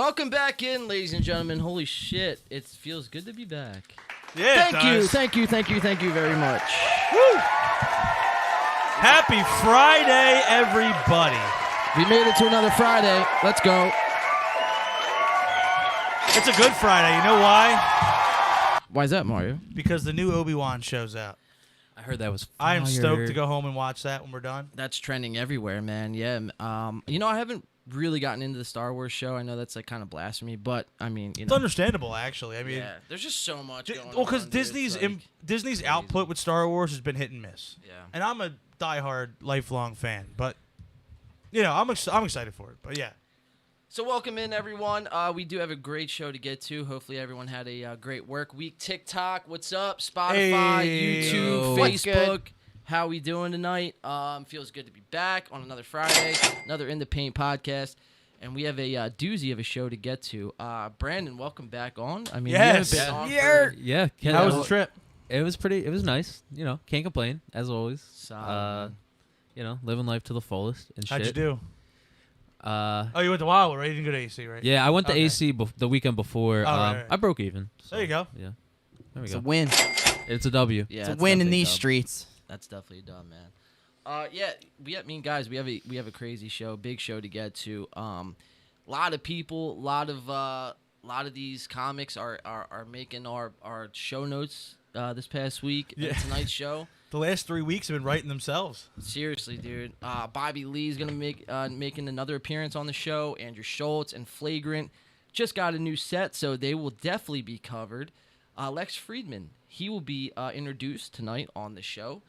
Welcome back in, ladies and gentlemen. Holy shit, it feels good to be back. Yeah, Thank you very much. Woo! Happy Friday, everybody. We made it to another Friday. Let's go. It's a good Friday. You know why? Why is that, Mario? Because the new Obi-Wan show's out. I heard that was fire. I am stoked to go home and watch that when we're done. That's trending everywhere, man. Yeah. I haven't really gotten into the Star Wars show. I know that's like kind of blasphemy, but I mean, It's understandable, actually. I mean, yeah, there's just so much going on. well, because dude. Disney's It's like Disney's crazy. output with Star Wars has been hit and miss. Yeah. And I'm a diehard, lifelong fan, but I'm excited for it. But yeah. So welcome in, everyone. We do have a great show to get to. Hopefully, everyone had a great work week. TikTok, what's up? Spotify, Hey. YouTube, What's Facebook. How we doing tonight? Feels good to be back on another Friday, another In the Paint podcast, and we have a doozy of a show to get to. Brandon, welcome back on. I mean, Yes. you haven't been on for Yeah. How was the trip? It was nice. Can't complain, as always. solid. Living life to the fullest and How'd shit. you do? Oh, You went to Wildwood, right? You didn't go to AC, right? yeah, I went to Okay. AC the weekend before. Right. I broke even. So, There you go. Yeah. There we It's go. a win. It's a W. Yeah, It's a it's win in definitely these a dub. streets. That's definitely a dub, man. Guys, we have a crazy show, big show to get to. Lot of people, lot of these comics are making our show notes this past week. Yeah. And tonight's show. The last 3 weeks have been writing themselves. Seriously, dude. Bobby Lee's gonna making another appearance on the show. Andrew Schultz and Flagrant just got a new set, so they will definitely be covered. Lex Fridman, he will be introduced tonight on the show.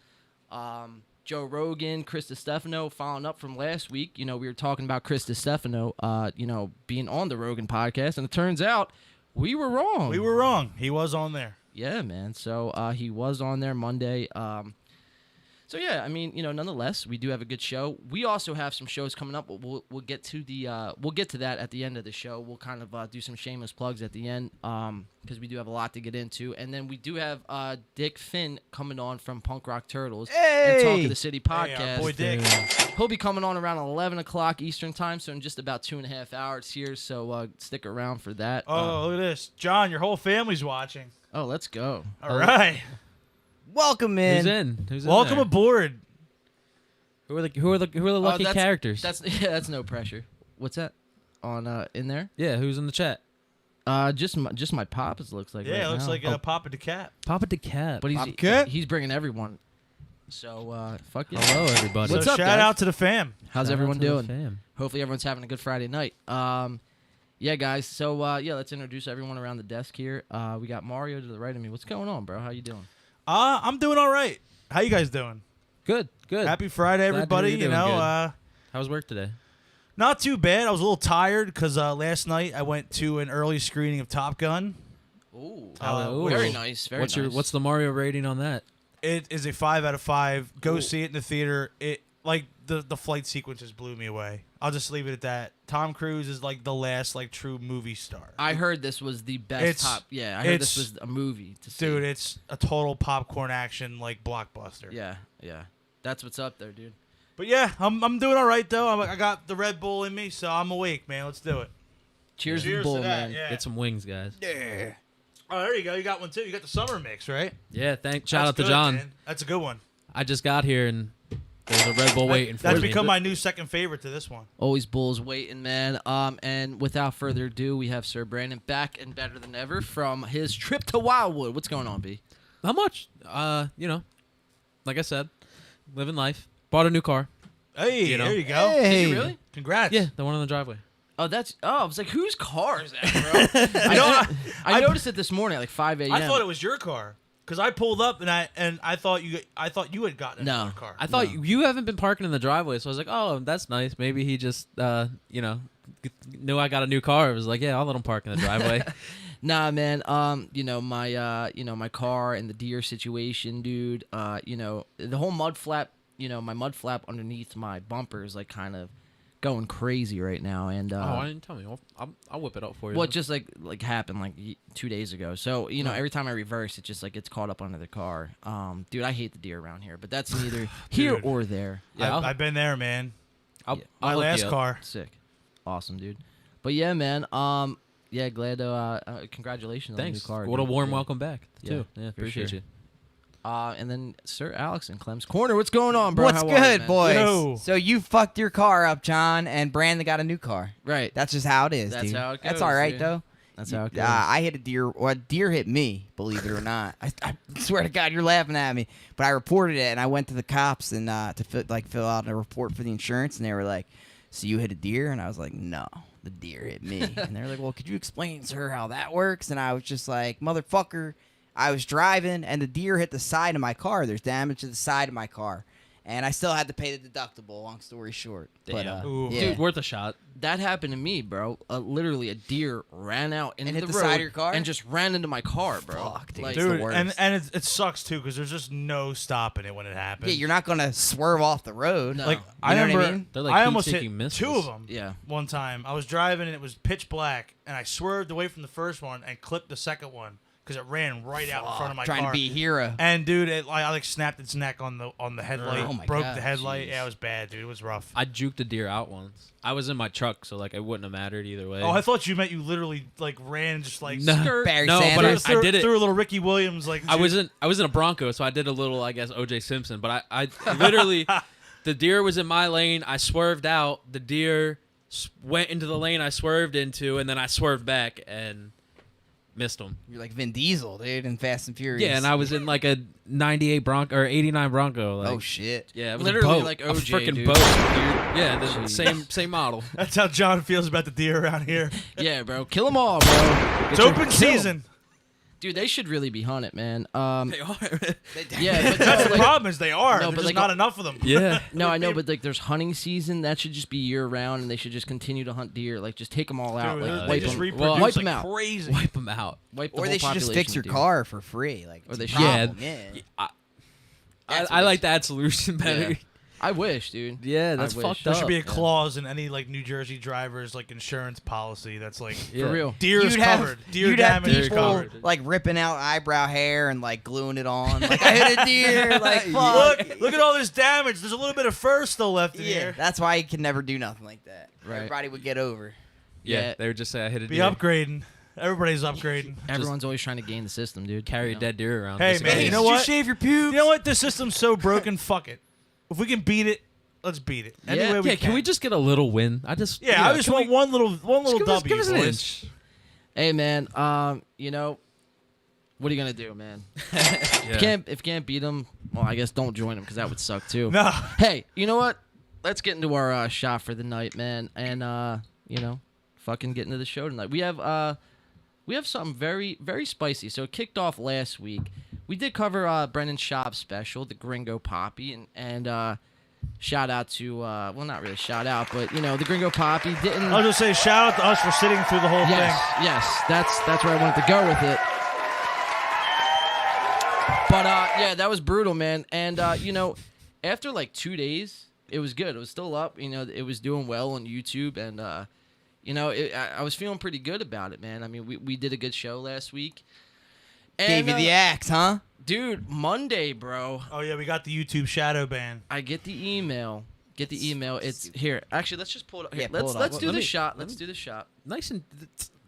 Joe Rogan, Chris DiStefano, following up from last week. We were talking about Chris DiStefano, being on the Rogan podcast, and it turns out we were wrong. We were wrong. He was on there. Yeah, man. So he was on there Monday. So yeah, I mean, nonetheless, we do have a good show. We also have some shows coming up, but we'll get to that at the end of the show. We'll kind of do some shameless plugs at the end because we do have a lot to get into, and then we do have Dick Finn coming on from Punk Rock Turtles and Talk of the City podcast. Hey, our boy Dick. He'll be coming on around 11 o'clock Eastern time, so in just about 2.5 hours here. So stick around for that. Oh, look at this. John, your whole family's watching. Oh, let's go. All right. Welcome in. Who's in Welcome there? aboard. Who are the lucky characters? That's no pressure. What's that on in there? Yeah, who's in the chat? Just my pop. It looks like. Yeah, right it looks now. like Papa DeCap. Papa DeCap. But Popcat? he's bringing everyone. So fuck yeah. Hello, everybody. What's so up, shout guys? out to the fam. How's Shout out everyone to the doing? fam. Hopefully everyone's having a good Friday night. Yeah, guys. So let's introduce everyone around the desk here. We got Mario to the right of me. What's going on, bro? How you doing? I'm doing all right. How you guys doing? Good. Happy Friday, Glad to everybody. hear you're You doing know, good. How was work today? not too bad. I was a little tired because last night I went to an early screening of Top Gun. Ooh, Ooh. very nice. Very What's nice. what's the Mario rating on that? It is a 5 out of 5. Go Ooh. see it in the theater. It the flight sequences blew me away. I'll just leave it at that. Tom Cruise is like the last true movie star. I heard this was the best It's- top. Yeah, I heard this it's- was a movie to see. Dude, it's a total popcorn action blockbuster. Yeah. That's what's up there, dude. But yeah, I'm doing all right though. I got the Red Bull in me, so I'm awake, man. Let's do it. Cheers, Cheers to Bull, to that, man. yeah. Get some wings, guys. Yeah. Oh, there you go. You got one too. You got the summer mix, right? Yeah, shout That's out to good, John. man. That's a good one. I just got here and there's a Red Bull waiting for That's me. become my new second favorite to this one. Always Bulls waiting, man. And without further ado, we have Sir Brandon back and better than ever from his trip to Wildwood. What's going on, B? How much? Like I said, living life. Bought a new car. Hey, You know. there you go. Hey. Did you really? Congrats. Yeah, the one on the driveway. Oh, I was like, whose car is that, bro? I I- noticed it this morning at 5 a.m. I thought it was your car because I pulled up and I thought you had gotten another car. I thought you haven't been parking in the driveway, so I was like, oh, that's nice. Maybe he just, knew I got a new car. I was like, yeah, I'll let him park in the driveway. Nah, man. My car and the deer situation, dude. The whole mud flap. My mud flap underneath my bumper is kind of going crazy right now. And I didn't tell me. I'll whip it up for you. well, it just happened 2 days ago. So every time I reverse, it just gets caught up under the car. Dude, I hate the deer around here, but that's neither here Dude. or there. Yeah, I've been there, man. I'll Yeah. My hook last you up. car. Sick, awesome, dude. But yeah, man. Yeah, glad to congratulations on the new Thanks. car. What a dude. warm Yeah. welcome back too. Yeah, for appreciate sure. you. And then Sir Alex in Clem's corner. What's going on, bro? What's How are you, good, man? boys? Yo. So you fucked your car up, John, and Brandon got a new car. Right. That's just how it is, That's dude. how it That's goes, all right, dude. though. That's how it goes. I hit a deer. Well, a deer hit me, believe it or not. I swear to God, you're laughing at me. But I reported it, and I went to the cops and to fill out a report for the insurance, and they were like, "So you hit a deer?" And I was like, "No, the deer hit me." And they were like, "Well, could you explain, sir, how that works?" And I was just like, "Motherfucker, I was driving, and the deer hit the side of my car. There's damage to the side of my car." And I still had to pay the deductible, long story short. But, Damn. Ooh. yeah. Dude, worth a shot. That happened to me, bro. Literally, a deer ran out into hit the the road side of your car? and just ran into my car, bro. Fuck, dude. Like, It's the Dude, worst. and it sucks too because there's just no stopping it when it happens. Yeah, you're not going to swerve off the road. No. like You I know what I remember. mean? They're like I almost hit heat-seeking missiles. two of them. yeah. One time I was driving and it was pitch black, and I swerved away from the first one and clipped the second one because it ran right out in front of my Trying car. to be a hero. And dude, I like snapped its neck on the headlight, Oh my broke God, the headlight. jeez. Yeah, it was bad, dude. It was rough. I juked a deer out once. I was in my truck, so like it wouldn't have mattered either way. Oh, I thought you meant you literally like ran and just like No. Skirt. Barry No, but Sanders. I did it. threw a little Ricky Williams like. I was in a Bronco, so I did a little, I guess, OJ Simpson. But I literally, the deer was in my lane. I swerved out. The deer went into the lane I swerved into, and then I swerved back and missed him. You're like Vin Diesel, dude, in Fast and Furious. Yeah, and I was in like a 98 Bronco or 89 Bronco. Like, Oh, shit. yeah, it was Literally a boat, like a OJ, freaking dude. boat, dude. Yeah, the Jeez. same model. That's how John feels about the deer around here. Yeah, bro. Kill them all, bro. It's open season. Dude, they should really be hunted, man. They are. Yeah, but That's no, the like, problem is they are. No, There's but just like- not enough of them. Yeah. no, I know, but like, there's hunting season. That should just be year round, and they should just continue to hunt deer. Like, just take them all out. Dude, Like, they wipe just them, reproduce wipe like them out. crazy. Wipe them out. Wipe the Or whole they should just fix population your of deer. car for free. Like, Or it's they a should. problem, Yeah. yeah. That's I what like they that solution better. Yeah. I wish, dude. Yeah, that's I wish. fucked There up. should be a clause in any like New Jersey driver's like insurance policy that's like Yeah. For real. deer is You'd have- covered. Deer You'd have damage is people covered. like ripping out eyebrow hair and like gluing it on. Like, I hit a deer. Like, fuck. Look at all this damage. There's a little bit of fur still left in Yeah, here. that's why you can never do nothing like that. Right. Everybody would get over. Yeah, Yeah. they would just say I hit a Be deer. upgrading. Everybody's upgrading. Everyone's always trying to gain the system, dude. Carry You a know? dead deer around. Hey, Just man, go, you "Hey, know did what? Shave your pubes. You know what? This system's so broken. Fuck it. If we can beat it, let's beat it. Yeah. Anyway, Yeah, can we just get a little win? I just I just can want we- one little just give us- W, give us an boys. inch. Hey, man. You know, what are you gonna do, man? Yeah. If you can't beat them, well, I guess don't join them because that would suck too. No. Hey, you know what? Let's get into our shot for the night, man, and you know, fucking get into the show tonight. We have something very, very spicy. So it kicked off last week. We did cover Brendan Schaub's special, the Gringo Poppy, and shout out to well, not really shout out, but you know, the Gringo Poppy didn't. I'll just say shout out to us for sitting through the whole Yes, that's where I wanted to go with it. But yeah, that was brutal, man. And you know, after like 2 days, it was good. It was still up. You know, it was doing well on YouTube, and you know, I was feeling pretty good about it, man. I mean, we did a good show last week. And, Gave you the axe, huh? dude, Monday, bro. thing. Oh yeah, we got the YouTube shadow ban. I get the email. It's here. Actually, let's just pull it up. Here, Yeah, pull let's it up. let's do Let the me- shot. let Let's do the shot. Nice and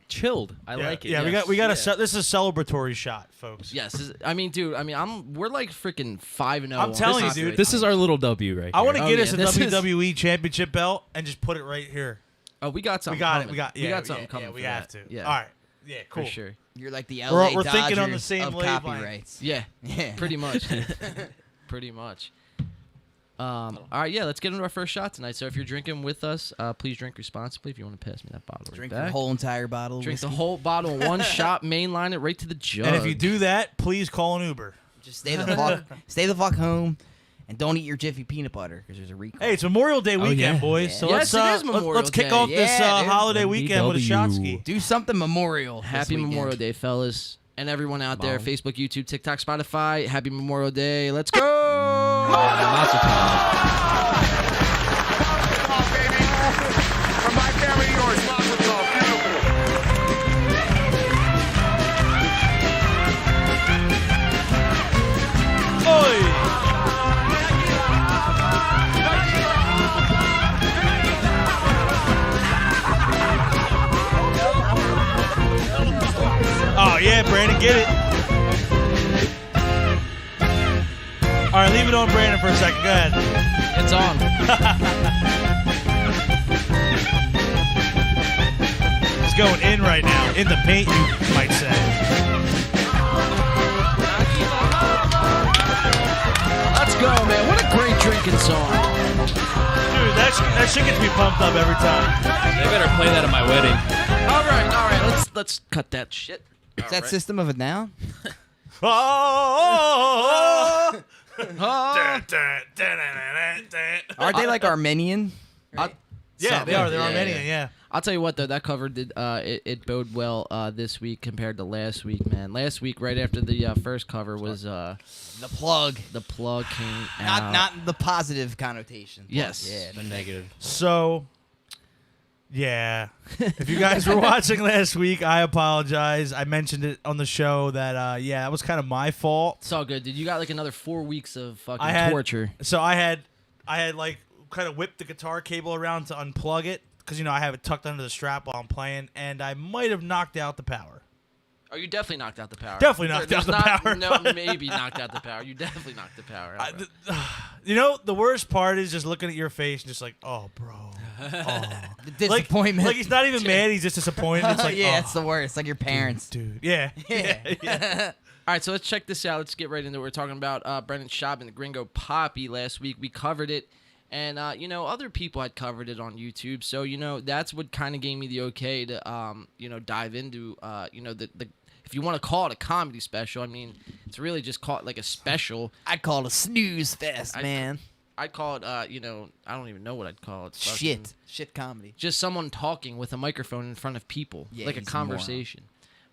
chilled. I Yeah, like it. Yeah, yes. we got Yeah. this is a celebratory shot, folks. Yes, I mean, dude. I mean, we're like freaking 5-0. I'm telling you, on dude, This is our little W right here. I want to Oh, get yeah, us a this is- WWE Championship belt and just put it right here. Oh, we got something. We got coming. it. We got something coming. Yeah, we for have that. to. Yeah. All right. Yeah. Cool. For sure. You're like the We're- LA we're thinking on the Dodgers same of wavelength. copyrights. Yeah. Yeah. Pretty much. Dude. Pretty much. All right, yeah, let's get into our first shot tonight. So if you're drinking with us, please drink responsibly. If you want to pass me that bottle, Drink right the back. whole entire bottle of Drink the whiskey. whole bottle in one shot, mainline it right to the jug. And if you do that, please call an Uber. Just stay the fuck home, and don't eat your Jiffy peanut butter because there's a recall. Hey, it's Memorial Day weekend, yeah. boys. Yeah. So Yes, let's it is Memorial let's kick Day. off this Yeah, dude. holiday weekend with a shot ski. MDW. Do something memorial. this Happy weekend. Memorial Day, fellas. And everyone out there, Wow. Facebook, YouTube, TikTok, Spotify, happy Memorial Day. Let's go! Lots of time. From my family to yours, Mazel Tov. Beautiful. Oi! it on Brandon for a second. Go ahead. It's on. He's going in right now. In the paint, you might say. Let's go, man. What a great drinking song. Dude, that shit gets me pumped up every time. They better play that at my wedding. All right. Let's cut that shit. Is that System of a Down? Oh, Aren't they like Armenian? yeah, they are. They're Yeah, Armenian, yeah. I'll tell you what, though, that cover did it bode well this week compared to last week, man. Last week, right after the first cover was The Plug. the plug came out. Not the positive connotation. Yes. Yeah. The negative. So, yeah. If you guys were watching last week, I apologize. I mentioned it on the show that, that was kind of my fault. It's all good, dude. You got like another 4 weeks of fucking I had torture. So I had like kind of whipped the guitar cable around to unplug it because I have it tucked under the strap while I'm playing, and I might have knocked out the power. Oh, you definitely knocked out the power. Definitely knocked out the power. No, maybe knocked out the power. You definitely knocked the power out. Bro. The worst part is just looking at your face and just like, oh, bro. Oh. The disappointment. Like he's not even mad. He's just disappointed. It's like, yeah, oh, it's the worst. Like your parents. dude. Yeah. Yeah. All right, so let's check this out. Let's get right into it. We're talking about Brendan Schaub and the Gringo Poppy last week. We covered it, and, other people had covered it on YouTube. So, that's what kind of gave me the okay to, dive into, the if you want to call it a comedy special. I mean, it's really just called like a special. I'd call it a snooze fest, man. I'd call it, I don't even know what I'd call it. Shit comedy. Just someone talking with a microphone in front of people, Yeah, like a he's a conversation.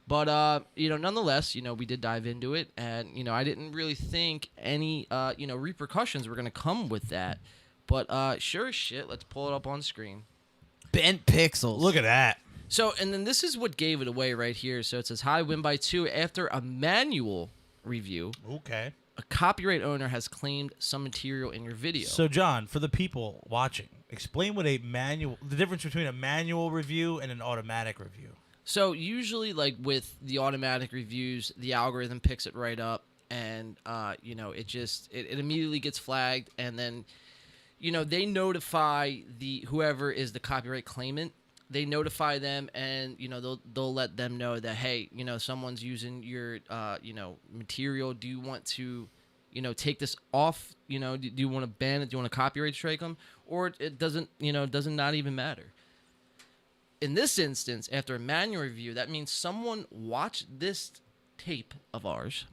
But, nonetheless, we did dive into it, and, I didn't really think any, repercussions were going to come with that. But, sure as shit, let's pull it up on screen. Bent pixels. Look at that. So, and then this is what gave it away right here. So it says, hi, win by 2. After a manual review, Okay. a copyright owner has claimed some material in your video. So, John, for the people watching, explain the difference between a manual review and an automatic review. So usually, like with the automatic reviews, the algorithm picks it right up, and it immediately gets flagged, and then they notify whoever is the copyright claimant. They notify them, and they'll let them know that, hey, someone's using your material. Do you want to take this off? Do you want to ban it? Do you want to copyright strike them? Or it doesn't not even matter. In this instance, after a manual review, that means someone watched this tape of ours,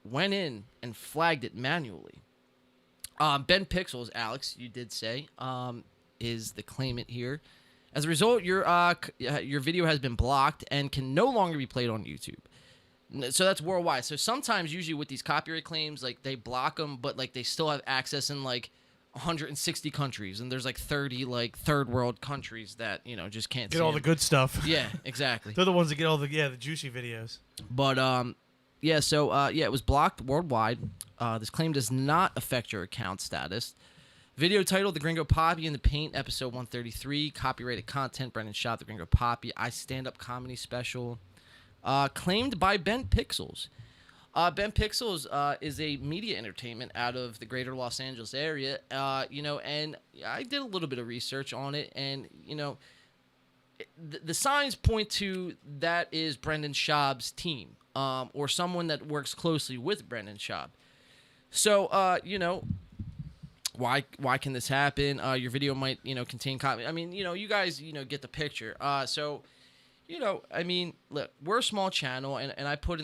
went in and flagged it manually. Ben Pixels, Alex, you did say, is the claimant here. As a result, your video has been blocked and can no longer be played on YouTube. So that's worldwide. So sometimes, usually with these copyright claims, like they block them, but like they still have access in like 160 countries, and there's like 30 like third world countries that just can't Get all the good stuff. Yeah, exactly. They're the ones that get all the juicy videos. But it was blocked worldwide. This claim does not affect your account status. Video titled The Gringo Poppy in the Paint, episode 133. Copyrighted content, Brendan Schaub, The Gringo Poppy. I Stand-Up Comedy Special. Claimed by Ben Pixels. Ben Pixels is a media entertainment out of the greater Los Angeles area. And I did a little bit of research on it. And, the signs point to that is Brendan Schaub's team. Or someone that works closely with Brendan Schaub. So, why can this happen? Your video might, contain comment. I mean, you guys, get the picture. Look, we're a small channel, and I put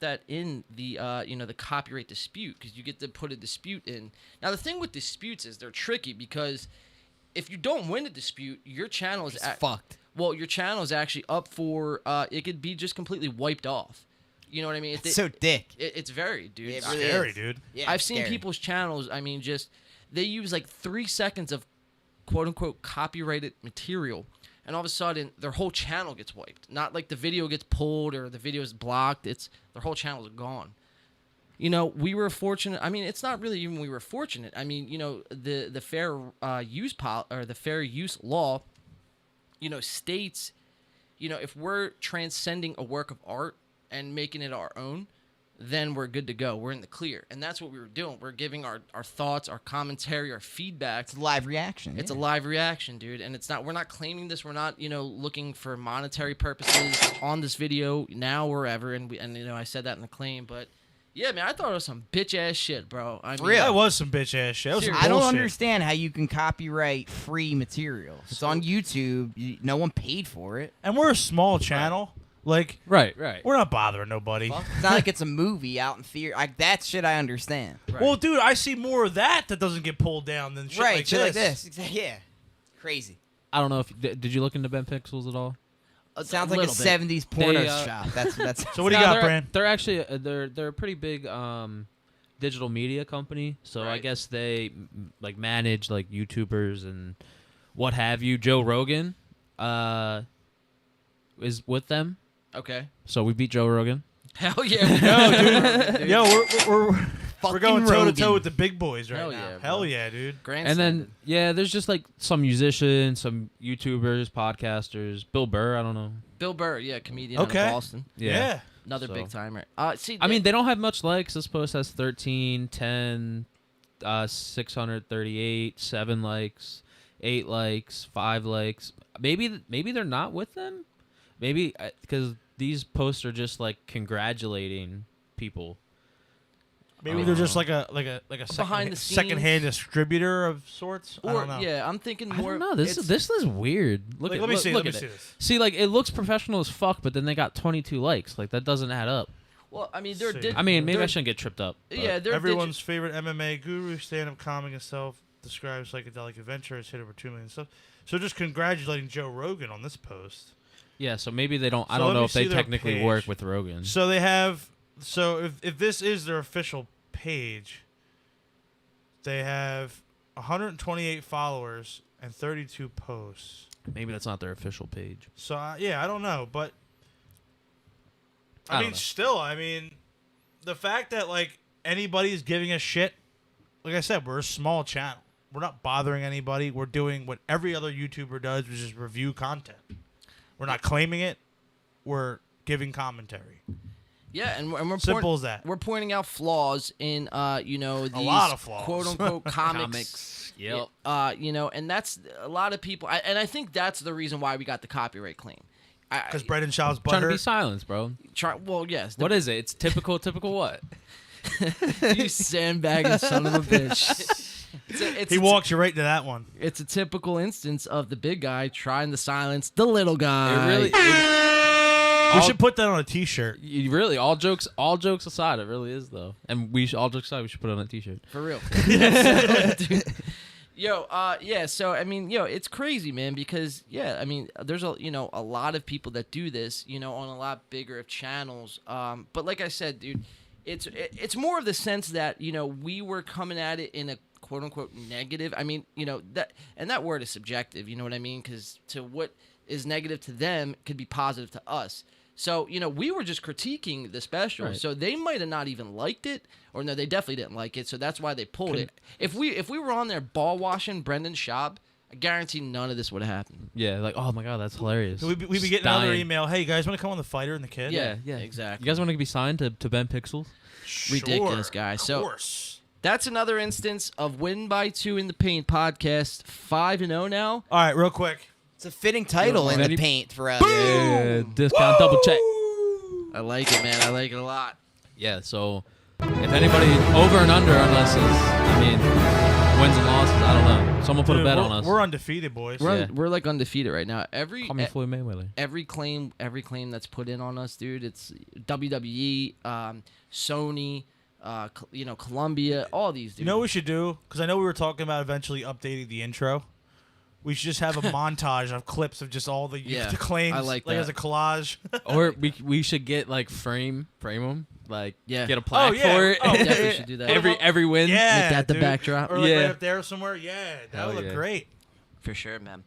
that in the, the copyright dispute, because you get to put a dispute in. Now, the thing with disputes is they're tricky, because if you don't win a dispute, your channel is fucked. Well, your channel is actually up for, it could be just completely wiped off. You know what I mean? It's so dick. It's very, dude. It It's really Scary, is. dude. Yeah, I've seen scary. people's channels, they use like 3 seconds of quote-unquote copyrighted material, and all of a sudden, their whole channel gets wiped. Not like the video gets pulled or the video is blocked. It's their whole channel is gone. We were fortunate. I mean, it's not really even we were fortunate. I mean, the fair use the fair use law, states, if we're transcending a work of art and making it our own, then we're good to go. We're in the clear. And that's what we were doing. We're giving our thoughts, our commentary, our feedback. It's a live reaction. It's yeah. a live reaction, dude. And we're not claiming this. We're not, looking for monetary purposes on this video now or ever. And I said that in the claim, but yeah, man, I thought it was some bitch ass shit, bro. I mean, real. That was some bitch ass shit. That was some I don't bullshit. understand how you can copyright free material. It's on YouTube. No one paid for it. And we're a small channel. Like, Right. we're not bothering nobody. It's not like it's a movie out in theater. That shit I understand. Right. Well, dude, I see more of that doesn't get pulled down than shit Right, like shit this. like this. Yeah. Crazy. I don't know if did you look into Ben Pixels at all? It sounds like a little bit. 70s porno They, shop. That's So what do you got, they're, Bran? They're actually they're a pretty big digital media company. So I Right. guess they like manage like YouTubers and what have you. Joe Rogan is with them. Okay. So we beat Joe Rogan. Hell yeah. Dude. Yo, we're fucking going toe to toe Rogan. with the big boys right Hell now. yeah, bro. Hell yeah, dude. Grandstanding. And then yeah, there's just like some musicians, some YouTubers, podcasters. Bill Burr, I don't know. Bill Burr, yeah, comedian Okay. out of Boston. Yeah. Another So- big timer. See, I mean, they don't have much likes. This post has 13, 10, 638, 7 likes, 8 likes, 5 likes. Maybe they're not with them. Maybe because these posts are just like congratulating people. Maybe they're just like a Behind the scenes. secondhand distributor of sorts. I or don't know. yeah, I'm thinking I more. don't know. This is weird. Look Like, at let me look, see. look Let me at see it. this. See, like it looks professional as fuck, but then they got 22 likes. Like that doesn't add up. Well, I mean, they're. See. I mean, maybe I they're- shouldn't get tripped up. but- Yeah, they're Everyone's favorite MMA guru, stand-up comic and self-described psychedelic adventure has hit over 2 million stuff. So just congratulating Joe Rogan on this post. Yeah, so maybe they don't. I So don't let know me if they see their technically page. work with Rogan. So they have. So if this is their official page, they have 128 followers and 32 posts. Maybe that's not their official page. So yeah, I don't know, but I I don't mean, know. still, I mean, the fact that like anybody's giving us shit, like I said, we're a small channel. We're not bothering anybody. We're doing what every other YouTuber does, which is review content. We're not claiming it. We're giving commentary. Yeah, and we're Simple as that. We're pointing out flaws in these lot of flaws. quote unquote comics. Comics. Yep. And that's a lot of people. And I think that's the reason why we got the copyright claim. Because Brendan Shaw's Trying to be butthurt. silenced, bro. Well, yes. What is it? It's typical what? You sandbagging son of a bitch. It's He walks you right into that one. It's a typical instance of the big guy trying to silence the little guy. It really, We should put that on a T-shirt. you really, all jokes aside, it really is though. And all jokes aside, we should put it on a T-shirt. For real. Dude. Yo, yeah, so I mean, it's crazy, man, because I mean, there's a lot of people that do this, on a lot bigger of channels. But like I said, dude, it's more of the sense that, we were coming at it in a quote unquote negative. I mean, that word is subjective, you know what I mean? Cuz to what is negative to them could be positive to us. So, we were just critiquing the special. Right. So they might have not even liked it, or no, they definitely didn't like it. So that's why they pulled it. If we were on there ball washing Brendan Schaub, I guarantee none of this would have happened. Yeah, like oh my god, that's hilarious. We'd be Just getting another dying. email. Hey, you guys want to come on The Fighter and the Kid? Yeah, exactly. You guys want to be signed to Ben Pixels? Ridiculous, Sure, guy. Of So- course. That's another instance of Win by 2 in the Paint podcast. 5-0 now. All right, real quick. It's a fitting title in Any- the paint for us. Yeah, discount double check. I like it, man. I like it a lot. Yeah, so if anybody over and under on us is, wins and losses, I don't know. Someone put a Dude, bet we're, on us. We're undefeated, boys. Yeah. We're like undefeated right now. Call me Floyd Mayweather. Every claim that's put in on us, dude. It's WWE, Sony, Columbia, all these, dude. You know what we should do? Because I know we were talking about eventually updating the intro. We should just have a montage of clips of just all the Yeah, claims, I like as that. a collage. Or we should get like frame them, like Yeah. get a plaque yeah. for it. Oh, yeah. Definitely should do that. every win. Yeah, Make that the dude. backdrop. Or like Yeah. right up there somewhere. Yeah, that Hell would look yeah. great. For sure, man.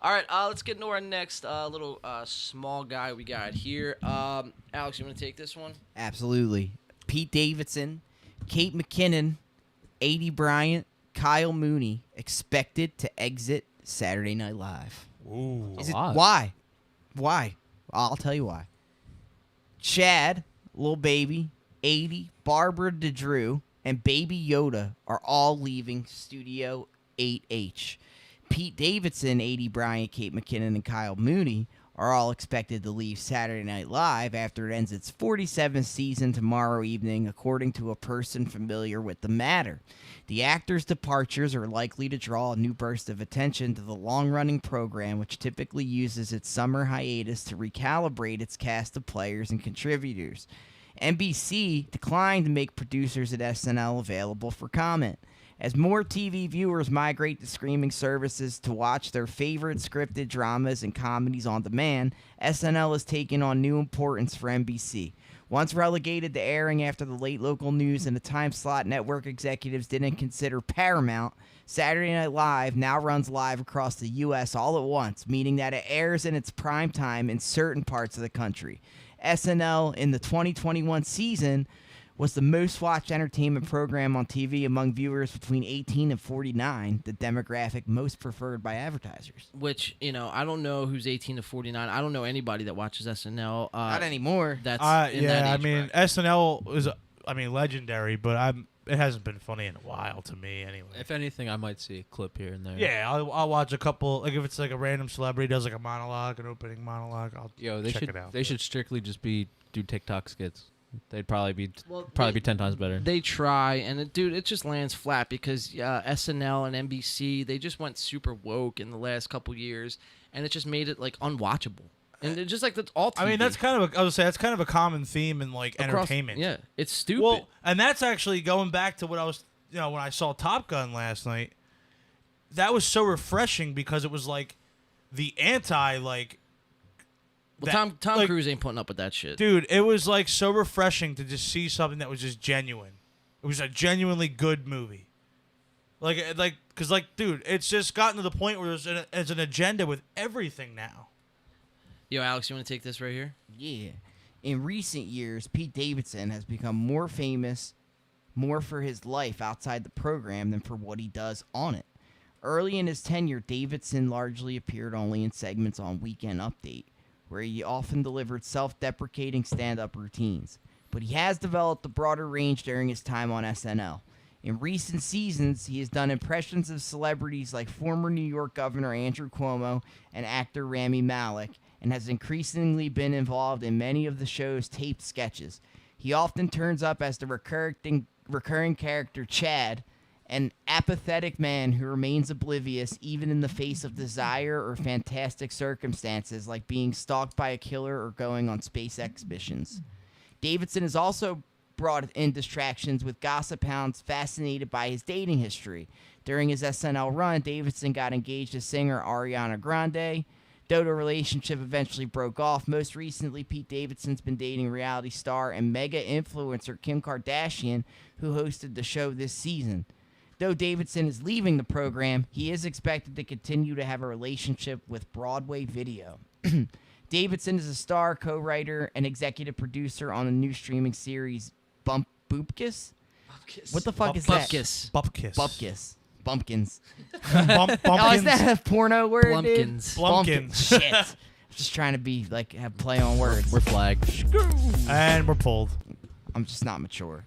All right, let's get into our next little small guy we got here. Alex, you want to take this one? Absolutely. Pete Davidson, Kate McKinnon, A.D. Bryant, Kyle Mooney expected to exit Saturday Night Live. Ooh. Is it lot. why? Why? I'll tell you why. Chad, little baby, 80, Barbara DeDrew, and Baby Yoda are all leaving Studio 8H. Pete Davidson, 80, Bryant, Kate McKinnon, and Kyle Mooney are all expected to leave Saturday Night Live after it ends its 47th season tomorrow evening, according to a person familiar with the matter. The actors' departures are likely to draw a new burst of attention to the long-running program, which typically uses its summer hiatus to recalibrate its cast of players and contributors. NBC declined to make producers at SNL available for comment. As more TV viewers migrate to streaming services to watch their favorite scripted dramas and comedies on demand, SNL has taken on new importance for NBC. Once relegated to airing after the late local news and a time slot network executives didn't consider paramount, Saturday Night Live now runs live across the U.S. all at once, meaning that it airs in its prime time in certain parts of the country. SNL in the 2021 season was the most watched entertainment program on TV among viewers between 18 and 49, the demographic most preferred by advertisers. Which, I don't know who's 18 to 49. I don't know anybody that watches SNL. Not anymore. That's in yeah, that I age mean, bracket. SNL is, legendary, but it hasn't been funny in a while to me, anyway. If anything, I might see a clip here and there. Yeah, I'll watch a couple. Like if it's like a random celebrity does like a monologue, an opening monologue, I'll They check should it out. they should strictly just do TikTok skits. They'd probably be Well, be 10 times better. They try, and it just lands flat because SNL and NBC, they just went super woke in the last couple years, and it just made it like unwatchable. And it's just like that's all TV. I mean, that's kind of I would say that's kind of a common theme in like Across- entertainment. Yeah, it's stupid. Well, and that's actually going back to what I was, when I saw Top Gun last night. That was so refreshing because it was like the anti like. Tom like, Cruise ain't putting up with that shit. Dude, it was like so refreshing to just see something that was just genuine. It was a genuinely good movie. Cause dude, it's just gotten to the point where there's an agenda with everything now. Yo, Alex, you want to take this right here? Yeah. In recent years, Pete Davidson has become more famous more for his life outside the program than for what he does on it. Early in his tenure, Davidson largely appeared only in segments on Weekend Update, where he often delivered self-deprecating stand-up routines. But he has developed a broader range during his time on SNL. In recent seasons, he has done impressions of celebrities like former New York Governor Andrew Cuomo and actor Rami Malek, and has increasingly been involved in many of the show's taped sketches. He often turns up as the recurring character Chad, an apathetic man who remains oblivious even in the face of desire or fantastic circumstances like being stalked by a killer or going on space expeditions. Davidson has also brought in distractions with gossip hounds fascinated by his dating history. During his SNL run, Davidson got engaged to singer Ariana Grande. Though the relationship eventually broke off, most recently Pete Davidson's been dating reality star and mega influencer Kim Kardashian, who hosted the show this season. Though Davidson is leaving the program, he is expected to continue to have a relationship with Broadway Video. Davidson is a star, co-writer, and executive producer on the new streaming series Boopkiss? What the fuck is that? Bupkis. Bupkis. Bupkis. Bumpkins. Bumpkins. Oh, is that a porno word, dude? Blumpkins. Blumpkins. Shit. Just trying to be have play on words. We're flagged. And we're pulled. I'm just not mature.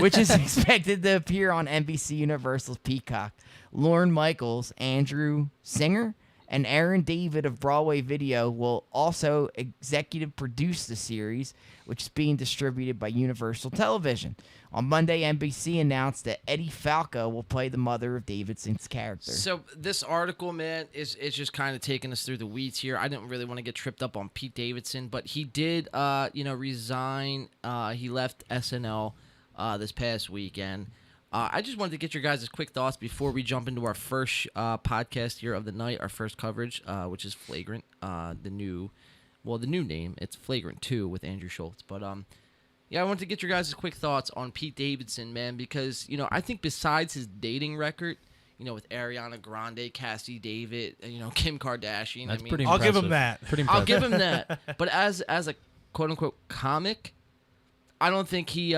Which is expected to appear on NBC Universal's Peacock. Lorne Michaels, Andrew Singer, and Aaron David of Broadway Video will also executive produce the series, which is being distributed by Universal Television. On Monday, NBC announced that Eddie Falco will play the mother of Davidson's character. So this article, man, is just kind of taking us through the weeds here. I didn't really want to get tripped up on Pete Davidson, but he did, resign. He left SNL this past weekend. I just wanted to get your guys' quick thoughts before we jump into our first podcast here of the night, our first coverage, which is Flagrant, the new name. It's Flagrant 2 with Andrew Schultz. But, I wanted to get your guys' quick thoughts on Pete Davidson, man, because, I think besides his dating record, with Ariana Grande, Cassie David, Kim Kardashian. That's I mean, pretty I'll impressive. give him that. Pretty impressive. I'll give him that. But as a quote-unquote comic, I don't think he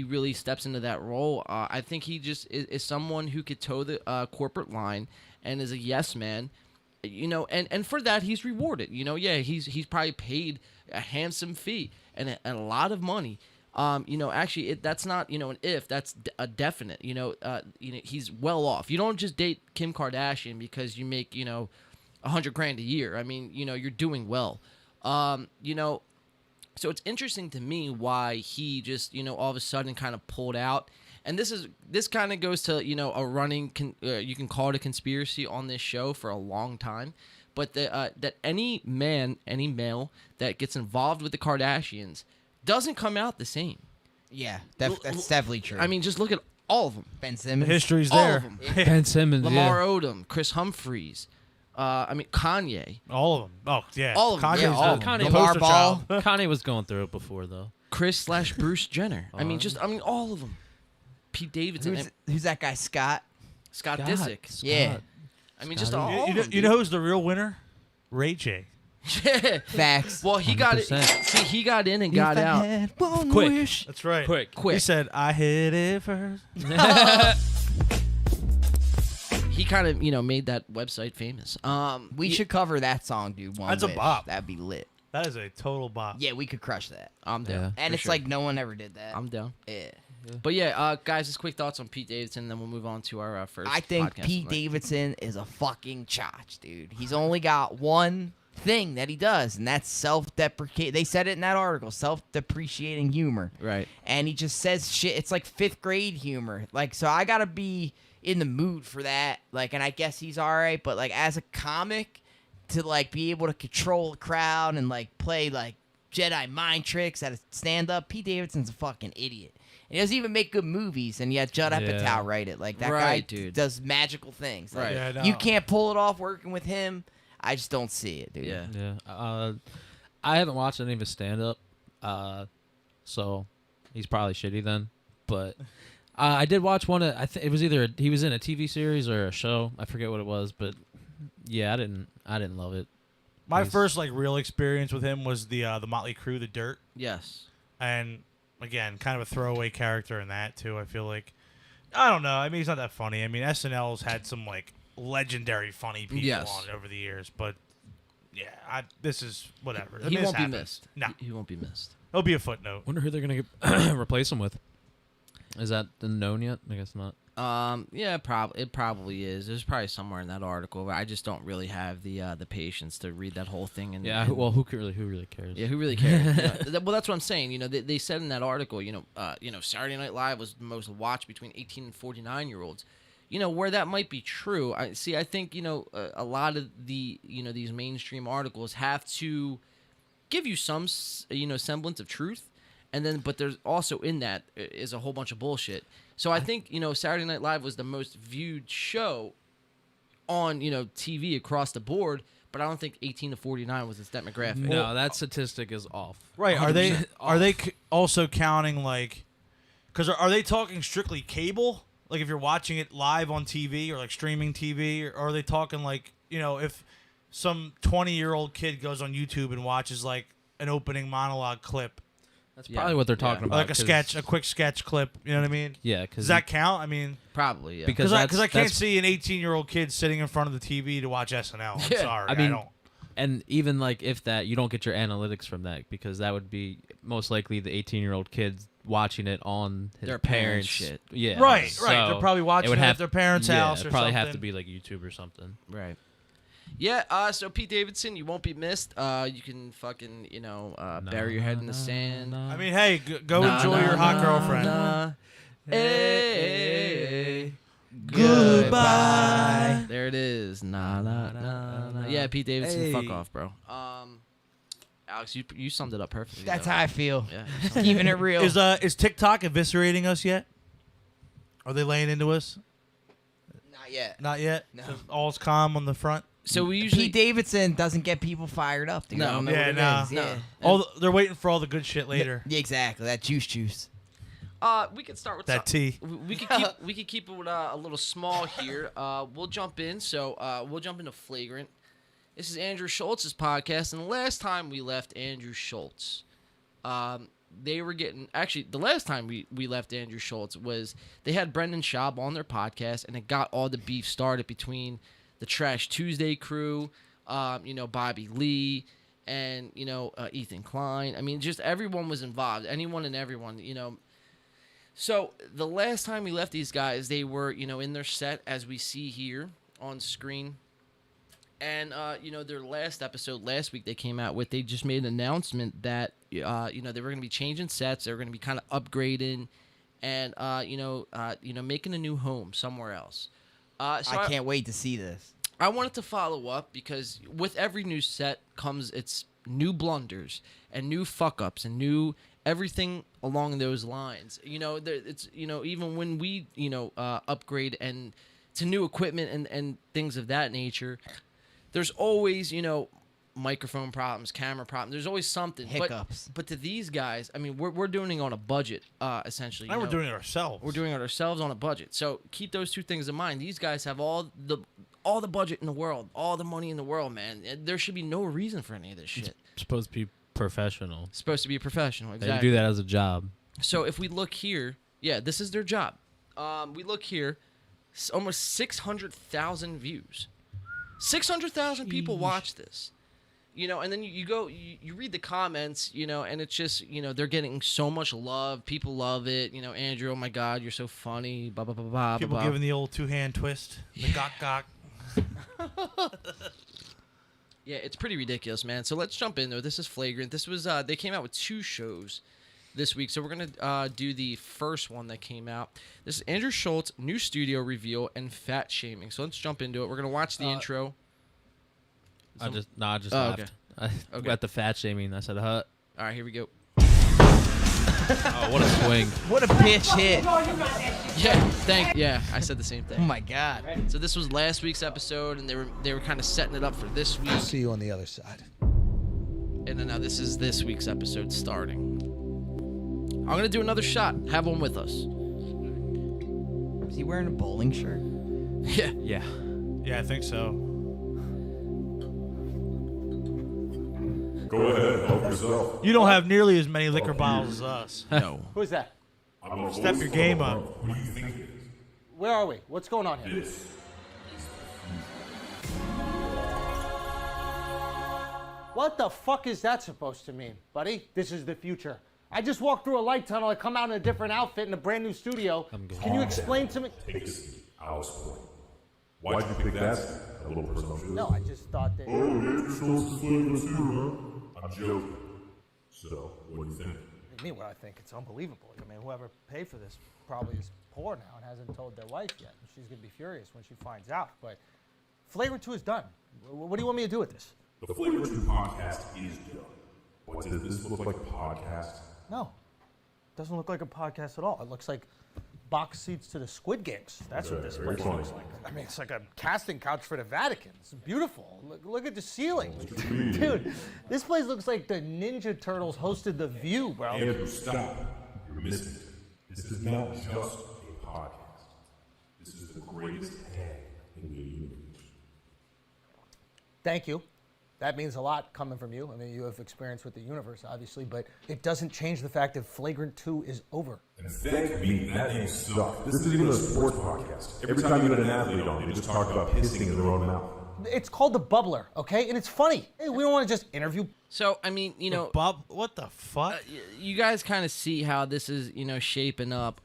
really steps into that role. I think he just is someone who could toe the corporate line and is a yes man. and for that he's rewarded. Yeah, he's probably paid a handsome fee and a lot of money. Actually, that's not an if, that's a definite. He's well off. You don't just date Kim Kardashian because you make $100,000 a year. I mean, you're doing well. So it's interesting to me why he just all of a sudden kind of pulled out. And this kind of goes to a running you can call it a conspiracy on this show for a long time, but that any male that gets involved with the Kardashians doesn't come out the same. Yeah, that's definitely true. I mean, just look at all of them. Ben The Simmons. history's All there. of them. Ben Simmons, Lamar Odom, Chris Humphries. Kanye. All of them. Oh yeah. All of them. Kanye's Yeah, all the of them. poster Lamar Ball. child. Kanye was going through it before though. Chris/Bruce Jenner. I mean, all of them. Pete Davidson. Who's that guy? Scott. Scott Disick. Yeah. I mean, just Scotty. all of them. You know who's the real winner? Ray J. Yeah. Facts. Well, he got it. 100%. See, he got in and got out Quick. That's right. Quick. quick. He said, "I hit it first." He kind of, made that website famous. We should cover that song, dude. One That's a Wish. bop. That'd be lit. That is a total bop. Yeah, we could crush that. I'm down. Yeah. And for it's sure. like no one ever did that. I'm down. Yeah. But yeah, guys, just quick thoughts on Pete Davidson, and then we'll move on to our first. I think podcast Pete tonight. Davidson is a fucking chotch, dude. He's only got one thing that he does, and that's self-deprecate. They said it in that article, self-depreciating humor. Right. And he just says shit. It's like 5th grade humor. Like, so I gotta be in the mood for that. Like, and I guess he's all right, but like as a comic, to like be able to control the crowd and like play like Jedi mind tricks at a stand-up, Pete Davidson's a fucking idiot. And he doesn't even make good movies, and yet Judd Yeah. Apatow write it. Like that Right, guy dude. does magical things. Like, Right. Yeah, I know. You can't pull it off working with him. I just don't see it, dude. Yeah. Yeah. I haven't watched any of his stand up, so he's probably shitty then. But I did watch one. I think it was either he was in a TV series or a show. I forget what it was, but yeah, I didn't love it. My He's- first real experience with him was the Motley Crue, The Dirt, Yes. and again, kind of a throwaway character in that too. I feel like, I don't know. I mean, he's not that funny. I mean, SNL's had some legendary funny people Yes. on it over the years, but yeah, this is whatever. I He mean, this won't be happens. missed. No, He won't be missed. it'll be a footnote. Wonder who they're gonna replace him with. Is that known yet? I guess not. Yeah, it probably is. There's probably somewhere in that article, but I just don't really have the patience to read that whole thing. And Yeah. and- Well, who really cares? Yeah, who really cares? Well, that's what I'm saying. They said in that article, Saturday Night Live was the most watched between 18 and 49-year-olds. Where that might be true. I think a lot of the these mainstream articles have to give you some semblance of truth, and then but there's also in that is a whole bunch of bullshit. So I think Saturday Night Live was the most viewed show on TV across the board, but I don't think 18 to 49 was its demographic. No, that statistic is off. Right? Are they 100% are they off. also counting because are they talking strictly cable? Like if you're watching it live on TV or streaming TV, or are they talking if some 20-year-old kid goes on YouTube and watches an opening monologue clip, That's Yeah. probably what they're talking Yeah. about. like 'cause- a quick sketch clip? You know what I mean? Yeah, because Does that count? I mean, Probably, yeah. Because because I can't that's- see an 18-year-old kid sitting in front of the TV to watch SNL. I'm Yeah. sorry, I mean, don't. and even if that, you don't get your analytics from that because that would be most likely the 18-year-old kids watching it on his Their parents' parents' shit. Yeah, Right. so They're probably watching it would it at have their parents' yeah, house it'd or probably something. have to be like YouTube or something. Right. Yeah, so Pete Davidson, you won't be missed. You can fucking, bury your head in the sand. I mean, hey, go Nah, enjoy nah, your hot nah, girlfriend. nah. Hey, Goodbye. there it is. Nah, nah, nah, nah. Yeah, Pete Davidson, fuck Hey. off, bro. Alex, you summed it up perfectly. That's though. how I feel. Yeah. Keeping it real. Is TikTok eviscerating us yet? Are they laying into us? Not yet. Not yet. No. So all's calm on the front. So we usually Pete Davidson doesn't get people fired up, dude. No. I don't know Yeah, what it nah. is. Yeah. They're waiting for all the good shit later. Yeah, exactly. That juice. we could start with That some- tea. We could keep it a little small here. We'll jump in. So we'll jump into Flagrant. This is Andrew Schultz's podcast, and the last time we left Andrew Schultz, they were getting the last time we left Andrew Schultz was they had Brendan Schaub on their podcast, and it got all the beef started between the Trash Tuesday crew, Bobby Lee, and Ethan Klein. I mean, just everyone was involved. Anyone and everyone. So the last time we left these guys, they were in their set as we see here on screen. And, their last episode last week they came out with, they just made an announcement that, they were going to be changing sets. They were going to be kind of upgrading and, making a new home somewhere else. So I can't wait to see this. I wanted to follow up because with every new set comes its new blunders and new fuck-ups and new everything along those lines. It's, even when we, upgrade and to new equipment and things of that nature, there's always, microphone problems, camera problems. There's always something. Hiccups. But to these guys, I mean, we're doing it on a budget, essentially. Now we're doing it ourselves. We're doing it ourselves on a budget. So keep those two things in mind. These guys have all the budget in the world, all the money in the world, man. There should be no reason for any of this shit. It's supposed to be professional. It's supposed to be professional, They exactly. do that as a job. So if we look here, yeah, this is their job. We look here, almost 600,000 views. 600,000 people watch this. And then you go, you read the comments, and it's just, they're getting so much love. People love it. Andrew, oh my God, you're so funny. Blah, blah, blah, blah, People blah. giving the old 2-hand twist, the gok. Yeah, it's pretty ridiculous, man. So let's jump in, though. This is Flagrant. This was, they came out with 2 shows this week. So we're going to do the first one that came out. This is Andrew Schultz, new studio reveal, and fat shaming. So let's jump into it. We're going to watch the intro. I just Oh, laughed. okay. I got the fat shaming. I said, All right, here we go. oh, what a swing. What a bitch hit. Yeah, I said the same Oh thing. my God. So this was last week's episode, and they were kind of setting it up for this week. See you on the other side. And then now this is this week's episode starting. I'm going to do another shot. Have one with us. Is he wearing a bowling shirt? Yeah. Yeah. Yeah, I think so. Go ahead, help yourself. You don't have nearly as many liquor bottles as us. No. Who's that? Step your game up. Who do you think it is? Where are we? What's going on here? This. What the fuck is that supposed to mean, buddy? This is the future. I just walked through a light tunnel. I come out in a different outfit in a brand new studio. Can you explain to me? Take a seat. Alice Point. Why'd you pick that seat? A little presumptuous? No, I just thought that. I'm joking. So, what do you think? I mean, what I think, it's unbelievable. I mean, whoever paid for this probably is poor now and hasn't told their wife yet. She's gonna be furious when she finds out. But Flagrant 2 is done. What do you want me to do with this? The Flavor 2 podcast is done. But does this look like a podcast? No, doesn't look like a podcast at all. It looks like box seats to the Squid Games. That's what this Very place funny. looks like. I mean, it's like a casting couch for the Vatican. It's beautiful. Look at the ceiling. Dude, this place looks like the Ninja Turtles hosted The View, bro. Andrew, stop. You're missing it. This is not just a podcast. This is the greatest tag in the universe. Thank you. That means a lot coming from you. I mean, you have experience with the universe, obviously, but it doesn't change the fact that Flagrant 2 is over. And thank me, that name sucked. This isn't even a sports podcast. Every time you had an athlete on, they just talk about pissing in their own mouth. It's called The Bubbler, okay? And it's funny. Hey, we don't want to just interview. So, I mean, Bob, what the fuck? you guys kind of see how this is, shaping up.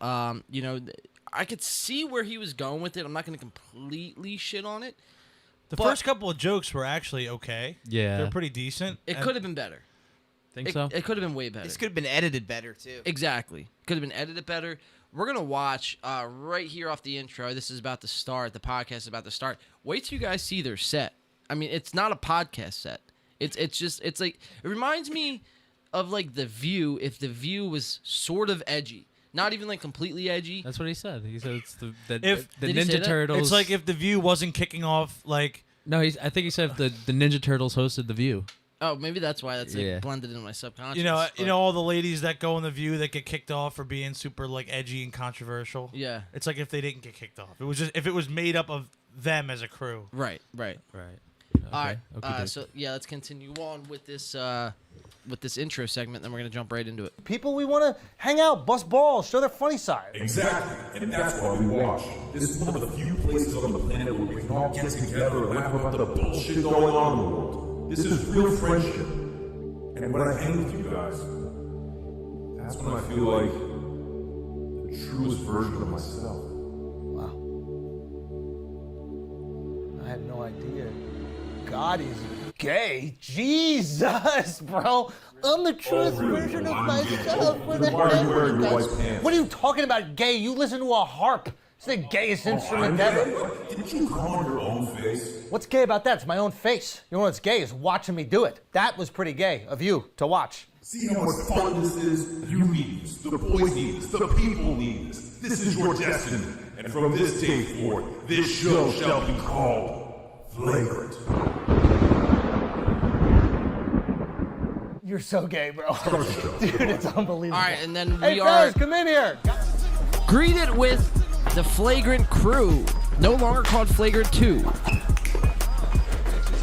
I could see where he was going with it. I'm not going to completely shit on it. The but- first couple of jokes were actually okay. Yeah. They're pretty decent. It And could have been better. Think It, so? it could have been way better. This could have been edited better, too. Exactly. Could have been edited better. We're going to watch right here off the intro. This is about to start. The podcast is about to start. Wait till you guys see their set. I mean, it's not a podcast set. It's like, it reminds me of like The View if The View was sort of edgy. Not even like completely edgy. That's what he said. He said it's the If- the Did he say Ninja that? Turtles. It's like if The View wasn't kicking off, like, No, I think he said if the Ninja Turtles hosted The View. Oh, maybe that's why that's like Yeah. blended in my subconscious. you know, but- all the ladies that go on The View that get kicked off for being super like edgy and controversial. Yeah. It's like if they didn't get kicked off. It was just if it was made up of them as a crew. Right. Right. All right. Okay. So yeah, let's continue on with this with this intro segment, then we're gonna jump right into it. People, we want to hang out, bust balls, show their funny side. Exactly, and that's why we watch. This is one of the few places on the planet where we can all get together and laugh about the bullshit going on in the world. This is real friendship. And when I hang with you guys, that's when I feel like the truest version of myself. Wow. I had no idea. God is gay. Jesus, bro. I'm the truest version of myself. Why are you wearing your white pants? What are you talking about, gay? You listen to a harp. It's the gayest instrument ever. Didn't you come on your own face? What's gay about that? It's my own face. You know what's gay is watching me do it. That was pretty gay of you to watch. See how much fun this is? You need this. The boys need this. The people need this. This is your destiny. And from this day forth, this show shall be called Flagrant. You're so gay, bro. Dude, it's unbelievable. All right, and then Hey, we fellas, are come in here. greeted with the Flagrant crew, no longer called Flagrant 2.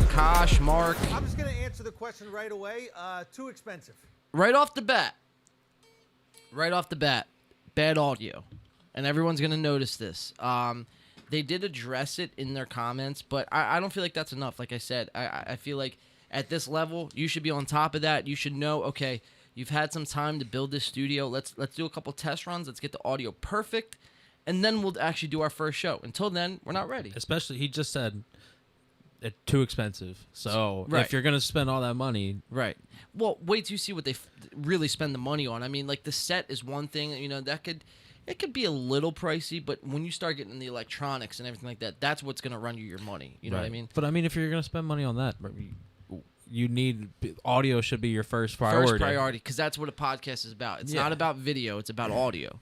Kosh, Mark, I'm just going to answer the question right away. Too expensive. right off the bat, bad audio, and everyone's gonna notice this. They did address it in their comments, but I don't feel like that's enough. Like I said, I feel like at this level, you should be on top of that. You should know, okay, you've had some time to build this studio. Let's do a couple test runs. Let's get the audio perfect, and then we'll actually do our first show. Until then, we're not ready. Especially, he just said it's too expensive. So Right. if you're gonna spend all that money, Right. Well, wait till you see what they really spend the money on. I mean, like the set is one thing. You know, it could be a little pricey, but when you start getting the electronics and everything like that, that's what's gonna run you your money. You know what I mean? But I mean, if you're gonna spend money on that, you need audio should be your first priority. First priority, because that's what a podcast is about. It's not about video; it's about audio.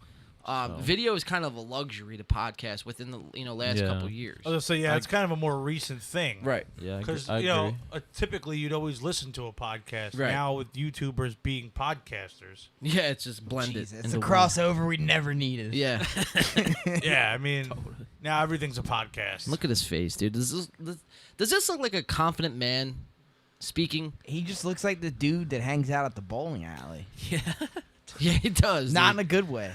Video is kind of a luxury to podcast within the last couple years. I was gonna say, yeah, it's kind of a more recent thing, Right. Yeah, Because I agree. Typically you'd always listen to a podcast. Right. Now with YouTubers being podcasters, Yeah, it's just blended. Jesus, it's into a one. crossover we never needed. Yeah. yeah, I mean, now everything's a podcast. Look at his face, dude. Does this look like a confident man speaking? He just looks like the dude that hangs out at the bowling alley. Yeah, he does. Not dude. in a good way.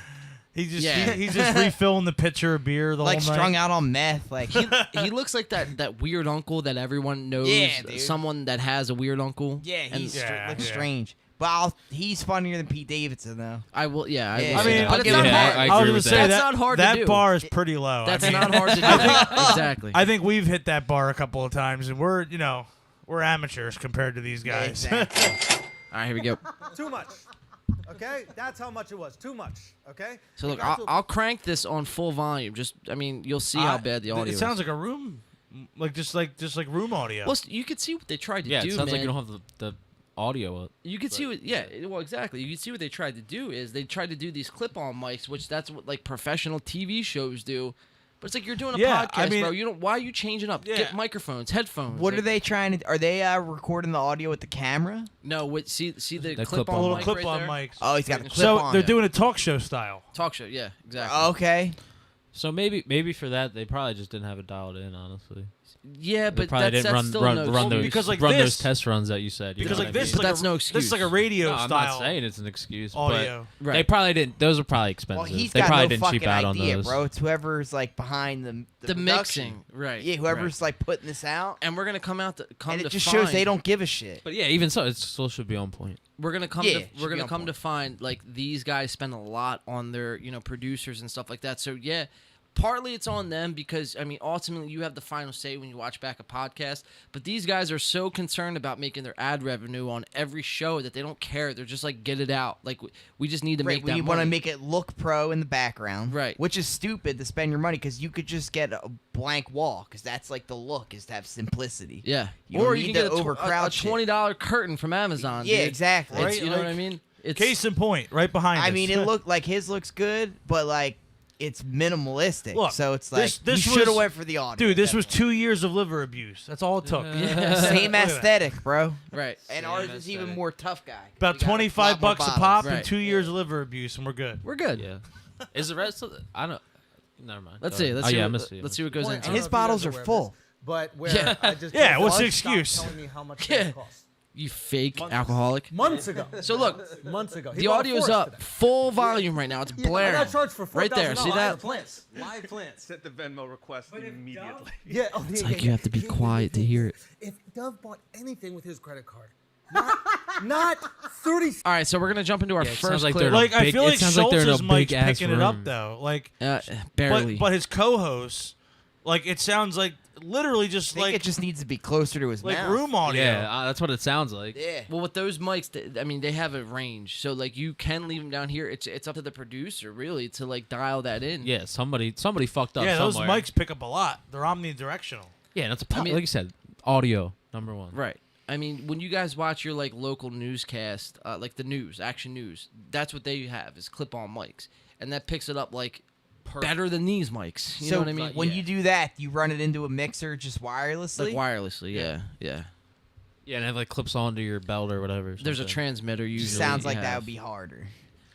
He just Yeah. he's just refilling the pitcher of beer the Like whole strung night. out on meth. Like He looks like that weird uncle that everyone knows. Yeah, dude. Someone that has a weird uncle. yeah, And he's Yeah, looks yeah. strange. But he's funnier than Pete Davidson though. I will. Yeah, I Yeah, will I say mean, that. But it's give not him hard. that. I I was agree gonna with say that. That's that not hard to that do. bar is pretty low. That's I mean, not hard to do. Exactly. I think we've hit that bar a couple of times, and we're amateurs compared to these guys. Exactly. All right, here we go. Too much. Okay? That's how much it was. Too much. Okay? So look, That's I'll crank this on full volume. You'll see how bad the audio It sounds is. like a room, just like room audio. Well, you could see what they tried to Yeah, do, it sounds man. like you don't have the audio up. You could see what, well, exactly. You can see what they tried to do is they tried to do these clip-on mics, which that's what like professional TV shows do. But it's like you're doing a Yeah, podcast, I mean- bro. You don't. Why are you changing up? Yeah. Get microphones, headphones. What like- are they trying to? Are they recording the audio with the camera? No, see the The clip-on clip-on little mic clip-on right mics. Oh, he's got a So clip so on. they're doing a talk show style. Talk show, yeah, exactly. Okay. So maybe for that they probably just didn't have it dialed in. Honestly, Yeah, they but probably that's didn't still no run those because, like, run this- those test runs that you said. You Because know like what I this, mean? But that's no excuse. This is like a radio No, I'm style not saying it's an excuse. audio. But Right. they probably didn't. Those are probably expensive. Well, he's they got probably no didn't fucking cheap out idea, on those. bro. It's whoever's like behind the the production. mixing, right? Yeah, whoever's like putting this out, And we're gonna come and to it just find, shows they don't give a shit. But yeah, even so, it still should be on point. We're gonna come Yeah, to it should we're be gonna on come point. to find like these guys spend a lot on their producers and stuff like that. So yeah, partly it's on them because I mean ultimately you have the final say when you watch back a podcast. But these guys are so concerned about making their ad revenue on every show that they don't care. They're just like get it out. Like we just need to Right, make that we want to money. make it look pro in the background, Right. Which is stupid to spend your money because you could just get a blank wall because that's like the look is to have simplicity. Yeah, You or don't you need can to get a overcrowd shit. $20 curtain from Amazon. Yeah, dude. exactly. It's, Right, you know what like, I mean? It's Case in point, right behind us. I mean, it looked like his looks good, but like it's minimalistic. Look, so it's like this you should have was- went for the audio. dude, this was definitely. 2 years of liver abuse. That's all it took. same Look at that. aesthetic, bro. right. And Same ours is even aesthetic. more tough guy. About We got a lot 25 more bucks a bottles. pop Right. and 2 years of liver abuse, and we're good. We're good. Yeah. Is the rest of the, I don't. Never mind. Let's Go see. ahead. Let's Oh, see. yeah, I what, missed you. let's see what goes Point, into I don't it. His know if you bottles guys are aware of full. this, but where Yeah. I just Yeah, told what's the Buzz, stop excuse? telling me how much Yeah. they cost. You fake alcoholic. Months ago. So look, Months ago. He the bought a audio's Forest up, today. full volume right now. It's I blaring. got charged for $4,000. Right there. See that? Plants. Live plants. Sent the Venmo request immediately. Yeah. Oh, It's like you have to be quiet to hear it. If Dove bought anything with his credit card, not 30. All right, so we're gonna jump into our Yeah, it sounds first like clip. they're in a Like I big- feel it like sounds like they're in a Schultz's mic's big-ass picking it up room. though. Like, Barely. but his co-host, like it sounds like literally just I think like it just needs to be closer to his like mouth. room audio. Yeah, that's what it sounds like. Yeah. Well, with those mics, I mean, they have a range, so like you can leave them down here. It's up to the producer really to like dial that in. Yeah, somebody fucked up Yeah, those somewhere. mics pick up a lot. They're omnidirectional. Yeah, that's I mean- like you said, audio number one. Right. I mean, when you guys watch your like local newscast, like the news, Action News, that's what they have is clip-on mics, and that picks it up like better than these mics. You So know what I mean? when Yeah. you do that, you run it into a mixer just wirelessly. like wirelessly, yeah. Yeah, and it like clips onto your belt or whatever. There's a something. transmitter usually. Sounds like you that have. would be harder.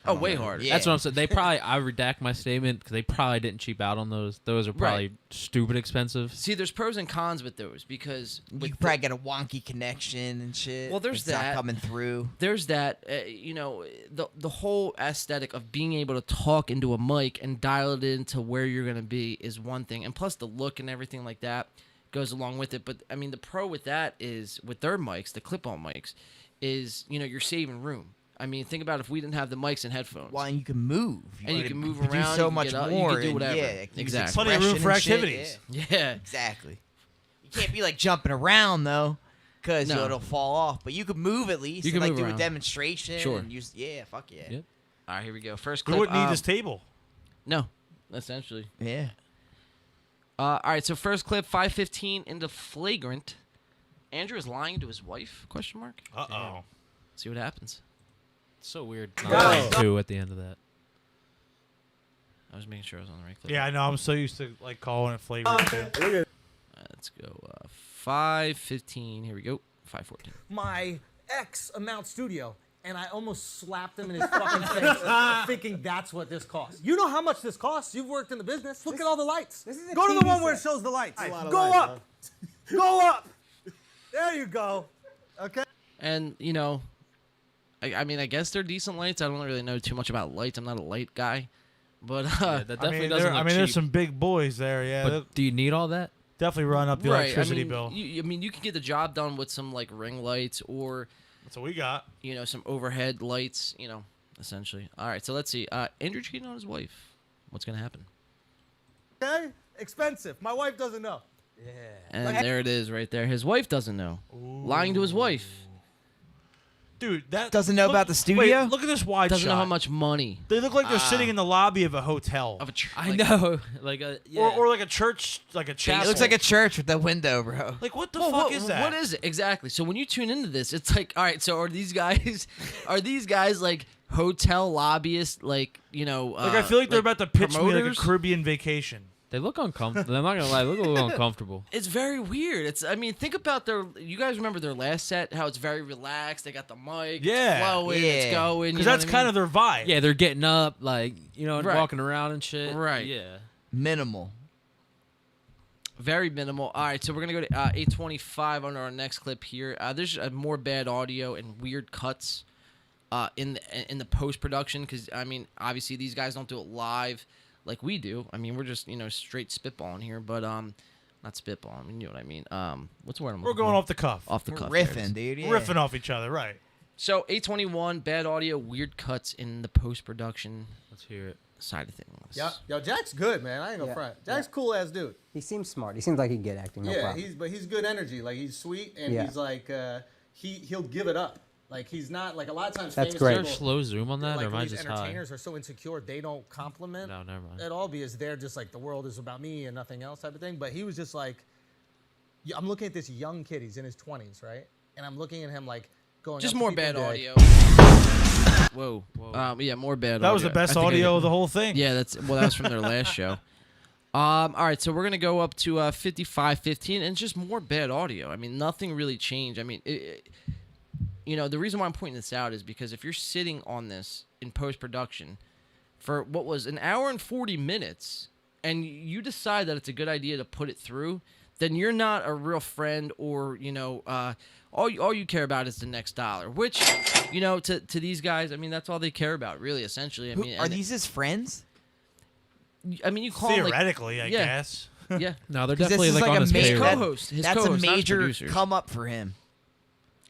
Oh, way harder. Yeah. That's what I'm saying. They probably I redact my statement because they probably didn't cheap out on those. Those are probably stupid expensive. See, there's pros and cons with those because You with could probably get a wonky connection and shit. Well, there's it's not that. coming through. there's that you know, the whole aesthetic of being able to talk into a mic and dial it into where you're going to be is one thing, and plus the look and everything like that goes along with it. But I mean, the pro with that is with their mics, the clip-on mics, is, you know, you're saving room. I mean, think about if we didn't have the mics and headphones. Well, and you can move. And you can move do around, so you can much get up, you more. can do and whatever. Yeah, use Exactly. Plenty of room expression for and shit, activities. Yeah. Exactly. You can't be like jumping around though, because No. it'll fall off. But you could move at least. You can and, like move do around. a demonstration. Sure. And use, yeah. Fuck yeah. Yep. All right, here we go. First We clip. wouldn't need this table. No, essentially. Yeah. All right, so first clip, 5:15 into flagrant. Andrew is lying to his wife? Question mark. Uh-oh. See what happens. So weird. Go. Two at the end of that. I was making sure I was on the right clip. Yeah, I know. I'm so used to like calling it flagrant too. All right, let's go. 5:15. Here we go. 5:14. My X amount studio, and I almost slapped him in his fucking face, thinking that's what this costs. You know how much this costs? You've worked in the business. Look at all the lights. This is a Go to the TV one where it set. shows the lights. That's a lot of Go lights, up. Go up. There you go. Okay. And you know, I mean, I guess they're decent lights. I don't really know too much about lights. I'm not a light guy, but Yeah, that definitely doesn't look there's cheap. some big boys there. Yeah, they'll But do you need all that? definitely run up the right. electricity I mean, bill. I mean, you can get the job done with some like ring lights or That's what we got. you know some overhead lights. You know, essentially. All right, so let's see. Andrew cheating on his wife. What's gonna happen? Okay. Expensive. My wife doesn't know. And there it is, right there. His wife doesn't know. Lying to his wife. Dude, that Doesn't know about the studio? Wait, look at this wide Doesn't shot. know how much money They look like they're sitting in the lobby of a hotel, of a. I know. Like a yeah. or like a church, like a chapel. It looks like a church with a window, bro. Like what the Well, fuck what is that? What is it exactly? So when you tune into this, it's like, all right. So are these guys, like hotel lobbyists? Like you know, Like I feel like they're about to pitch me like a promoters? Caribbean vacation. They look uncomfortable. I'm not gonna lie. They look a little uncomfortable. It's very weird. It's. I mean, think about their. You guys remember their last set? How it's very relaxed. They got the mic. Yeah. It's flowing. It's Yeah. going. Because that's kind of their vibe. Yeah, they're getting up, like and Right. walking around and shit. Right. Yeah. Minimal. very minimal. All right, so we're gonna go to 8:25 on our next clip here. There's more bad audio and weird cuts in the post production because I mean, obviously these guys don't do it live like we do. I mean, we're just straight spitballing here, but not spitballing. I mean, you know what I mean. What's the word I'm We're looking going for? off the cuff. Off the We're cuff. there it is. riffing, dude. Yeah. Riffing off each other, right? So 8:21, bad audio, weird cuts in the post production Let's hear it. side of things. Yeah. Yo, Jack's good, man. I ain't gonna front. Jack's cool ass dude. He seems smart. He seems like he'd get acting. No Yeah, problem. he's good energy. Like he's sweet and Yeah. he's like he'll give it up. Like he's not like a lot of times. That's famous great. Is there a people, slow zoom on that, like or am I these just high? entertainers are so insecure they don't compliment No, never mind. at all because they're just like the world is about me and nothing else type of thing. But he was just like, yeah, I'm looking at this young kid. He's in his 20s, right? And I'm looking at him like going. Just up to more people bad and be audio. like, Whoa. Yeah, more bad That audio. was the best I think I audio did- of the whole thing. Yeah, that was from their last show. All right, so we're gonna go up to 55:15, and it's just more bad audio. I mean, nothing really changed. I mean, the reason why I'm pointing this out is because if you're sitting on this in post production for what was an hour and 40 minutes, and you decide that it's a good idea to put it through, then you're not a real friend, or all you care about is the next dollar. Which, to these guys, I mean, that's all they care about, really, essentially. I mean, Are these his friends? I mean, you call them, Theoretically, I yeah. guess. yeah. No, they're 'Cause this definitely is like like on a his major- payroll. Co-host. His That's a co-host, not his major producers. come up for him.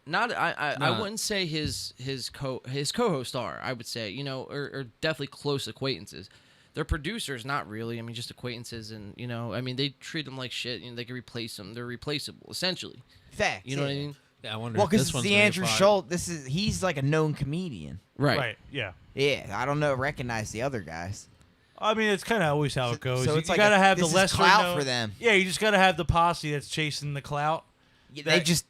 Not I Nah. wouldn't say his co-hosts are. I would say or definitely close acquaintances. They're producers, not really. I mean, just acquaintances, and I mean, they treat them like shit. They can replace them. They're replaceable, essentially. Facts. You know what I mean? Yeah, I wonder Well, if because this it's one's the gonna get Andrew fired. Schultz. He's like a known comedian. Right. Yeah. Yeah, I don't know. Recognize the other guys. I mean, it's kind of always how it goes. so you it's like gotta a- have this the is lesser clout known- for them. Yeah, you just gotta have the posse that's chasing the clout.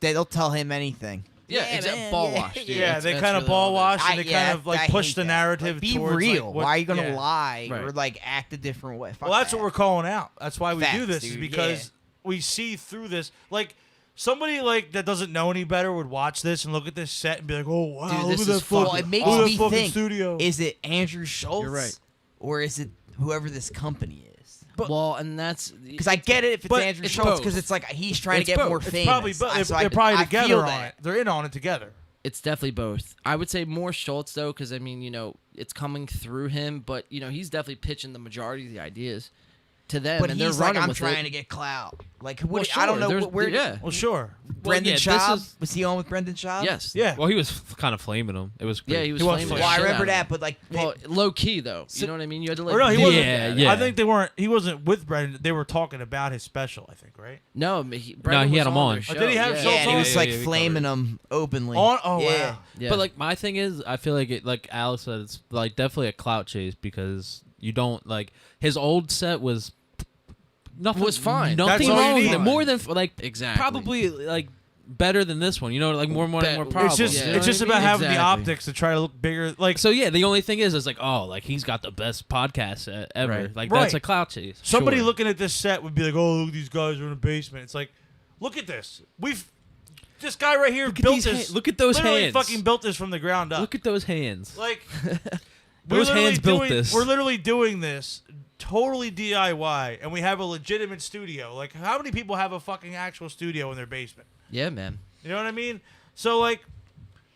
They'll tell him anything. Yeah, except man, ball yeah, wash. Dude. Yeah, That's- they that's kind of really ball all it is. wash and they kind of like push hate the that. narrative. Like, be towards, real. Like, what, Why are you gonna yeah. lie Right. or like act a different way? Fuck Well, that's that. what we're calling out. That's why we do Facts, this, is dude, because we see through this. Like somebody like that doesn't know any better would watch this and look at this set and be like, "Oh wow, Dude, look this at is that fucking fucking, Well, it makes look at me that fucking think: studio." is it Andrew Schultz? You're right. Or is it whoever this company is? Well, and that's Because I get it if it's but Andrew it's Schultz, both. because it's like he's trying It's to get both. more It's famous. Probably, but So they're probably I together feel on that. it. They're in on it together. It's definitely both. I would say more Schultz though, because I mean, it's coming through him, but he's definitely pitching the majority of the ideas to them, But and he's they're like, running I'm with trying it. to get clout. Like, Well, what? I don't sure, know there's- where. yeah. Well, sure. Brendan yeah, this Schaub is- was he on with Brendan Schaub? Yes. Yeah. Well, he was kind of flaming him. It was Yeah, pretty- he was. He was flaming the flaming. Well, I shit remember out of that, him. but like, Well, low key though. You know what I mean? You had to like. Or no, he do wasn't. that. Yeah. I think they weren't. He wasn't with Brendan. They were talking about his special. I think, right? No, Brendan he was had him on. on. their Oh, show. did he have yeah. Schultz yeah, and he on? was Yeah, like yeah, we flaming him openly. On. Oh yeah. wow. Yeah. But like my thing is, I feel like it, like Alex said, it's like definitely a clout chase because you don't like his old set was nothing Was fine. That's Nothing all you wrong with need. it. More than like Exactly. probably like better than this one. Like more problems. It's just Yeah. it's just You know what about I mean? having the Exactly. optics to try to look bigger. Like So yeah, the only thing is like like he's got the best podcast ever. Right. Like Right. that's a clout chase. somebody Sure. looking at this set would be like, "Oh, look, these guys are in the basement." It's like, look at this. This guy right here Look at built these this. look at those literally hands. fucking built this from the ground up. Look at those hands. Like Those hands built doing, this. We're literally doing this totally DIY, and we have a legitimate studio. Like, how many people have a fucking actual studio in their basement? Yeah, man. You know what I mean? So like,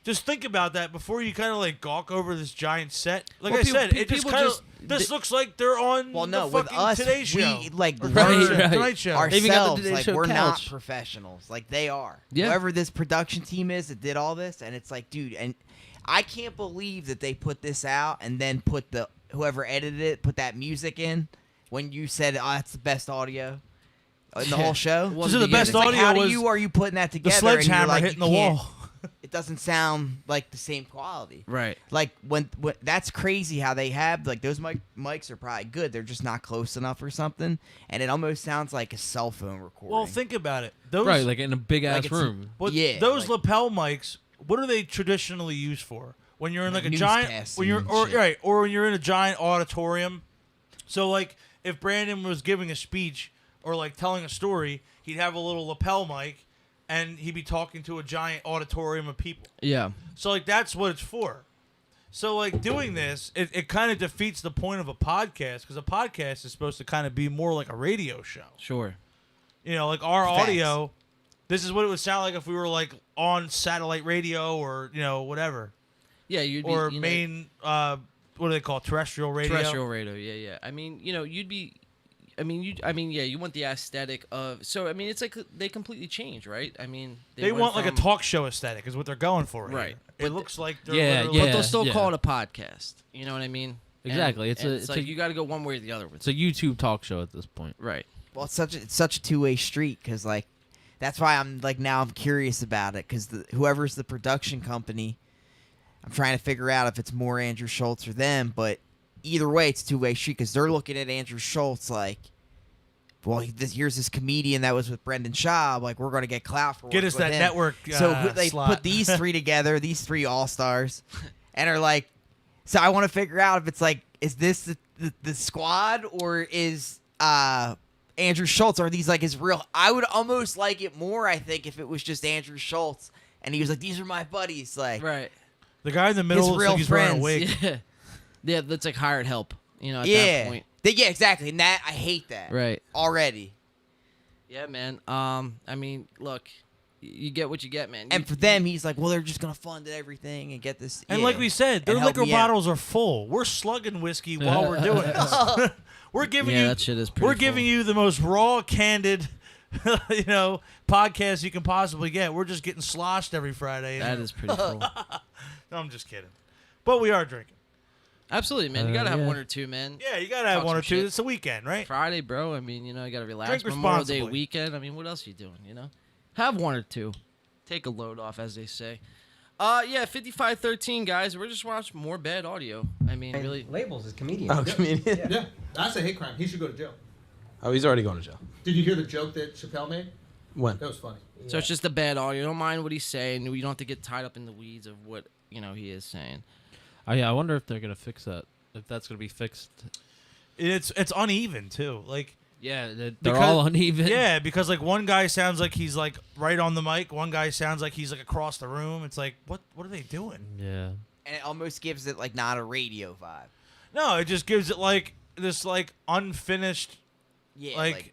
just think about that before you kind of like gawk over this giant set. Like Well, I said, it just people kind of just- this looks like they're on Well, no, the with fucking us, Today Show. we like Or learn Tonight Show. They even got the ourselves. Today Like Show we're not couch. professionals. Like they are. Yeah. Whoever this production team is that did all this, and it's like, dude, and I can't believe that they put this out and then put whoever edited it put that music in when you said, "Oh, that's the best audio." In the whole show. Well, This is the beginning. best It's like, audio how was are you putting that the together? and you're sledgehammer like, hitting you the can't- wall. It doesn't sound like the same quality. Right. Like when that's crazy how they have like those mics are probably good. They're just not close enough or something, and it almost sounds like a cell phone recording. Well, think about it. Those Right, like in a big ass Like it's- room. But Yeah, those like- lapel mics, what are they traditionally used for? When you're in like a Newscasting giant, when you're and or shit. right, or when you're in a giant auditorium. So like, if Brandon was giving a speech or like telling a story, he'd have a little lapel mic, and he'd be talking to a giant auditorium of people. Yeah. So like, that's what it's for. So like, doing this, it kind of defeats the point of a podcast, because a podcast is supposed to kind of be more like a radio show. Sure. You know, like our Facts. audio, this is what it would sound like if we were like on satellite radio or, whatever. Yeah, you'd be, Or you know, main, what do they call it? Terrestrial radio? terrestrial radio. Yeah, yeah. I mean, you'd be. Yeah, you want the aesthetic of. So, I mean, it's like they completely change, right? I mean, They went want like a from- talk show aesthetic is what they're going for. Right. Here. It looks like they're Yeah, literally- But yeah. they'll still call it a podcast. You know what I mean? And- Exactly. and It's like a- you got to go one way or the other with It's a YouTube talk show at this point. Right. well, it's such a two-way street because like that's why I'm like now I'm curious about it because whoever's the production company, I'm trying to figure out if it's more Andrew Schultz or them. But either way, it's a two-way street because they're looking at Andrew Schultz like, well, here's this comedian that was with Brendan Schaub. Like, we're going to get clout for Get working us with that him. network So they slot. put these three together, these three all-stars, and are like, so I want to figure out if it's like, is this the squad or is Andrew Schultz? Are these like his real? I would almost like it more, I think, if it was just Andrew Schultz and he was like, these are my buddies. Like, Right. The guy in the middle His looks real like he's wearing a friends. wig. Yeah. Yeah, that's like hired help. At yeah. that point. Yeah, exactly. And that, I hate that. Right. Already. Yeah, man. I mean, look, you get what you get, man. And for them, he's like, well, they're just gonna fund everything and get this. And yeah, like we said, their and help liquor me out. bottles are full. We're slugging whiskey while we're doing this. We're giving Yeah, you that shit is pretty we're giving full. you the most raw, candid, podcast you can possibly get. We're just getting sloshed every Friday. That is pretty cool. No, I'm just kidding. But we are drinking. Absolutely, man. You gotta have yeah. one or two, man. Yeah, you gotta have Talk one or some two. shit. It's a weekend, right? Friday, bro. I mean, you gotta relax. Drink Memorial Day responsibly. weekend. I mean, what else are you doing? Have one or two. Take a load off, as they say. Yeah, 5513, guys. We're just watching more bad audio. I mean, And really. Labels is comedian. Oh, comedian. Yeah, that's a hate crime. He should go to jail. Oh, he's already going to jail. Did you hear the joke that Chappelle made? When? That was funny. So it's just the bad audio. Don't mind what he's saying. You don't have to get tied up in the weeds of what he is saying. Oh yeah, I wonder if they're gonna fix that. If that's gonna be fixed. It's uneven too. Like Yeah, they're because- all uneven. Yeah, because like one guy sounds like he's like right on the mic. One guy sounds like he's like across the room. It's like what are they doing? Yeah. And it almost gives it like not a radio vibe. No, it just gives it like this like unfinished, Yeah, like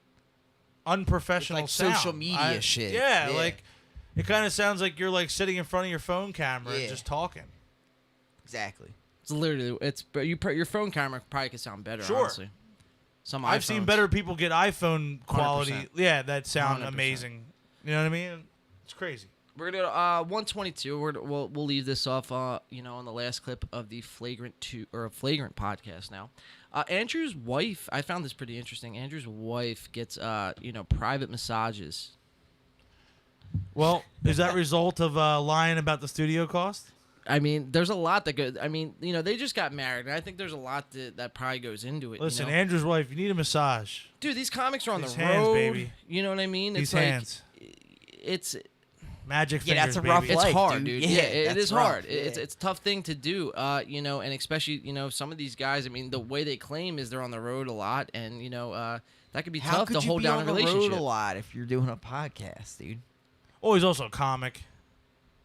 unprofessional it's like sound. social media shit. Yeah, Yeah. like it kind of sounds like you're like sitting in front of your phone camera and Yeah. just talking. exactly. It's literally but your phone camera probably could sound better. Sure. Honestly, some I've seen iPhones. better people get iPhone quality. 100%. Yeah, that sound 100%. amazing. You know what I mean? It's crazy. We're gonna 122. We'll leave this off. On the last clip of the flagrant podcast. Now, Andrew's wife. I found this pretty interesting. Andrew's wife gets private massages. Well, is that result of lying about the studio cost? I mean, there's a lot that goes. I mean, they just got married, and I think there's a lot that probably goes into it. Listen, you know? Andrew's wife, you need a massage. Dude, these comics are on These the hands, road. baby. You know what I mean? These It's like hands. it's Magic Yeah, fingers, that's a rough baby. it's life, hard, dude. dude. Yeah, Yeah, it that's is rough. hard. Yeah. It's a tough thing to do. And especially some of these guys. I mean, the way they claim is they're on the road a lot, and that could be How tough could to you hold be down on a the relationship. road a lot if you're doing a podcast, dude? Oh, he's also a comic.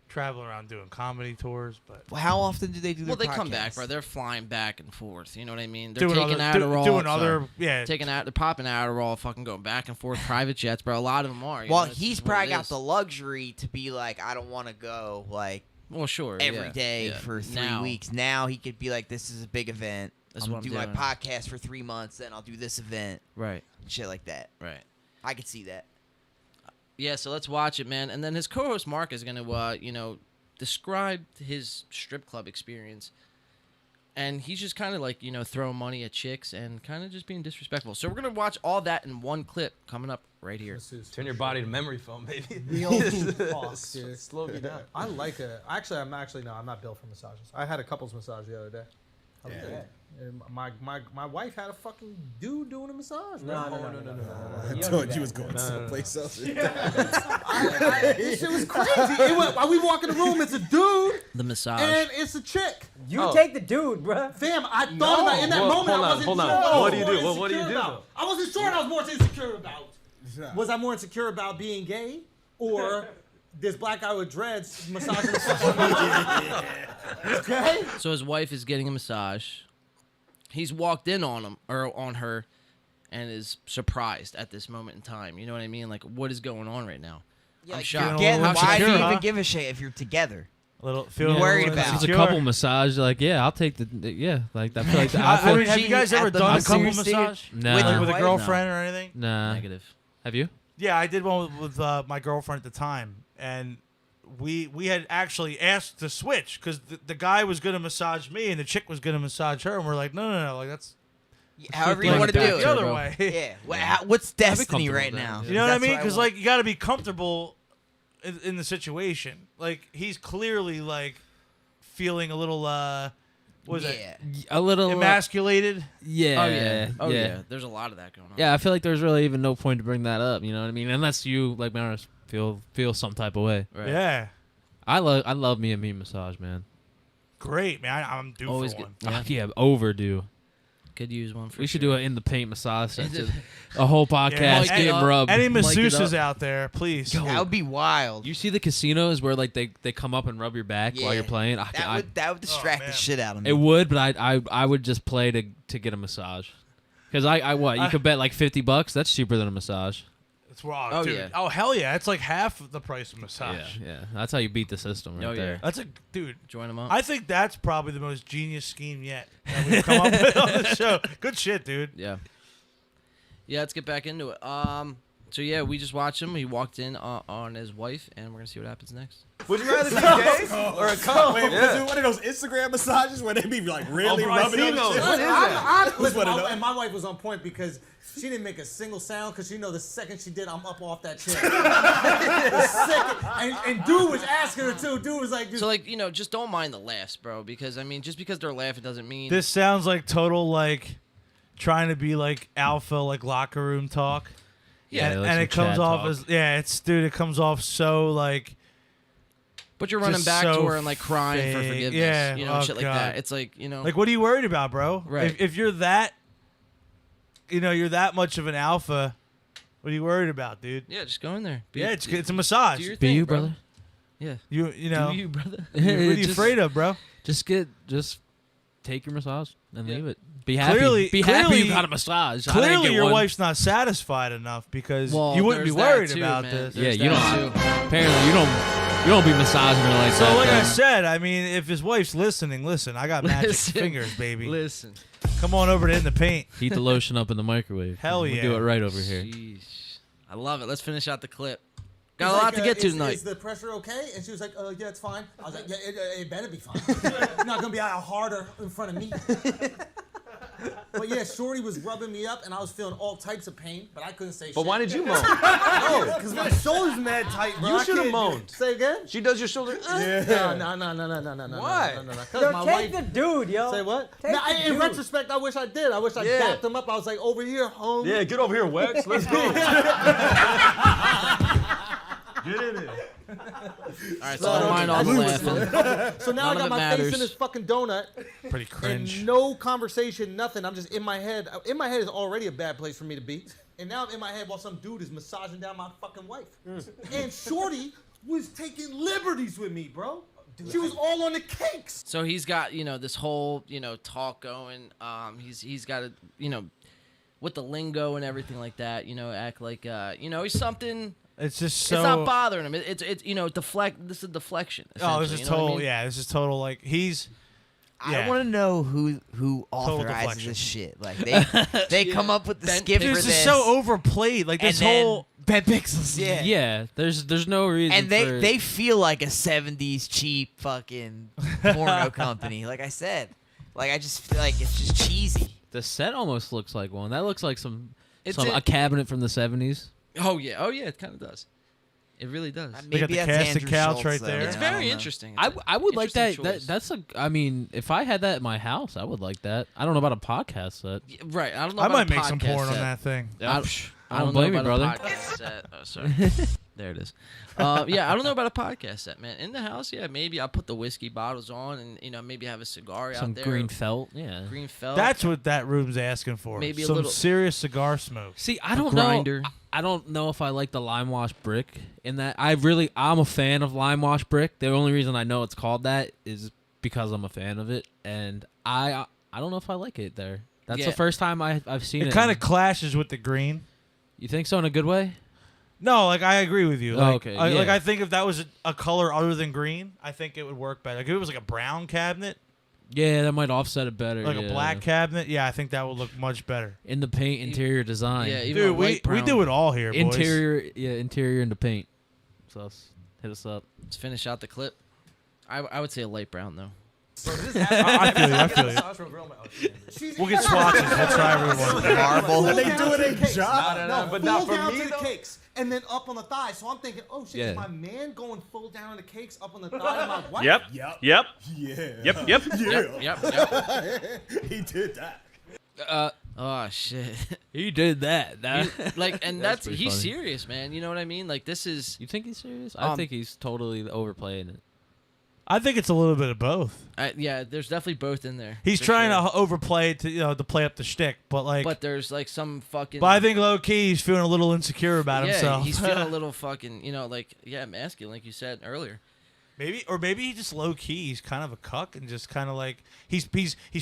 Traveling around doing comedy tours, but Well, how often do they do their Well, they come back, podcasts? bro. They're flying back and forth. You know what I mean? They're doing taking other, Adderall. doing so- other, yeah. They're popping Adderall, fucking going back and forth, private jets, bro. A lot of them are. Well, it's he's just what probably it got is. the luxury to be like, I don't want to go like Well, sure. every yeah, day yeah. for 3 Now, weeks. Now he could be like, this is a big event. That's I'm what gonna I'm do doing. my podcast for 3 months, then I'll do this event, Right, shit like that. right. I could see that. Yeah, so let's watch it, man. And then his co-host Mark is gonna, describe his strip club experience. And he's just kind of like, throwing money at chicks and kind of just being disrespectful. So we're gonna watch all that in one clip coming up right here. Turn your body to memory foam, baby. Real talk, dude. Slow you down. I like it. Actually, I'm not built for massages. I had a couples massage the other day. How was that? And my wife had a fucking dude doing a massage. No. I thought you was going someplace else. This shit was crazy. While we walk in the room, it's a dude The massage. and it's a chick. You take the dude, bruh. Fam, I thought about it in that Well, moment. hold I on, wasn't hold on. sure what I What was do you more do? What do you insecure do, about. I wasn't sure what I was more insecure about. Was I more insecure about being gay or this black guy with dreads massaging the fucking Okay? So his wife is getting a massage. He's walked in on him or on her, and is surprised at this moment in time. You know what I mean? Like, what is going on right now? Yeah, I'm like, shocked. you're getting- How why do you secure, even huh? give a shit if you're together? Feeling Worried a little about. It's a insecure. couple massage. Like, yeah, I'll take yeah. Like, I feel like I I feel, mean, have you guys At ever the done a couple masseuse theater? massage? Nah. With your With a wife? girlfriend or anything? nah. Negative. Have you? Yeah, I did one with my girlfriend at the time, and we had actually asked to switch because the guy was going to massage me and the chick was going to massage her, and we're like, no, like that's However you Like want to back do the it. other bro. way. Yeah. What's destiny comfortable right with that, now? yeah. You know what I That's mean? I Because want. like you got to be comfortable in the situation. Like he's clearly like feeling a little what is Yeah. A little. it emasculated. Yeah. Oh yeah. Oh yeah. yeah. There's a lot of that going on. Yeah, I feel like there's really even no point to bring that up. You know what I mean? Unless you, like Maris, feel some type of way. Right. Yeah, I love me and me massage, man. great man. I'm due Always for good. one. Yeah. Yeah, overdue. Could use one for We should sure. do it in the paint massage session. A whole podcast, Mic get it up. rubbed. Any Mic it masseuses up. out there, please? That would be wild. You see the casinos where like they come up and rub your back while you're Yeah. playing? That would distract man. the shit out of me. It would, but I would just play to get a massage. Because I what? You could bet like $50. That's cheaper than a massage. It's raw. Oh, dude. yeah. Oh hell yeah! It's like half of the price of massage. Yeah. That's how you beat the system right there. That's a dude. Join them up. I think that's probably the most genius scheme yet that we've come up with on the show. Good shit, dude. Yeah. Yeah, let's get back into it. So yeah, we just watched him. He walked in on his wife, and we're gonna see what happens next. Would you rather be gay or a cop? Wait, was it one of those Instagram massages where they be like really bro, I rubbing seen on those. shit? What is that? Listen, one of those? and my wife was on point because she didn't make a single sound because the second she did, I'm up off that chair. The second, and dude was asking her too. Dude was like, So like, just don't mind the laughs, bro, because I mean, just because they're laughing doesn't mean This sounds like total like trying to be like alpha, like locker room talk. Yeah, and, like and some it comes chat off talk. as it comes off so like. But you're running just back to so her and like crying for fake. forgiveness, Yeah, and shit like God. that. It's like, Like, what are you worried about, bro? Right. If you're that, you're that much of an alpha, what are you worried about, dude? yeah, just go in there. Yeah, it's a massage. Do your Be thing, you, bro. brother. Yeah. You know. Do you, brother? What are you Just- afraid of, bro? Just take your massage and Yeah. leave it. Be happy. Clearly- Be happy clearly- you got a massage. I didn't Clearly, get your one. wife's not satisfied enough because Well, you wouldn't be there's that worried too, about man. this. Yeah, There's you that don't. too. Apparently, you don't be massaging her like So, that. like I then. said, I mean, if his wife's listening, listen, I got magic Listen. fingers, baby. Listen. Come on over to In the Paint. Heat the lotion up in the microwave. Hell We yeah. do it right over here. Sheesh. I love it. Let's finish out the clip. Got He's a lot like, to get to is, tonight. Is the pressure okay? And she was like, yeah, it's fine. I was like, yeah, it better be fine. You're not gonna be out harder in front of me. But yeah, Shorty was rubbing me up, and I was feeling all types of pain, but I couldn't say shit. But why did you moan? No, because my shoulder's mad tight, bro. You I should have can't- moaned. Say again? She does your shoulder. No. Why? Because Yo, my take wife. the dude, yo. Say what? Take Now, the in dude. retrospect, I wish I did. I wish I Yeah. dapped him up. I was like, over here, home. Yeah, get over here, Wex. Let's go. Get in there. All right, so don't mind all the laughing. So now None I of got it my matters. face in this fucking donut. Pretty cringe. And no conversation, nothing. I'm just in my head. In my head is already a bad place for me to be. And now I'm in my head while some dude is massaging down my fucking wife. And Shorty was taking liberties with me, bro. She was all on the cakes. So he's got, this whole, talk going. He's got a, with the lingo and everything like that, act like, he's something. It's just so. It's not bothering him. It's deflect. This is deflection. Oh, this essentially, is you know what I total. mean? Yeah, this is total. Like he's. I Yeah. want to know who authorizes deflection. this shit. Like they come up with the Ben skip Dude, for this this. is so overplayed. Like and this then whole. Ben Pixels, yeah. Yeah, there's no reason. And for, they feel like a 70s cheap fucking porno company. Like I said, like I just feel like it's just cheesy. the set almost looks like one. That looks like It's a cabinet from the 70s. Oh yeah, it kind of does. It really does. got Maybe the that's casting Andrew couch Schultz, right though, there. you It's know, very I don't know. interesting. I would like that. Interesting choice. That's a. I mean, if I had that at my house, I would like that. I don't know about a podcast set. Yeah, right. I don't know. I about might a make some podcast porn on set. that thing. I don't blame know you, about brother. a podcast set. Oh, sorry. There it is. Yeah, I don't know about a podcast set, man. In the house, yeah, maybe I'll put the whiskey bottles on and maybe have a cigar Some out there. green felt. Yeah. Green felt. That's what that room's asking for. Maybe a some little- serious cigar smoke. See, I don't grinder. know. I don't know if I like the lime wash brick in that. I'm a fan of lime wash brick. The only reason I know it's called that is because I'm a fan of it, and I don't know if I like it there. That's Yeah. the first time I've seen it. It kind of clashes with the green. You think so in a good way? No, like I agree with you. Oh, Like, okay, like yeah. I think if that was a color other than green, I think it would work better. Like if it was like a brown cabinet, Yeah, that might offset it better. like yeah. a black cabinet, yeah, I think that would look much better. in the paint interior design. Yeah, even Dude, a light we brown. do it all here, boys. Interior into paint. So hit us up. Let's finish out the clip. I would say a light brown though. I feel you. We'll get swatches. We'll try everyone. Marble. They do it in job. No, but full not for down me, to the though. cakes and then up on the thigh. So I'm thinking, oh shit, Yeah. is my man going full down on the cakes up on the thigh of my wife? Yep. Yep. Yep. Yeah. Yep. Yep. Yep. He did that. Oh shit. He did that. And That's pretty he's funny. serious, man. You know what I mean? Like this is. You think he's serious? I Um, think he's totally overplaying it. I think it's a little bit of both. Yeah, there's definitely both in there. He's for trying sure. to overplay it to play up the shtick, but like, But there's like some fucking. but I think low key he's feeling a little insecure about yeah, himself. he's feeling a little fucking, masculine, like you said earlier. Maybe he just low key. He's kind of a cuck and just kind of like he's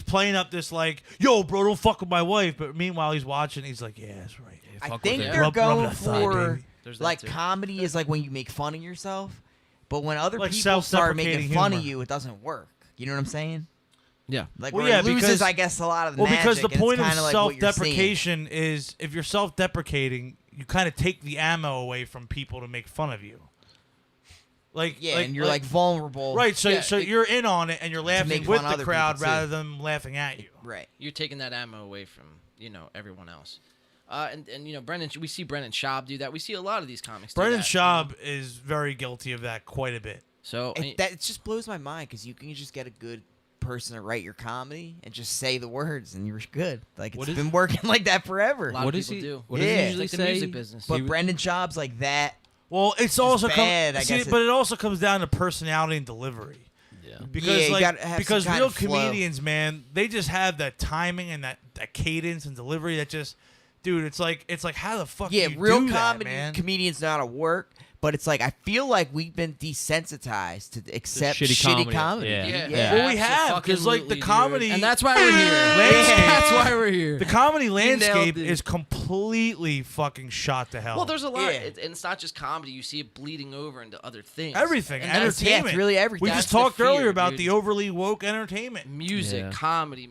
playing up this like, yo, bro, don't fuck with my wife. But meanwhile, he's watching. He's like, yeah, that's right. I think it. they're Rub going the thigh, for baby. There's that like too. comedy is like when you make fun of yourself, but when other Like people start making self-deprecating fun of humor. you, it doesn't work. You know what I'm saying? Yeah. Like Well, where yeah, it loses, because- I guess, a lot of the Well, because the magic, and it's point of kinda like what you're seeing. self-deprecation is if you're self-deprecating, you kind of take the ammo away from people to make fun of you. Like Yeah, and you're like vulnerable. right. So Yeah, so you're in on it and you're laughing make with fun of the other crowd people, too. rather than laughing at you. Right. You're taking that ammo away from everyone else. And Brendan, we see Brendan Schaub do that. We see a lot of these comics. do Brendan that, Schaub is very guilty of that quite a bit. So It just blows my mind because you can just get a good person to write your comedy and just say the words and you're good. Like What it's is- been working like that forever. a lot What of does people he do. What Yeah. does he It's usually like the say? music business. But Brendan Schaub's like that. Well, it's also bad, I guess but it also comes down to personality and delivery. Yeah. Because you like gotta have some because kind real of flow. comedians, man, they just have that timing and that cadence and delivery that just, dude, it's like how the fuck Yeah, do you real do that, comedy man? comedians know how to work, but it's like I feel like we've been desensitized to accept shitty shitty comedy. comedy. Yeah. Yeah. Well, we have, 'cause, like, the Absolutely, comedy dude. And that's why we're here. landscape- That's why we're here. The comedy nailed landscape it. is completely fucking shot to hell. Well, there's a lot, Yeah. and it's not just comedy. You see it bleeding over into other things. everything, And that's- entertainment. yeah, it's really everything. We That's just the talked earlier fear, about dude. the overly woke entertainment. Music, Yeah. comedy,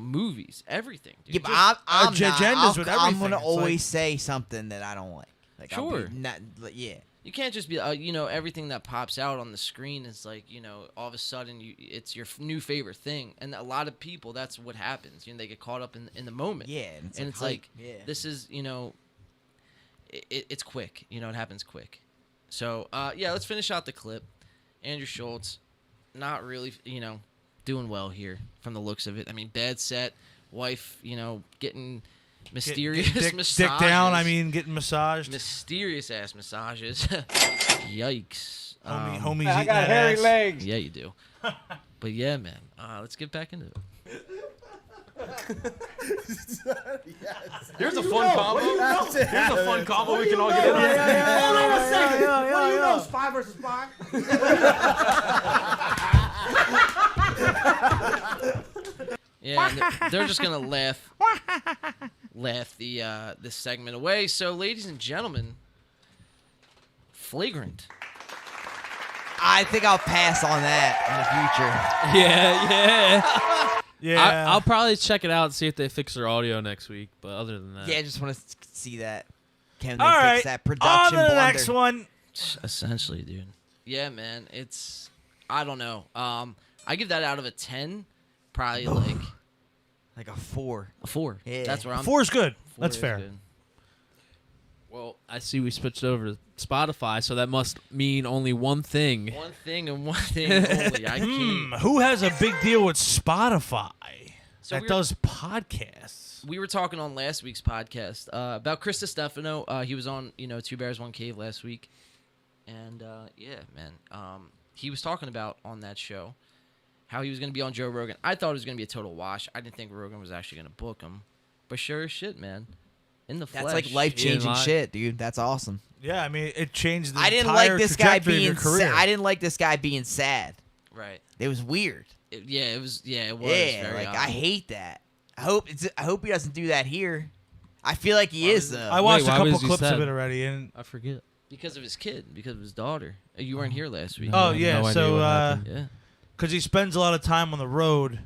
movies, everything. Dude. Yeah, but Just- I'm our not. agendas with I'm everything. gonna It's always like- say something that I don't like. Like I'll be Sure. not, like, yeah. you can't just be, everything that pops out on the screen is like, all of a sudden it's your new favorite thing, and a lot of people, that's what happens. They get caught up in the moment. Yeah, and it's it's like like hype, yeah. this is, it's quick. It happens quick. So let's finish out the clip. Andrew Schultz, not really, doing well here from the looks of it. I mean, bad set, wife, getting mysterious dick massages. down. I mean, getting massaged. Mysterious ass massages. Yikes. Homie's I eating got that hairy ass. legs. Yeah, you do. But yeah, man. Let's get back into it. Here's a fun combo. Here's a fun combo we can all get in on. Hold on a second. What do you know? Spy versus spy? Yeah, and they're just gonna laugh this segment away. So, ladies and gentlemen, flagrant. I think I'll pass on that Yeah. Yeah. I'll probably check it out and see if they fix their audio next week. But other than in the that, future. Yeah, I just want to see that. Can they All fix right. that On production to the blunder? next one. Essentially, dude. Yeah, man. It's, I don't know. I give that out of a 10, probably like Like a 4. a 4. Yeah. That's where I'm. 4 is good. 4 That's is fair. good. well, I see we switched over to Spotify, so that must mean only one thing. One thing and one thing only. I can't. Who has a big deal with Spotify So that we're- does podcasts? We were talking on last week's podcast about Chris Stefano. He was on, Two Bears, One Cave last week. And, yeah, man. He was talking about on that show how he was going to be on Joe Rogan. I thought it was going to be a total wash. I didn't think Rogan was actually going to book him. But sure as shit, man. In the flesh. That's like life-changing lie. shit, dude. That's awesome. Yeah, I mean, it changed the I didn't entire like this guy trajectory of your being career. I didn't like this guy being sad. Right. It was weird. It was. Yeah, it was. Yeah, very like odd. I hate that. I hope he doesn't do that here. I feel like he is though. I watched Wait, a why couple was he clips sad? of it already, and I forget. Because of his kid, because of his daughter. You weren't here last week. oh No yeah, idea so what happened. Yeah. because he spends a lot of time on the road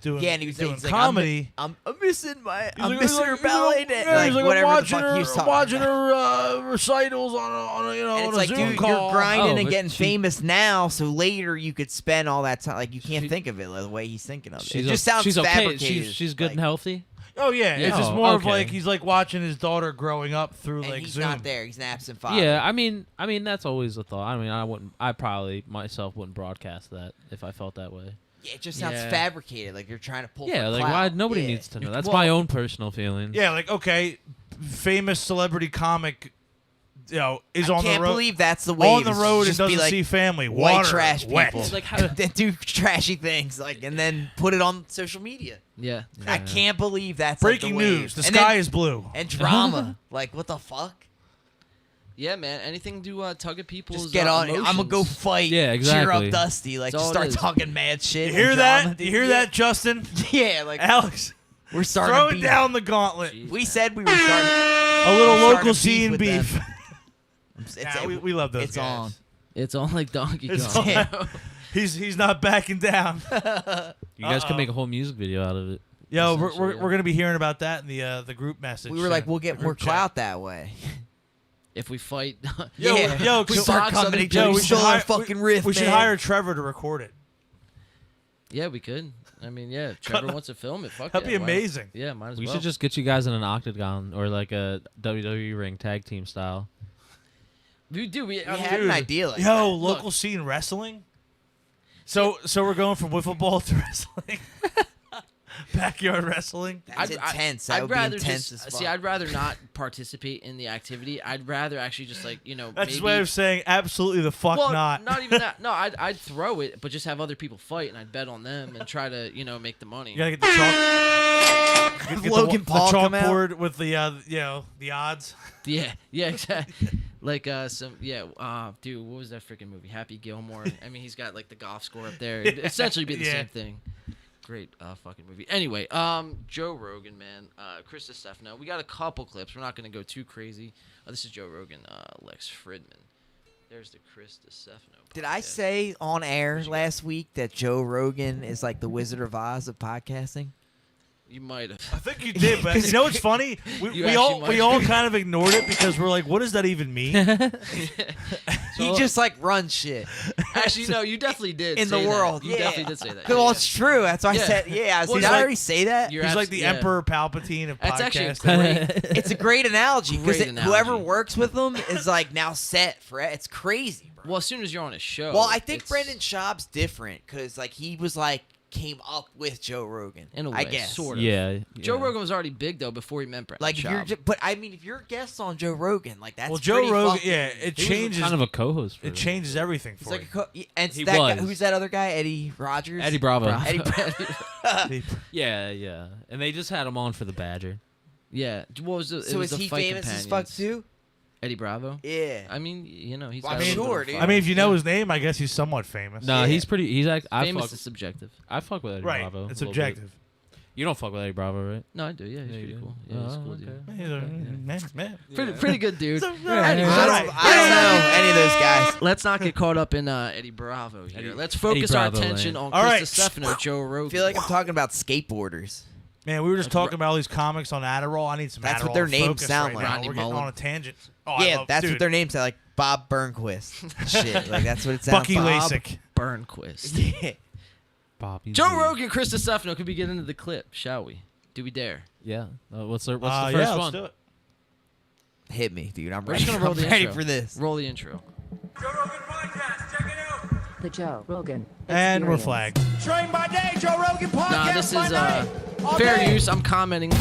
doing yeah, and he was doing he's like, comedy. I'm missing my. I'm He's missing like- her he's ballet like- dance. yeah, he's like, like, whatever I'm the watching fuck he was her, talking watching about. her recitals on a And it's a like, Zoom dude, call. you're grinding Oh, and but getting she- famous now, so later you could spend all that time. Like you can't She- think of it the way he's thinking of it. She's It just sounds she's okay. fabricated. She's good like, and healthy. Oh yeah, it's Yeah. just Oh, more of okay. like he's like watching his daughter growing up through and like he's Zoom. not there. He's an absent father. Yeah, I mean that's always a thought. I mean, I probably myself wouldn't broadcast that if I felt that way. Yeah, it just sounds Yeah. fabricated. Like you're trying to pull. Yeah, for like clout. why nobody Yeah. needs to know. That's Well- my own personal feelings. Yeah, like okay, famous celebrity comic, is I on can't the road. believe that's the way. On it the was road and just be doesn't like see family. white Water, trash wet. people. Like how that do trashy things, like, and then put it on social media. Yeah. I can't believe that's Breaking like, the news: wave. the And sky then- is blue. and drama. Like what the fuck? Yeah, man. Anything to tug at people's Just get on. I'm gonna go emotions. fight. Yeah, Cheer exactly. up Dusty. Like That's just all it start is. talking mad shit. You hear and that? drama. You hear Yeah. that, Justin? Yeah, like Alex, we're starting. throwing beef. down the gauntlet. Jeez, We man. said we were starting. A little We're starting local a scene with beef. them. It's, Nah, we love those It's guys. on. It's on like Donkey It's Kong. on. He's not backing down. You guys can make a whole music video out of it. Yo, Essentially, yeah. we're gonna be hearing about that in the group message. We were like, we'll get more group chat. clout that way. If we fight, Yo, we so- start box coming other at each other. Yo, We we should stole our hire fucking riff. We should man. hire Trevor to record it. yeah, we could. I mean, yeah, if Trevor wants to film it. Fuck That'd yeah, be why not? amazing. Yeah, might as We well. should just get you guys in an octagon or like a WWE ring tag team style. We do. We, We I mean, had an idea like Yo, that. local scene wrestling. So we're going from wiffle ball to wrestling. Backyard wrestling. That's intense. That would be rather intense just as see. fuck. I'd rather not participate in the activity. I'd rather actually just like That's his maybe, way of saying absolutely the fuck well, not. not even that. No, I'd throw it, but just have other people fight, and I'd bet on them and try to make the money. You gotta get the chalk. Get Logan Paul the come out? chalkboard with the the odds. Yeah, exactly. Like dude, what was that freaking movie? Happy Gilmore. I mean, he's got like the golf score up there. It'd essentially be the Yeah. same thing. Great fucking movie. Anyway, Joe Rogan, man, Chris Stefano. We got a couple clips. We're not gonna go too crazy. This is Joe Rogan, Lex Fridman. There's the Chris Stefano. Did I podcast. say on air last week that Joe Rogan is like the Wizard of Oz of podcasting? You might have. I think you did, but you know what's funny? You We actually all might. we all kind of ignored it because we're like, what does that even mean? He just like runs shit. Actually, no, you definitely did In say the that. world, You yeah. definitely did say that. Well, Yeah, it's true. That's why I Yeah. said, yeah. Well, Did he's I like- already say that? You're He's like the yeah. Emperor Palpatine of That's actually a podcasting. great. It's a great analogy because Great whoever analogy. works with him is like now set for it. It's crazy, bro. Well, as soon as you're on a show. Well, I think it's- Brendan Schaub's different because like he was like came up with Joe Rogan. in a way, I guess. sort of. Yeah. Joe yeah. Rogan was already big though before he met Brendan Like if you're, Schaub. but I mean, if you're a guest on Joe Rogan, like that's Well, Joe pretty Rogan, fucking- yeah, it He was changes. kind of a co-host. For It changes everything He's for like a you. and He that guy, was. who's that other guy? Eddie Rogers. Eddie Bravo. Eddie Yeah, yeah. And they just had him on for the Badger. Yeah. What was the? So it is was the he Fight famous as fuck Companions. too? Eddie Bravo. Yeah. I mean, he's. Well, got I'm a little sure, bit of dude. fame. I mean, if you know his name, I guess he's somewhat famous. No, Yeah. he's pretty. He's like I famous fuck. is subjective. I fuck with Eddie Right, Bravo. it's a little objective. bit. You don't fuck with Eddie Bravo, right? No, I do. Yeah, he's Yeah, you pretty do? cool. Yeah, he's a Oh, cool okay. dude. He's a- man. Pretty good dude. Yeah, Anyway, I let's- don't know any of those guys. Let's not get caught up in Eddie Bravo here. Eddie- Let's focus Eddie our Bravo, attention man. on All Chris right. Stefano, Joe Rogan. I feel like I'm talking about skateboarders. Man, we were just talking about all these comics on Adderall. I need some That's Adderall what their to names focus sound right like. now. Ronnie We're getting Mullen. on a tangent. Oh, I Yeah, love- that's dude, what their names sound like. Bob Burnquist. Shit, like that's what it sounds Bucky like. Lasik. Burnquist. Yeah. Bobby. Joe Lee. Rogan, Chris Stefano. Could we get into the clip? Shall we? Do we dare? Yeah. What's the first yeah, one? let's do it. Hit me, dude. I'm We're ready. just gonna roll I'm the ready intro. for this. Roll the intro. The Joe Rogan. And we're Experience. flagged. Train by day, Joe Rogan podcast. Nah, this by is night. All fair day. use. I'm commenting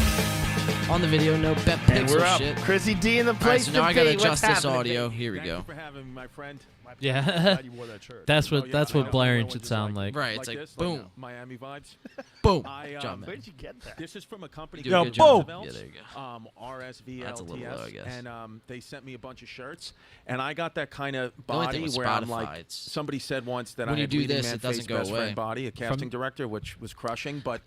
on the video. No bet And pixel we're up. shit. Chrissy D in the All right, place so now I to gotta be. adjust What's this happening, audio. baby? Here we Thank go. you for having me, my friend. My Yeah. I'm glad you wore that shirt. That's Oh, what yeah, that's I what know. Blaring Everyone should just sound like. Right, it's like this, boom. like, Miami vibes. Boom. I, John, man. where'd you get that? This is from a company You do a Yo, good boom. job. Yeah, there you go. RSVLTS. That's a little low, I guess. And they sent me a bunch of shirts, and I got that kind of The only thing body with where I'm Spotify, like, it's- somebody said once that when I you had do leading this, man it doesn't face, go best away. friend body, a casting director, which was crushing, but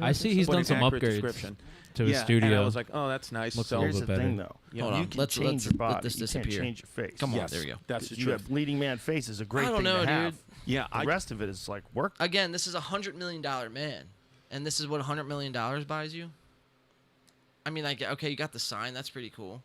I see he's but done an some accurate upgrades description. to his Yeah, studio. And I was like, oh, that's nice. Looks a So little Here's bit the better. thing, though. Hold You on, can let's change your body. let this You disappear. can't change your face. Come on, Yes, there we go. That's the You truth. have leading man face is a great I don't thing know, to have. dude. Yeah, The rest of it is like work. Again, this is $100 million man, and this is what $100 million buys you. I mean, like, okay, you got the sign. That's pretty cool.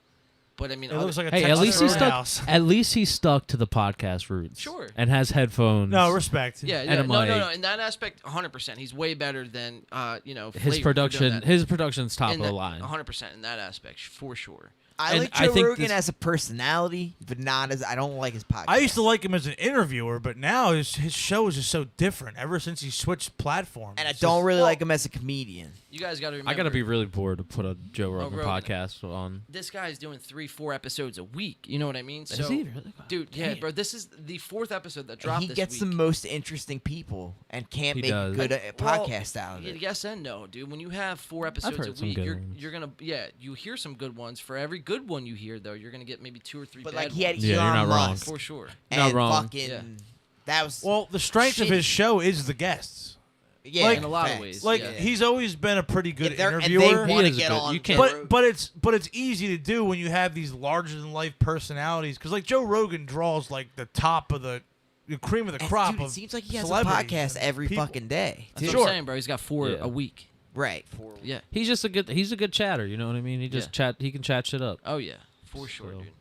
But I mean, It looks like a Hey, at Texas least he's stuck. Roadhouse. At least he's stuck to the podcast roots. Sure. And has headphones. No, respect. yeah, and a no, no, mic. no. In that aspect, 100%. He's way better than His Flavor production. doing that. His production's top In of the that- line. 100% in that aspect, for sure. I And like I Joe think Rogan this- as a personality, but not as I don't like his podcast. I used to like him as an interviewer, but now his show is just so different ever since he switched platforms. and I It's don't just- really like him as a comedian. You guys got to remember. I gotta be really bored to put a Joe Rogan Rogan. podcast on. This guy's doing 3-4 episodes a week. You know what I mean? Is So, he really? dude, yeah, Damn. bro. This is the 4th episode that And dropped he this gets week. the most interesting people and can't He make does. a good Well, podcast out of it. Yes and no, dude. When you have 4 episodes heard a some week, good you're ones. you're gonna you hear some good ones. For every good one you hear though, you're gonna get maybe 2 or 3 But bad like he had ones. Yeah, you're Elon not wrong. Musk For sure. and Not wrong. fucking Yeah. that was Well, the strength of his show is the guests. yeah, like- In a lot of facts. ways. Like Yeah. he's always been a pretty good If they're- and interviewer. they want to is a get good- on. you can't- Joe But Rogan. but it's easy to do when you have these larger than life personalities. Because like Joe Rogan draws like the top of the cream of the And, crop dude, it of seems like he has a celebrities podcast and every people. fucking day. That's too. what I'm saying, bro. He's got 4 Yeah. a week. Right. Yeah. He's just a good chatter. You know what I mean? He just chat. He can chat shit up. Oh yeah, for sure, So- dude.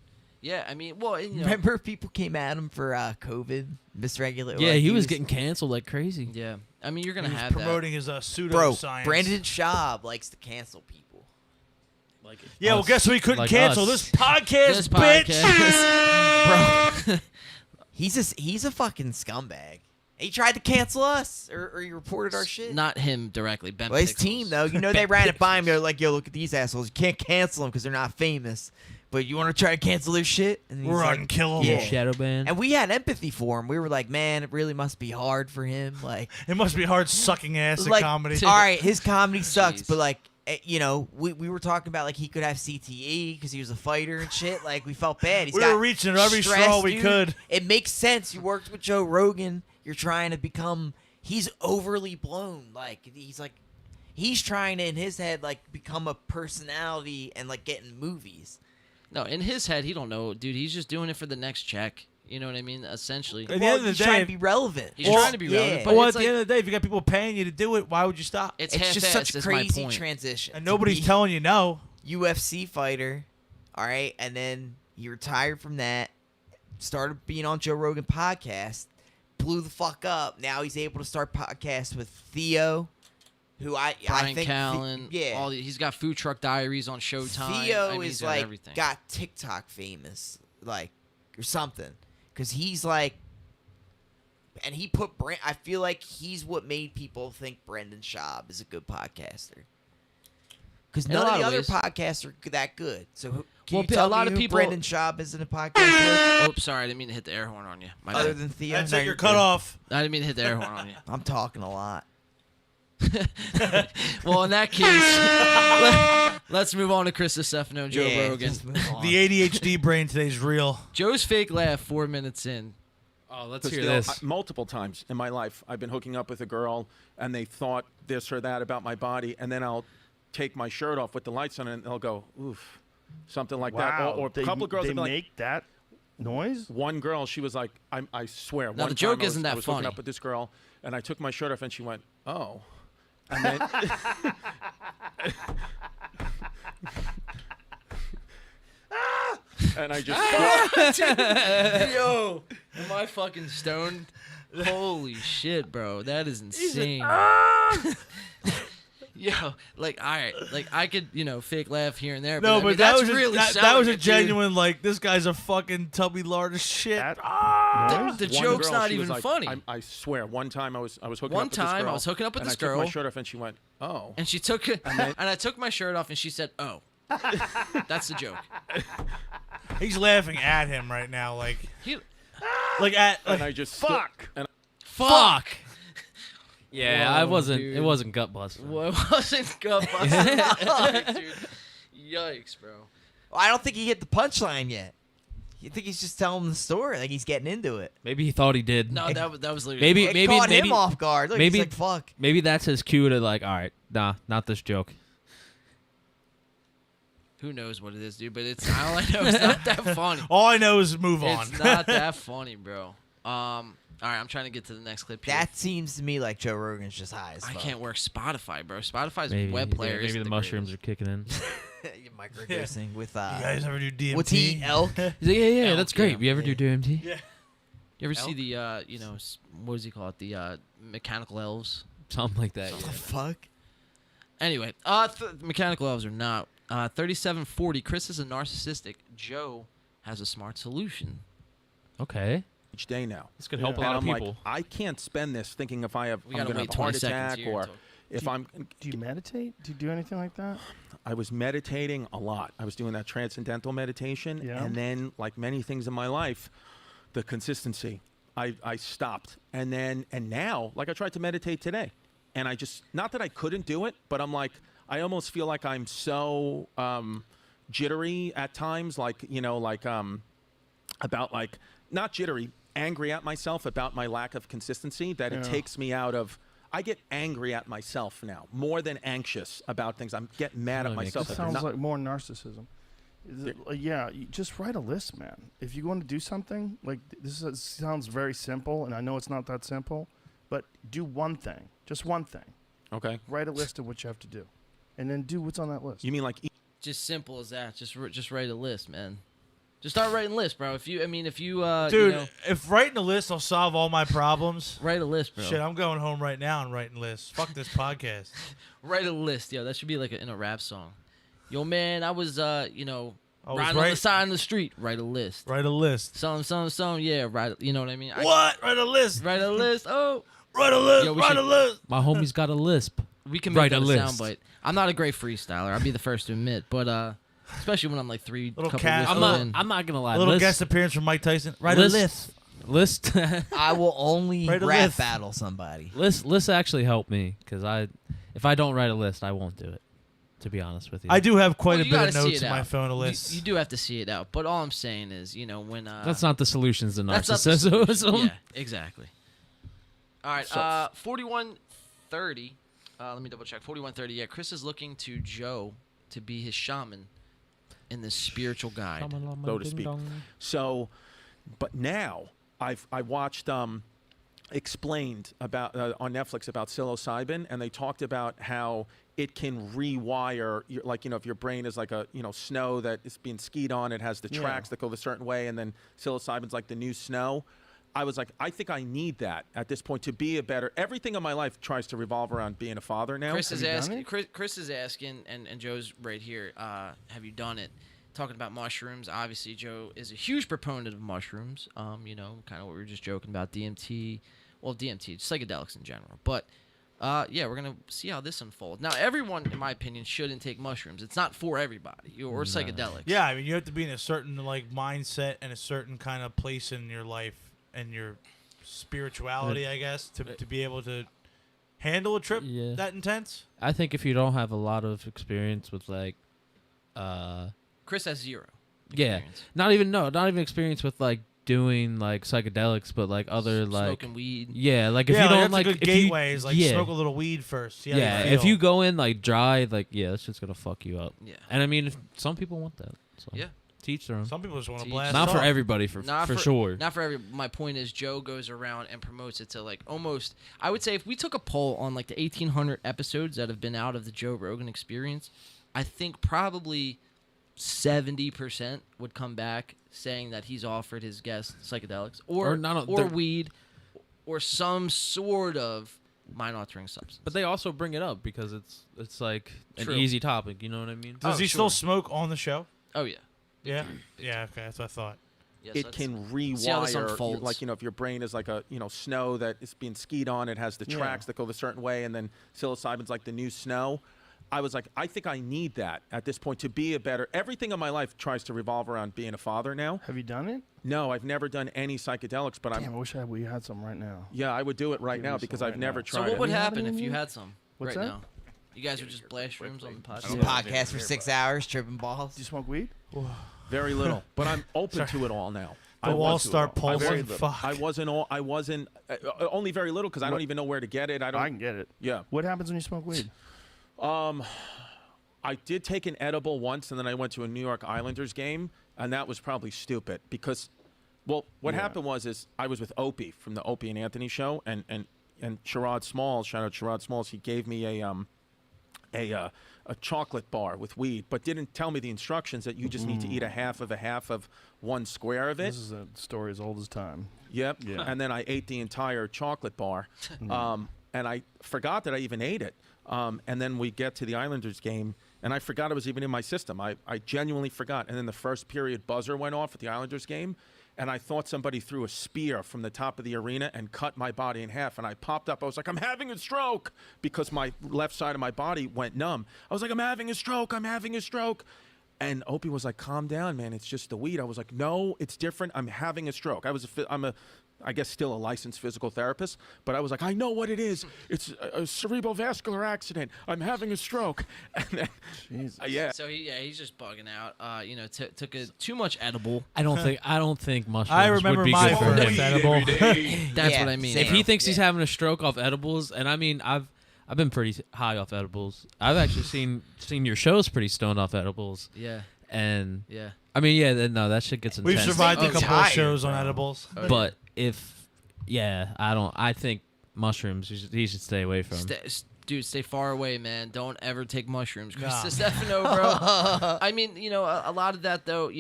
Yeah, I mean, well, you know, Remember, people came at him for COVID, misregulate. Yeah, like, he was getting canceled like crazy. yeah, I mean, you're gonna He was have promoting his bro. pseudoscience. Brandon Schaub likes to cancel people. Like Yeah, well, us. guess we couldn't Like cancel us. this podcast, This bitch. podcast. Bro, he's a fucking scumbag. He tried to cancel us, or he reported our shit. Not him directly. Ben. Well, his Pixels. team though, you know, they ran it by him. They're like, "Yo, look at these assholes. You can't cancel them because they're not famous, but you want to try to cancel their shit." And he's We're like, unkillable. Yeah. Shadow ban. And we had empathy for him. We were like, "Man, it really must be hard for him." Like, It must be hard sucking ass at like, comedy. all right, his comedy sucks, Jeez. but like, you know, we were talking about like he could have CTE because he was a fighter and shit. Like, we felt bad. He's We got were reaching every stress, straw we dude. could. It makes sense. You worked with Joe Rogan. You're trying to become. He's overly blown. Like, he's trying to in his head like become a personality and like get in movies. No, in his head, he don't know, dude. He's just doing it for the next check. You know what I mean? Essentially, At the end of the he's trying day, to be relevant. he's trying to be relevant. yeah. But well, it's at the like, end of the day, if you got people paying you to do it, why would you stop? it's It's just half-assed, such is my crazy point. transition. And to nobody's be telling you no. UFC fighter, all right, and then he retired from that, started being on Joe Rogan podcast, blew the fuck up. Now he's able to start podcasts with Theo, who I Brian think Callen. yeah. He's got Food Truck Diaries on Showtime. Theo I mean, is he's got like everything. got TikTok famous, like or something, because he's like, and he put I feel like he's what made people think Brendan Schaub is a good podcaster. Because In a none lot of the of other ways. podcasts are that good. So can Well, you tell a lot me of who people- Brendan Schaub is in a podcast with, Oops, sorry, I didn't mean to hit the air horn on you. My other bad. than Theo? That's No, it. You're you're cut good. off. I didn't mean to hit the air horn on you. I'm talking a lot. Well, in that case, let's move on to Chris Stefano and Joe Yeah, Rogan. just move on. The ADHD brain today is real. Joe's fake laugh 4 minutes in. Oh, let's Because hear they'll- this. multiple times in my life, I've been hooking up with a girl, and they thought this or that about my body, and then I'll take my shirt off with the lights on, and they'll go, oof, something like that. Wow. Or a they, couple of girls they have been like, make that noise? one girl, she was like, I swear. Now, one the time joke I was, isn't that I was hooking funny. up with this girl, and I took my shirt off, and she went, oh. And then, and I just, Yo, am I fucking stoned? Holy shit, bro. That is insane. Yo, like, all right. Like, I could, fake laugh here and there. No, I mean, but that that's was really that was a selling it, dude. genuine like this guy's a fucking tubby lard as shit. That noise? The one joke's girl, not she was even like, funny. I swear, one time I was hooking One up with this time, I girl, was hooking up with and this I took girl. my shirt off, and she went, oh. And she took it, and I took my shirt off, and she said, "Oh." That's the joke. He's laughing at him right now, like He, And I just fuck. And fuck. Yeah, Whoa, I wasn't. dude. It wasn't gut busting. Well, it wasn't gut busting, dude. Yikes, bro. Well, I don't think he hit the punchline yet. You think he's just telling the story, like he's getting into it. Maybe he thought he did. No, that was literally Maybe- It caught him off guard. Look, maybe- he's like, fuck. Maybe that's his cue to like, all right, nah, not this joke. Who knows what it is, dude? But it's all I know is not that funny. All I know is move on. It's not that funny, bro. All right, I'm trying to get to the next clip here. That seems to me like Joe Rogan's just high as I fuck. can't work Spotify, bro. Spotify's Maybe web player. maybe isn't the the mushrooms greatest. are kicking in. Microdosing with You guys ever do DMT? what's he elk? He's like, yeah, Elk, that's great. yeah. You ever do DMT? Yeah. You ever see the, what does he call it? The mechanical elves. Something like that. What Yeah. the fuck? Anyway, mechanical elves are not. 3740. Chris is a narcissistic. Joe has a smart solution. Okay. each day now. This could help a And lot of I'm people. like, I can't spend this thinking if I'm We gotta going to wait have a heart 20 seconds attack here or until- if Do you- I'm. Do you meditate? Do you do anything like that? I was meditating a lot. I was doing that transcendental meditation, Yeah. and then, like many things in my life, the consistency. I stopped, and now, like I tried to meditate today, and I just not that I couldn't do it, but I'm like I almost feel like I'm so jittery at times, like about like not jittery, angry at myself about my lack of consistency. That it takes me out of. I get angry at myself now more than anxious about things. I'm getting mad at myself. It sounds like more narcissism. Yeah, you just write a list, man. If you want to do something, like sounds very simple, and I know it's not that simple, but do one thing, just one thing. Okay. Write a list of what you have to do, and then do what's on that list. You mean like just simple as that? Just write a list, man. Just start writing lists, bro. If you, dude, you know, if writing a list will solve all my problems, write a list, bro. Shit, I'm going home right now and writing lists. Fuck this podcast. Write a list, yo. That should be like in a rap song. Yo, man, I was, riding on right- the side of the street. Write a list. Write a list. Some, yeah. Write. You know what I mean? What? Write a list. Write a list. Oh, write a list. Yo, Write a list. My homie's got a lisp. We can Write make a that a list. soundbite. I'm not a great freestyler. I'll be the first to admit, but especially when I'm like Little couple cat- whistles in. I'm not gonna lie. A little list, guest appearance from Mike Tyson. Write a list. List. I will only Write a rap list. battle somebody. Lists actually help me because if I don't write a list, I won't do it. To be honest with you, I do have quite Well, a you bit gotta of see notes it in my out. phone. A list. You do have to see it out. But all I'm saying is, when that's not the solutions to that's not the narcissism. solution. Yeah, exactly. All right, 4130. Let me double check. 4130. Yeah, Chris is looking to Joe to be his shaman in this spiritual guide. so to speak. So, but now I watched explained about on Netflix about psilocybin, and they talked about how it can rewire if your brain is like a snow that is being skied on, it has the tracks that go a certain way, and then psilocybin's like the new snow. I was like, I think I need that at this point to be a better. Everything in my life tries to revolve around being a father now. Chris is asking. Chris is asking, and Joe's right here. Have you done it? Talking about mushrooms. Obviously, Joe is a huge proponent of mushrooms. Kind of what we were just joking about DMT. Well, DMT, psychedelics in general. But yeah, we're gonna see how this unfolds. Now, everyone, in my opinion, shouldn't take mushrooms. It's not for everybody or psychedelics. Yeah, I mean, you have to be in a certain mindset and a certain kind of place in your life and your spirituality, I guess, to be able to handle a trip that intense. I think if you don't have a lot of experience with Chris has zero. Yeah, experience. not even experience with doing psychedelics, but other smoking weed. Yeah, if you that's don't a good gateway is smoke a little weed first. See how you if feel. you go in dry, it's just gonna fuck you up. Yeah, and I mean, some people want that. So. Yeah. Teach their own. Some people just want to blast. Not for off. everybody, for sure. Not for every. My point is, Joe goes around and promotes it to almost. I would say if we took a poll on the 1,800 episodes that have been out of the Joe Rogan Experience, I think probably 70% would come back saying that he's offered his guests psychedelics or weed or some sort of mind-altering substance. But they also bring it up because it's an True. easy topic. You know what I mean? Does he still smoke on the show? Oh yeah. Yeah. Yeah. Okay, that's what I thought. Yes, it can see how this rewire, unfolds. if your brain is like a snow that is being skied on, it has the tracks that go a certain way, and then psilocybin's like the new snow. I was like, I think I need that at this point to be a better. Everything in my life tries to revolve around being a father now. Have you done it? No, I've never done any psychedelics, but I wish we had some right now. Yeah, I would do it right now because I've never tried. So what would it. happen if you had some What's right that? now? You guys would just blast shrooms on the podcast. Just podcast for 6 hours, tripping balls. Do you smoke weed? Very little, but I'm open to it all now. The walls start pulsing. I wasn't only very little because I don't even know where to get it. I can get it. Yeah. What happens when you smoke weed? I did take an edible once, and then I went to a New York Islanders game, and that was probably stupid because, what happened was I was with Opie from the Opie and Anthony show, and Sherrod Smalls, shout out Sherrod Smalls, he gave me a chocolate bar with weed, but didn't tell me the instructions that you just need to eat a half of one square of it. This is a story as old as time. Yep. Yeah. And then I ate the entire chocolate bar, and I forgot that I even ate it. And then we get to the Islanders game, and I forgot it was even in my system. I genuinely forgot. And then the first period buzzer went off at the Islanders game, and I thought somebody threw a spear from the top of the arena and cut my body in half. And I popped up. I was like, I'm having a stroke, because my left side of my body went numb. I was like, I'm having a stroke. I'm having a stroke. And Opie was like, calm down, man. It's just the weed. I was like, no, it's different. I'm having a stroke. I'm a I guess still a licensed physical therapist, but I was like, I know what it is. It's a cerebral vascular accident. I'm having a stroke. And then, yeah. So he's just bugging out. Took too much edible. I don't think mushrooms I remember would be my good for first him. edible. That's Yeah, what I mean. If bro. he thinks he's having a stroke off edibles, and I mean, I've been pretty high off edibles. I've actually seen your shows pretty stoned off edibles. Yeah. And Yeah. I mean, no, that shit gets intense. We've survived a couple of tired, shows on bro. edibles. But I think mushrooms he should stay away from. Dude, stay far away, man. Don't ever take mushrooms. Chris Nah. Stefano, bro. I mean, a lot of that, though,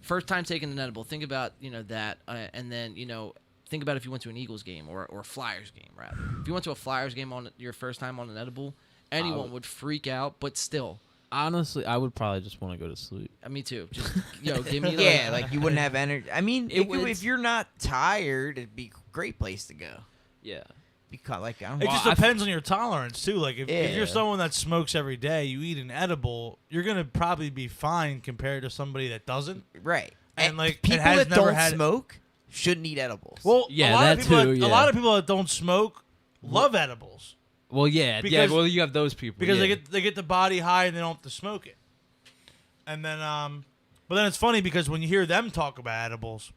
first time taking an edible, think about, that. And then, think about if you went to an Eagles game or a Flyers game, rather. If you went to a Flyers game on your first time on an edible, anyone would freak out, but still. Honestly, I would probably just want to go to sleep. Me too. Just, give me Yeah, like you wouldn't have energy. I mean, would- if you're not tired, it'd be a great place to go. Yeah. Because like I don't It know. just depends on your tolerance too. Like if Yeah. you're someone that smokes every day, you eat an edible, you're gonna probably be fine compared to somebody that doesn't. Right. And like it people has that never don't had. smoke shouldn't eat edibles. Well, Yeah, a lot that of people too, a yeah. lot of people that don't smoke love edibles Well, yeah. Because- Well, you have those people. because yeah. they get the body high and they don't have to smoke it. And then but then it's funny because when you hear them talk about edibles,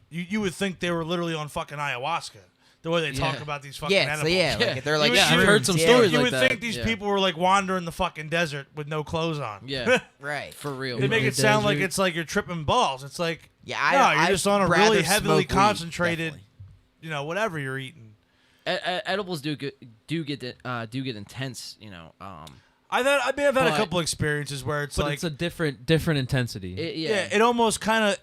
you would think they were literally on fucking ayahuasca. The way they talk about these fucking yeah, so edibles. yeah, like they're like Yeah, I've shrooms, heard some yeah. stories You like would that. think these Yeah. people were like wandering the fucking desert with no clothes on. Yeah. Right. For real. They bro. make it sound like it's like you're tripping balls. It's like Yeah, no, I'd you're just on a rather really smoke heavily weed, concentrated, definitely. whatever you're eating. Edibles do get intense, I've had a But- couple experiences where it's But like it's a different intensity. it almost kind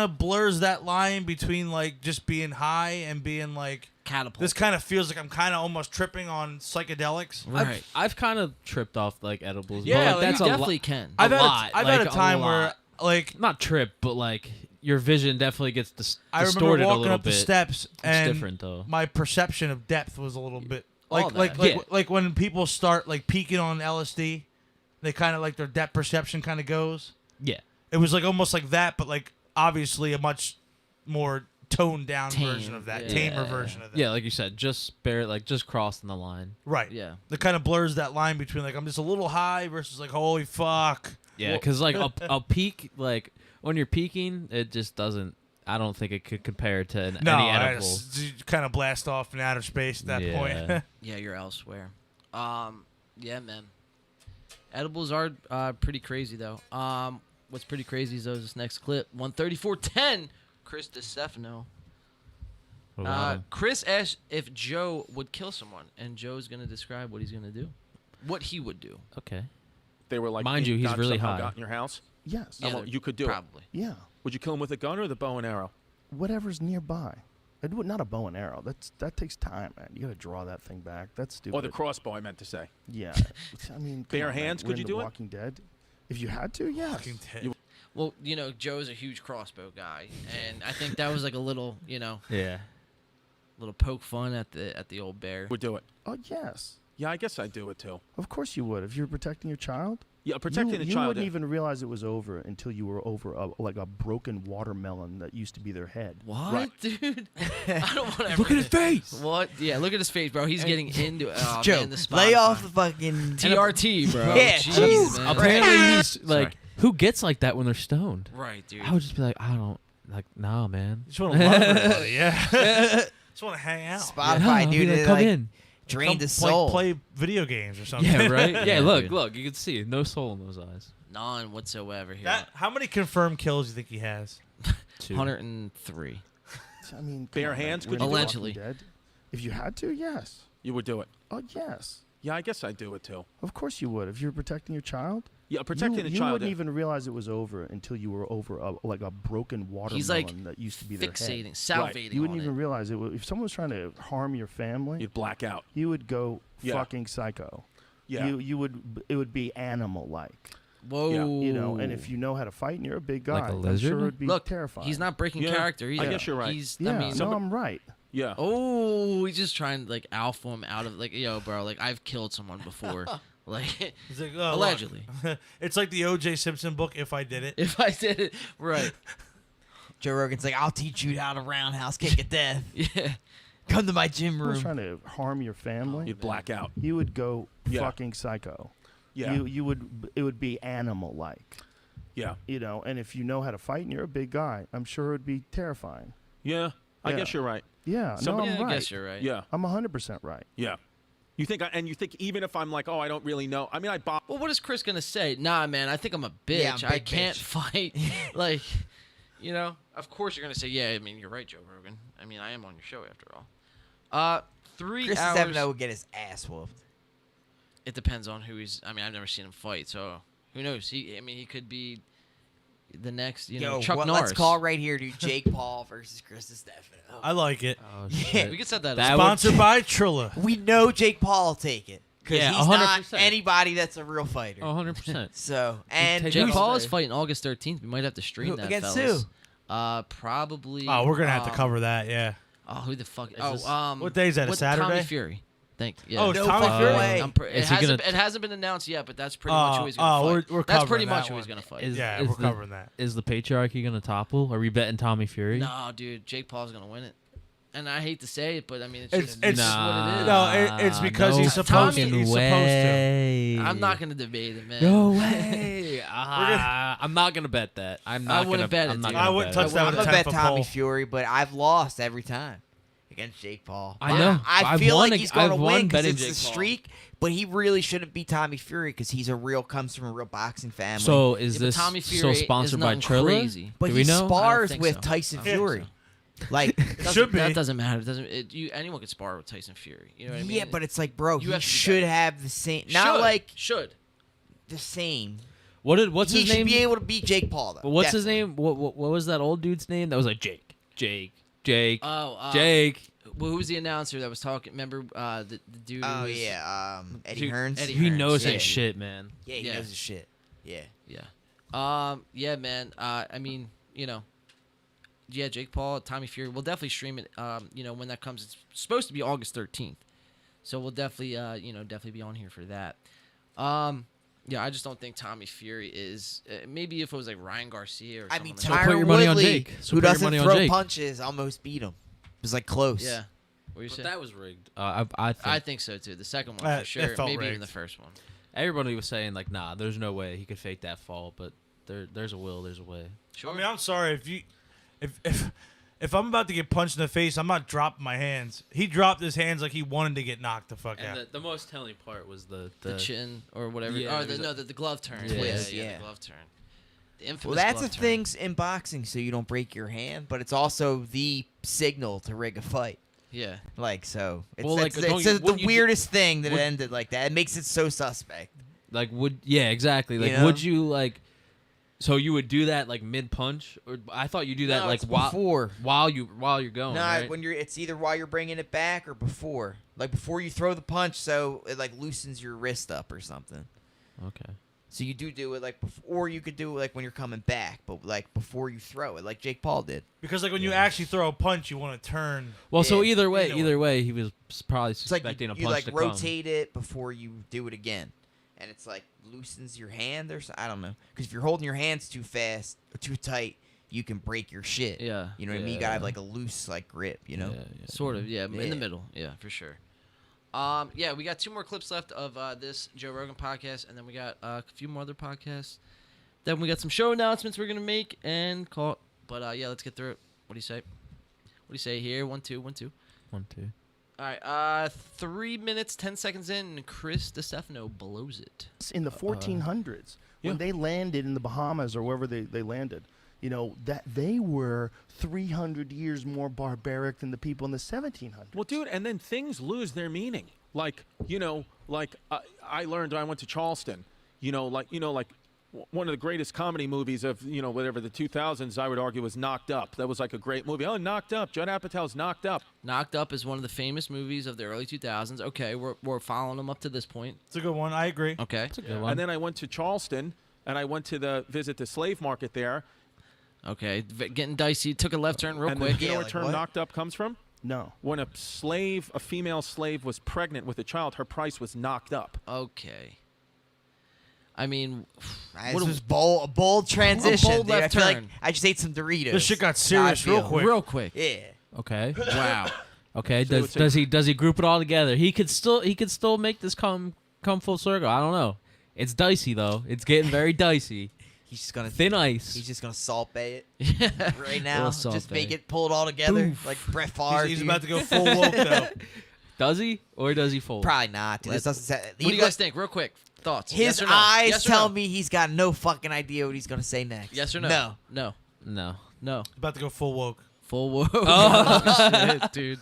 of blurs that line between like just being high and being like catapult. this kind of feels like I'm kind of almost tripping on psychedelics. Right. I've kind of tripped off like edibles. but, Yeah, like, that's you a definitely lot. can. I've had lot, I've like, had a time where lot. like Not trip, but like your vision definitely gets I remember distorted a walking little up the bit. steps and different, though. my perception of depth was a little bit All like that. Yeah. like when people start like peaking on LSD, they kind of like their depth perception kind of goes. Yeah. It was like almost like that, but like obviously a much more toned down Tame, version of that, yeah. tamer version of that. Yeah, like you said, just just crossing the line. Right. Yeah. That kind of blurs that line between like I'm just a little high versus like holy fuck. Yeah, because like a peak, like when you're peaking, it just doesn't. I don't think it could compare to any edible. you kind of blast off in outer space at that Yeah. point. Yeah, you're elsewhere. Yeah, man. Edibles are pretty crazy though. What's pretty crazy is this next clip. 134.10. Chris DeStefano. Chris asked if Joe would kill someone, and Joe's gonna describe what he's gonna do, what he would do. Okay. They were like, Mind you, he's God really somehow high. got in your house. Yes. Well, you could do probably. Yeah. Would you kill him with a gun or the bow and arrow? Whatever's nearby. I'd do it, not a bow and arrow. That takes time, man. You got to draw that thing back. That's stupid. Or the crossbow, I meant to say. Yeah. I mean, come Bare on, man. hands, We're could you into do it? Walking Dead. If you had to, yes. Fucking tit. Well, Joe's a huge crossbow guy, and I think that was like a little, Yeah. little poke fun at the old bear. Would do it. Oh yes. Yeah, I guess I'd do it too. Of course you would. If you're protecting your child. Yeah, protecting the you child. wouldn't even realize it was over until you were over a broken watermelon that used to be their head. What, Right. dude? I don't want to. Look at his face. What? Yeah, look at his face, bro. He's getting into it. Oh, Joe, man, the lay Spotify. off the fucking TRT, bro. Yeah, Jeez, man. Apparently, he's like, who gets like that when they're stoned? Right, dude. I would just be like, I don't like, nah, man. Just want to love everybody, yeah. Just want to hang out. Spotify, Yeah, I'll be dude. like, They, come like, in. drained Come, his soul. Play video games or something. Yeah, right. Yeah, Yeah, look, dude. look. You can see no soul in those eyes. None whatsoever here. How many confirmed kills do you think he has? 103. I mean, Bare come on, man. hands, We're could into you do it? Allegedly. Walking Dead. If you had to, yes. You would do it. Oh yes. Yeah, I guess I'd do it too. Of course you would. If you're protecting your child. Yeah, protecting the you child. wouldn't even realize it was over until you were over a broken watermelon He's like that used to be their fixating, head. salivating You wouldn't on even it. realize it. If someone was trying to harm your family, You'd black out. you would go Yeah. fucking psycho. Yeah. You would. It would be animal like. Whoa. Yeah. You know, and if you know how to fight and you're a big guy, Like a I'm lizard? sure it'd be Look, terrifying. he's not breaking Yeah, character either. I guess you're right. He's, Yeah, I mean, no, I'm right. Yeah. oh, he's just trying to like alpha him out of like, yo, bro, like I've killed someone before, like He's like, oh, allegedly. look. It's like the O.J. Simpson book, If I Did It. If I did it right. Joe Rogan's like, I'll teach you how to roundhouse kick at death. Yeah. Come to my gym He was room. trying to harm your family. You'd black out. You would go Yeah. fucking psycho. Yeah. You would. It would be animal like. Yeah. You know, and if you know how to fight and you're a big guy, I'm sure it would be terrifying. Yeah. I Yeah. guess you're right. Yeah. Somebody- no, I'm Yeah, I right. guess you're right. Yeah. I'm 100% right. Yeah. You think, and you think even if I'm like, oh, I don't really know. I mean, Well, what is Chris gonna say? Nah, man, I think I'm a bitch. Yeah, I'm a I big can't bitch. fight. Like, you know, of course you're gonna say, yeah. I mean, you're right, Joe Rogan. I mean, I am on your show after all. 3 Chris hours. Stefano would get his ass whooped. It depends on who he's. I mean, I've never seen him fight, so who knows? He could be the next, Yo, Chuck what, Norris. let's call right here, dude. Jake Paul versus Chris Stefano. I like it. Oh, Yeah. shit. We could set that That up. would- Sponsored by Trilla. We know Jake Paul will take it. Because Yeah, he's not 100%. anybody that's a real fighter. Oh, 100%. So, and take Jake that Paul all is day. fighting August 13th. We might have to stream Who- that. against fellas. who? Probably. Oh, we're gonna have to cover that. Yeah. Oh, who the fuck? this- What day is that, a with Tommy Saturday? Fury. Yeah. Oh, it's No Tommy fucking Fury. way. Is he gonna- It hasn't been announced yet, but that's pretty much who he's gonna fight. we're that's covering pretty that much who one. he's gonna fight. Yeah, is we're the- covering that. Is the patriarchy gonna topple? Are we betting Tommy Fury? No, dude, Jake Paul's gonna win it. And I hate to say it, but I mean, it's It's- just it's- what it is. No, it's because no he's supposed to. fucking He's supposed way. I'm not gonna debate it, man. No way. I'm not gonna bet that. I'm not wouldn't gonna bet it, I'm not dude. gonna I wouldn't bet touch it. that I'm with a gonna bet 10-foot Tommy pole. Fury, but I've lost every time against Jake Paul. I know. I I've feel won like ag- he's gonna I've won win because betting it's the Jake Paul. streak. But he really shouldn't be Tommy Fury because he's comes from a real boxing family. So is Yeah, but this Tommy so Fury is sponsored by nothing Trilla? crazy. but Do he we know? I don't spars think with so. Tyson I don't think Fury. so. Like, Should be. That doesn't matter. It doesn't. Anyone could spar with Tyson Fury. You know what I mean? yeah, but it's like, bro, You he have to be should better. have the same. Not Should. like should. the same. What's he his should name? be able to beat Jake Paul though. But what's his Definitely. name? What was that old dude's name? That was like Jake. Jake. Oh, Jake. Well, who was the announcer that was talking? Remember the dude? Oh who was, yeah, Eddie Dude, Hearns. Eddie He Hearns, knows yeah. his shit, man. Yeah, he Yeah. knows his shit. Yeah. Yeah, man. I mean, yeah, Jake Paul, Tommy Fury. We'll definitely stream it. When that comes, it's supposed to be August 13th, so we'll definitely, definitely be on here for that. Yeah, I just don't think Tommy Fury is. Maybe if it was like Ryan Garcia or I something. mean, like So that. put Tyron your money on Woodley, Jake. So who put your doesn't money on throw Jake. punches, almost beat him. It was like close. Yeah. What you But say? that was rigged. I think I think so too. The second one It for sure. felt Maybe even rigged. the first one. everybody was saying like, nah, there's no way he could fake that fall, but there's a will, there's a way. Sure. I mean, I'm sorry if I'm about to get punched in the face, I'm not dropping my hands. He dropped his hands like he wanted to get knocked the fuck out. And the most telling part was the chin or whatever. Yeah, Oh, there's the glove turn. Yeah. Twist, yeah, yeah. the glove turn. The Well, infamous that's the glove turn. things in boxing, so you don't break your hand, but it's also the signal to rig a fight. Yeah. Like, so it's, Well, like, it's don't the you- wouldn't you do- weirdest thing that would- it ended like that. It makes it so suspect. like exactly. Like You know? would you like so you would do that like mid punch, or I thought you do that No, like it's before. while you're going. No, right? when it's either while you're bringing it back or before. Like before you throw the punch, so it like loosens your wrist up or something. Okay. So you do it like before, or you could do it like when you're coming back, but like before you throw it, like Jake Paul did. Because like when you actually throw a punch, you want to turn. Well, so Yeah. either way, he was probably It's like suspecting you a punch like to rotate it before you do it again, and it's like loosens your hand or I don't know. Because if you're holding your hands too fast or too tight, you can break your shit. Yeah. You know what I mean? You gotta have like a loose like grip. You know. Sort of, yeah, in Yeah. the middle, yeah, for sure. Yeah, we got 2 more clips left of this Joe Rogan podcast, and then we got a few more other podcasts. Then we got some show announcements we're gonna make and call it. But yeah, let's get through it. What do you say? What do you say here? 1, 2, 1, 2. 1, 2. All right, 3 minutes, 10 seconds in, and Chris DeStefano blows it. In the 1400s, when they landed in the Bahamas or wherever they landed, you know, that they were 300 years more barbaric than the people in the 1700s. Well, dude, and then things lose their meaning. Like, I learned I went to Charleston. Like one of the greatest comedy movies of, whatever, the 2000s, I would argue, was Knocked Up. That was like a great movie. Oh, Knocked Up. Judd Apatow's Knocked Up. Knocked Up is one of the famous movies of the early 2000s. Okay, we're following them up to this point. It's a good one. I agree. Okay. That's a good one. And then I went to Charleston, and I went to visit the slave market there. Okay, getting dicey. Took a left turn real And quick. you know where like term what? Knocked Up comes from? No. When a female slave was pregnant with a child, her price was knocked up. Okay. I mean, This was a bold transition. bold dude. left I feel like turn. I just ate some Doritos. This shit got That's how I serious real feel. quick. Real quick. Yeah. Okay. Wow. Okay. So Does he group it all together? He could still make this come full circle. I don't know. It's dicey though. It's getting very dicey. He's just gonna Thin ice. He's just gonna Salt Bay it Yeah. right now. Little Salt Just make Bae. it, pull it all together like Brett Favre. He's dude. about to go full woke though. Does he or does he fold? Probably not. Dude. This doesn't say, What do you guys think? Real quick. Thoughts. His Yes or no? eyes Yes or tell no? me he's got no fucking idea what he's gonna say next. Yes or no? No. No. No. No. About to go full woke. Full woke. Oh, shit, dude.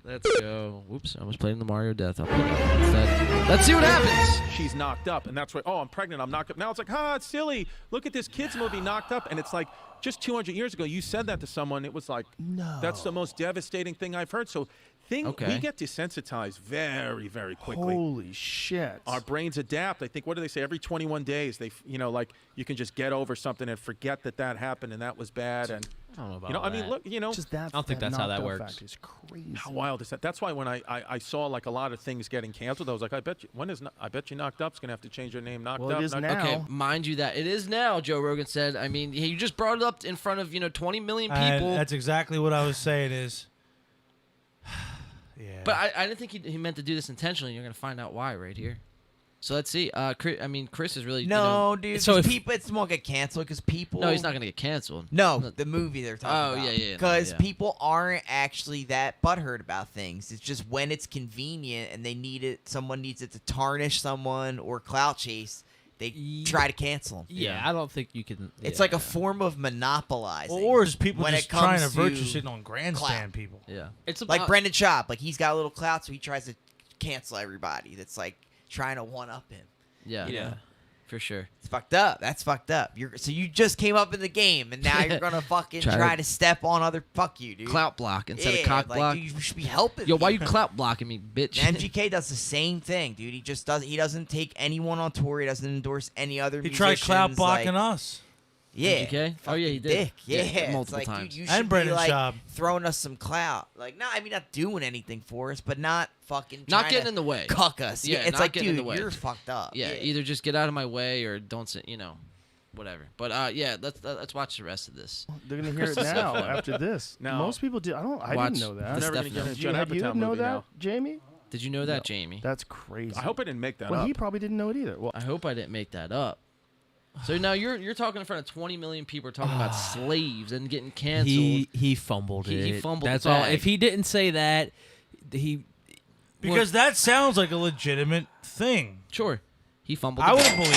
Let's go. Whoops. I almost played in the Mario Death. I'll put that instead. Let's see what happens. She's knocked up, and that's why. Oh, I'm pregnant. I'm knocked up. Now it's like, it's silly. Look at this kids movie, Knocked Up, and it's like just 200 years ago. You said that to someone. It was like, No. that's the most devastating thing I've heard. So, we get desensitized very, very quickly. Holy shit. Our brains adapt. I think, what do they say? Every 21 days, like you can just get over something and forget that happened and that was bad. And I don't know about I mean, that. look, Just that. I don't think that's how that knocked out works. fact is crazy. how wild is that? That's why when I saw like a lot of things getting canceled, I was like, I bet you Knocked Up's gonna have to change their name. Knocked Well, it Up. is Knocked now. Up. Okay, mind you that it is now, Joe Rogan said. I mean, you just brought it up in front of, 20 million people. And that's exactly what I was saying is. Yeah. But I didn't think he meant to do this intentionally. You're going to find out why right here. So let's see. Chris is really... No, dude. so So if- people, it's more get canceled because people. No, he's not going to get canceled. No, the movie they're talking Oh, about. yeah. Because No, yeah. people aren't actually that butthurt about things. It's just when it's convenient and they need it, someone needs it to tarnish someone or clout chase, they try to cancel them. Yeah, I don't think you can. It's yeah. like a form of monopolizing. or is people when just it comes trying to virtue to shitting on grandstand people? Yeah. It's like about, Brendan Schaub, like he's got a little clout, so he tries to cancel everybody. That's like trying to one up him. Yeah. Yeah. For sure. It's fucked up. That's fucked up. So you just came up in the game, and now you're gonna fucking try to step on other. Fuck you, dude. Clout block instead of Yeah, cock like, block. dude, you should be helping. Yo, me. why you clout blocking me, bitch? MGK does the same thing, dude. He just does. He doesn't take anyone on tour. He doesn't endorse any other. He tried clout musicians, blocking like, us. Yeah. MGK? Oh, yeah, he did. Dick. Yeah, Yeah, multiple it's like, times. Dude, you And should be Brendan like Schaub. throwing us some clout. Like, not doing anything for us, but not fucking. Not trying getting to in the way. Cuck us. Yeah, it's not like, getting in dude, the way. you're fucked up. Yeah, either just get out of my way or don't say, whatever. But yeah, let's watch the rest of this. They're gonna hear it now after this. Now- Most people do. I Watch didn't know that. I'm never gonna Steph get a knows. Judd Have you Apatow know movie that, now. Jamie? Did you know that, Jamie? That's crazy. I hope I didn't make that Well, up. he probably didn't know it either. Well, I hope I didn't make that up. So now you're talking in front of 20 million people talking about slaves and getting canceled. he fumbled He it. fumbled the That's all. bag. If he didn't say that, he Because that sounds like a legitimate thing. Sure, he fumbled. I the wouldn't bag.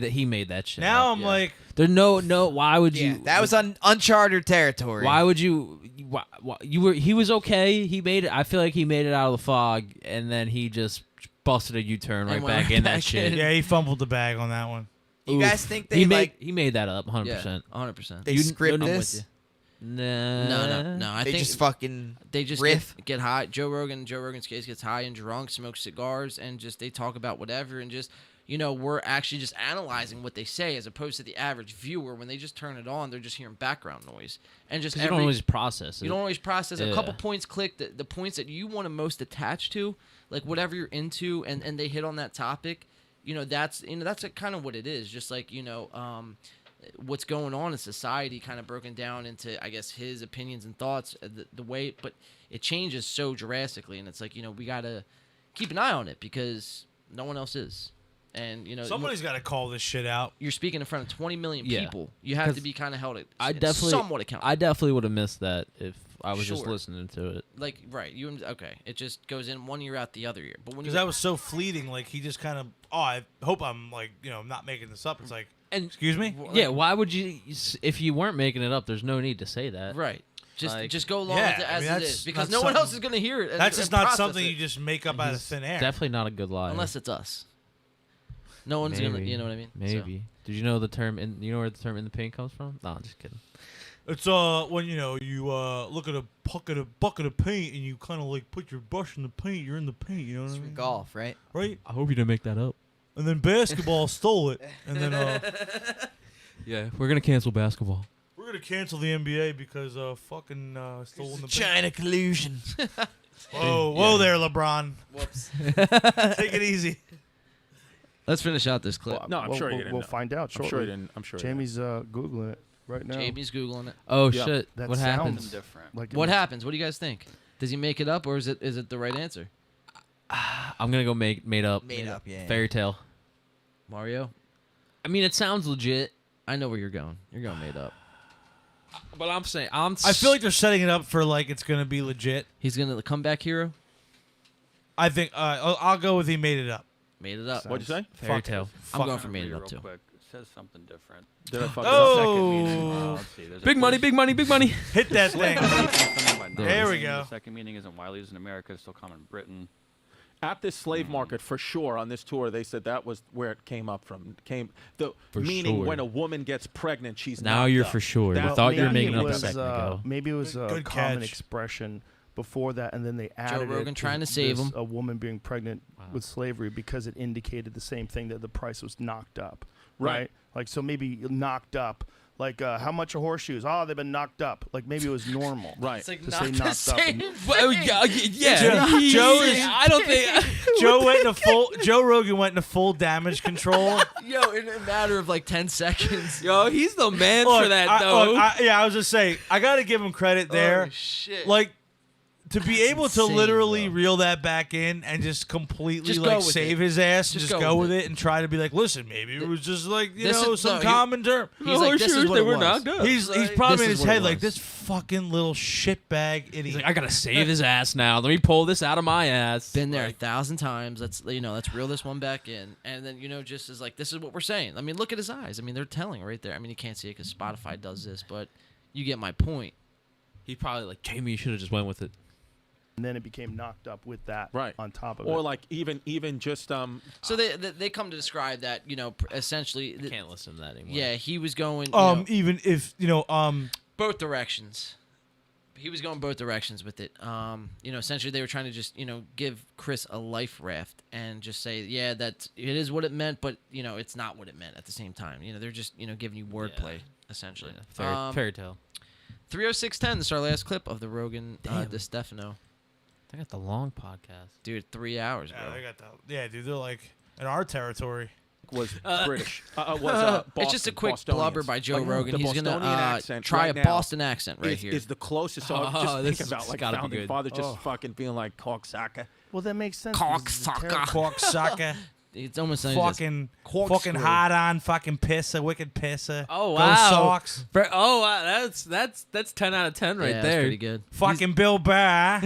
believe he made that shit. Now up. I'm like, There's no. Why would Yeah, you? that was uncharted territory. Why would you? Why, you were. He was okay. He made it. I feel like he made it out of the fog, and then he just busted a U-turn right And went back right in back that shit. in. yeah, he fumbled the bag on that one. You guys think they he like made that up 100%. Yeah, 100%. they script I'm with this? you. Nah. No. I They think just fucking they just riff. get high. Joe Rogan's case gets high and drunk, smokes cigars, and just they talk about whatever, and just we're actually just analyzing what they say as opposed to the average viewer. When they just turn it on, they're just hearing background noise and just You don't always process it. You don't always process it. A Yeah. couple points click, the points that you want to most attach to, like whatever you're into, and they hit on that topic. That's kind of what it is. Just like what's going on in society, kind of broken down into, I guess, his opinions and thoughts, the way, but it changes so drastically, and it's like we gotta keep an eye on it because no one else is. And Somebody's got to call this shit out. you're speaking in front of 20 million Yeah. people. You have to 'Cause be kind of held I somewhat accountable. definitely would have missed that if I was just Sure. listening to it. Like okay, it just goes in one ear out the other ear. But when Because that was so fleeting. Like, he just kind of, I hope I'm, like, not making this up. It's like, And excuse me? Yeah, why would you? If you weren't making it up, there's no need to say that. right, Like- just go along Yeah, with it I as mean, it that's is because not no one else something- is gonna hear it. And, That's just and not process something it, you just make up out of thin air. Definitely not a good lie. unless it's us. No one's gonna, you know what I mean? So- Maybe. Did you know the term? You know where the term "in the paint" comes from? No, I'm just kidding. It's when you look at a bucket of paint and you kind of like put your brush in the paint. You're in the paint. You know what I It's mean? from golf, right? Right. I hope you didn't make that up. And then basketball stole it. And then Yeah, we're gonna cancel basketball. we're gonna cancel the NBA because fucking stole the paint. China collusion. Whoa there, LeBron. Whoops. Take it easy. Let's finish out this clip. No, I'm sure he didn't We'll know. find out I'm shortly. sure he didn't. I'm sure he didn't. Jamie's googling it right now. Jamie's googling it. Oh Yeah. shit! That What sounds happens? different. Like What happens? What do you guys think? Does he make it up, or is it the right answer? I'm gonna go made up. Made up, yeah. Fairy tale. Mario, I mean, it sounds legit, I know where you're going. You're going made up. but I'm saying I feel like they're setting it up for like it's gonna be legit. He's gonna the comeback hero. I think I'll go with he made it up. Made it up. What'd you say? fairy Fuck tale. I'm Fuck. going for made it Real up too. quick. It says something different. Did I fuck Oh. Let's see. There's a Big money, first- big money, big money. Hit that thing. There we go. The second meaning isn't widely used in America. It's still common in Britain. At this slave market, for sure, on this tour, they said that was where it came up from. For Meaning sure. when a woman gets pregnant, she's Now knocked you're up. for sure. That- I thought you were maybe making it up a was, second ago. Maybe it was a Good common catch. expression before that, and then they added Rogan it trying to save this, him. a woman being pregnant with slavery because it indicated the same thing, that the price was knocked up. Right. Like, so maybe knocked up. Like, how much are horseshoes? Oh, they've been knocked up. Like, maybe it was normal. Right. It's like To not say the knocked up same. and- Well, yeah. Joe is- I don't think. Joe went into full. Joe Rogan went into full damage control. Yo, in a matter of like 10 seconds. Yo, he's the man Look, for that I, though. look, I was just saying, I got to give him credit there. Oh, shit. Like, to be able to insane, literally bro. reel that back in and just completely Just go like with save it. his ass and Just just go go with with it. it and try to be like, listen, maybe it was just like, you This know, is- some no, he- common term. He's like, this is what it was. knocked up. He's Right. probably This in is his what it head like, was. this fucking little shitbag idiot. He's like, I gotta save his ass now. Let me pull this out of my ass. Been there 1,000 times. Let's reel this one back in, and then just is like, this is what we're saying. I mean, look at his eyes. I mean, they're telling right there. I mean, you can't see it because Spotify does this, but you get my point. He probably like, Jamie, you should have just went with it. And then it became knocked up with that Right. on top of Or it. like even just So they come to describe that essentially. I can't listen to that anymore. Yeah, he was going. you know, even if both directions. He was going both directions with it. Essentially they were trying to just, give Chris a life raft and just say, yeah, that it is what it meant, but it's not what it meant at the same time. They're just, giving you wordplay essentially. Fairy tale. 30610. This is our last clip of the Rogan DeStefano. They got the long podcast. Dude, 3 hours, bro. yeah, they got dude, they're like in our territory. was British. Was it's Boston, just a quick Bostonians. blubber by Joe Like, Rogan. the He's gonna Bostonian accent try right a now Boston accent right is, here. is the closest. So Oh, just this think about has like gotta be founding good. father just fucking being like cocksucker. well, that makes sense. because it's a Cocksucker. terrible- Cocksucker. It's almost like fucking corkscrew. hard on fucking pisser, wicked pisser. Oh Go wow. Sox. Oh wow, that's 10 out of 10 right yeah, that's there. pretty good. Fucking Bill Burr.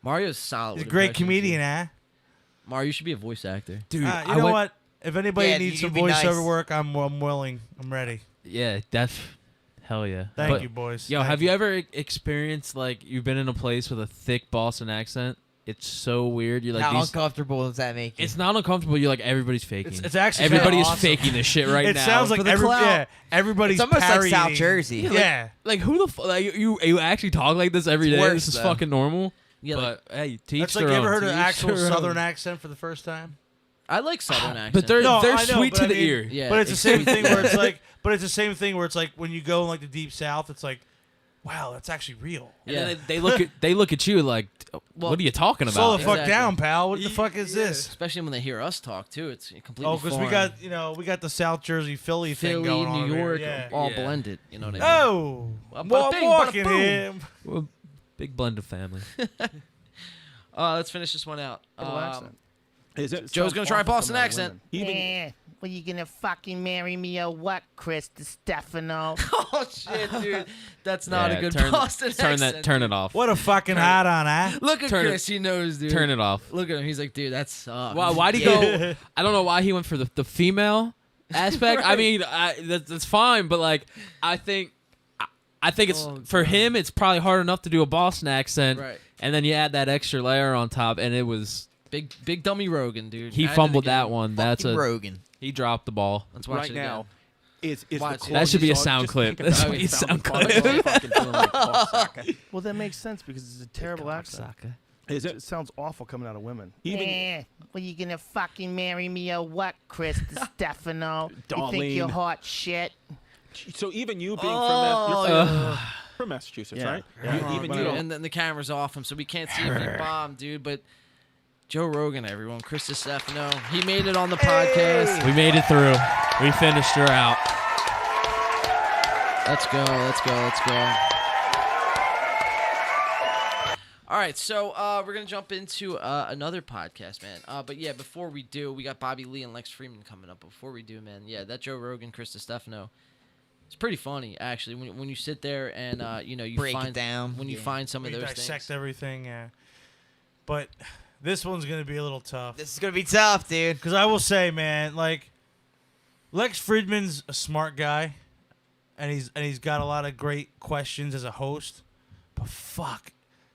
Mario's solid. He's a with great impressions, comedian, dude. huh? Mario, you should be a voice actor. Dude, You I know went, what? If anybody Yeah, needs you some can be nice. voiceover work, I'm willing. I'm ready. Yeah, hell yeah. Thank But, you, boys. Yo, Thank have you ever experienced like you've been in a place with a thick Boston accent? It's so weird. You're like, How these, uncomfortable does that make you? it's not uncomfortable. You're like, everybody's faking. It's actually everybody kinda is awesome. faking this shit right It now. sounds like For the clout. everybody's It's almost like parodying. South Jersey. Yeah. Like who the like you actually talk like this every It's day? worse, This is though. fucking normal. Yeah, but hey, teach That's like their you ever own. heard an Teach actual their Southern own. accent for the first time? I like Southern accents. But they're No, I know, sweet but to I the mean- ear. Yeah, But it's the it's same sweet. thing where it's like, when you go in like the deep South, it's like, wow, that's actually real. And Yeah. then they look at you like, Well, what are you talking about? Slow the fuck Exactly. down, pal. What the fuck is this? especially when they hear us talk too. It's completely Oh, because foreign. we got the South Jersey Philly thing Philly, going on New over York, here. all Yeah. blended. You know what I mean? Oh, Bada bing, bada walking boom. him. Well, big blend of family. Let's finish this one out. Terrible accent. Is it? Joe's gonna try a awful Boston coming out of accent. women. Even Well, you gonna fucking marry me or what, Chris Stefano? Oh shit, dude, that's not Yeah, a good turn, Boston accent. Turn it off. What a fucking hot on, huh? Look at Turn it- Chris, he knows, dude. Turn it off. Look at him, he's like, dude, that sucks. Why'd he go? I don't know why he went for the female aspect. I mean, that's fine, but like, I think it's Oh, for God. him. It's probably hard enough to do a Boston accent, Right. and then you add that extra layer on top, and it was Big dummy Rogan, dude. he Add it fumbled again. that one. That's Fucking a Rogan. he dropped the ball. Let's watch right it again. now is the Watch it. closest That should be a song- sound just clip. think That about should it, be a founding sound fathers clip. fucking feeling like cocksucker. Well, that makes sense because it's a terrible accent. Is It it? sounds awful coming out of women. Even Well, you gonna fucking marry me or what, Chris Stefano? You think you're Darlene. hot shit? so even you being Oh, you're from Massachusetts, Yeah. right? Yeah. Even Dude, you don't. and then the camera's off him, so we can't see if he bombed, dude. But Joe Rogan, everyone. Chris Stefano. He made it on the podcast. We made it through. We finished her out. Let's go. Let's go. Let's go. All right, so we're going to jump into another podcast, man. But, yeah, before we do, we got Bobby Lee and Lex Fridman coming up. Before we do, man, yeah, that Joe Rogan, Chris Stefano, it's pretty funny, actually, when you sit there and, you Break find it down. when you find some of We those dissect things. everything, yeah. But this one's going to be a little tough. This is gonna be tough, dude. Because I will say, man, like, Lex Fridman's a smart guy, and he's got a lot of great questions as a host. But fuck,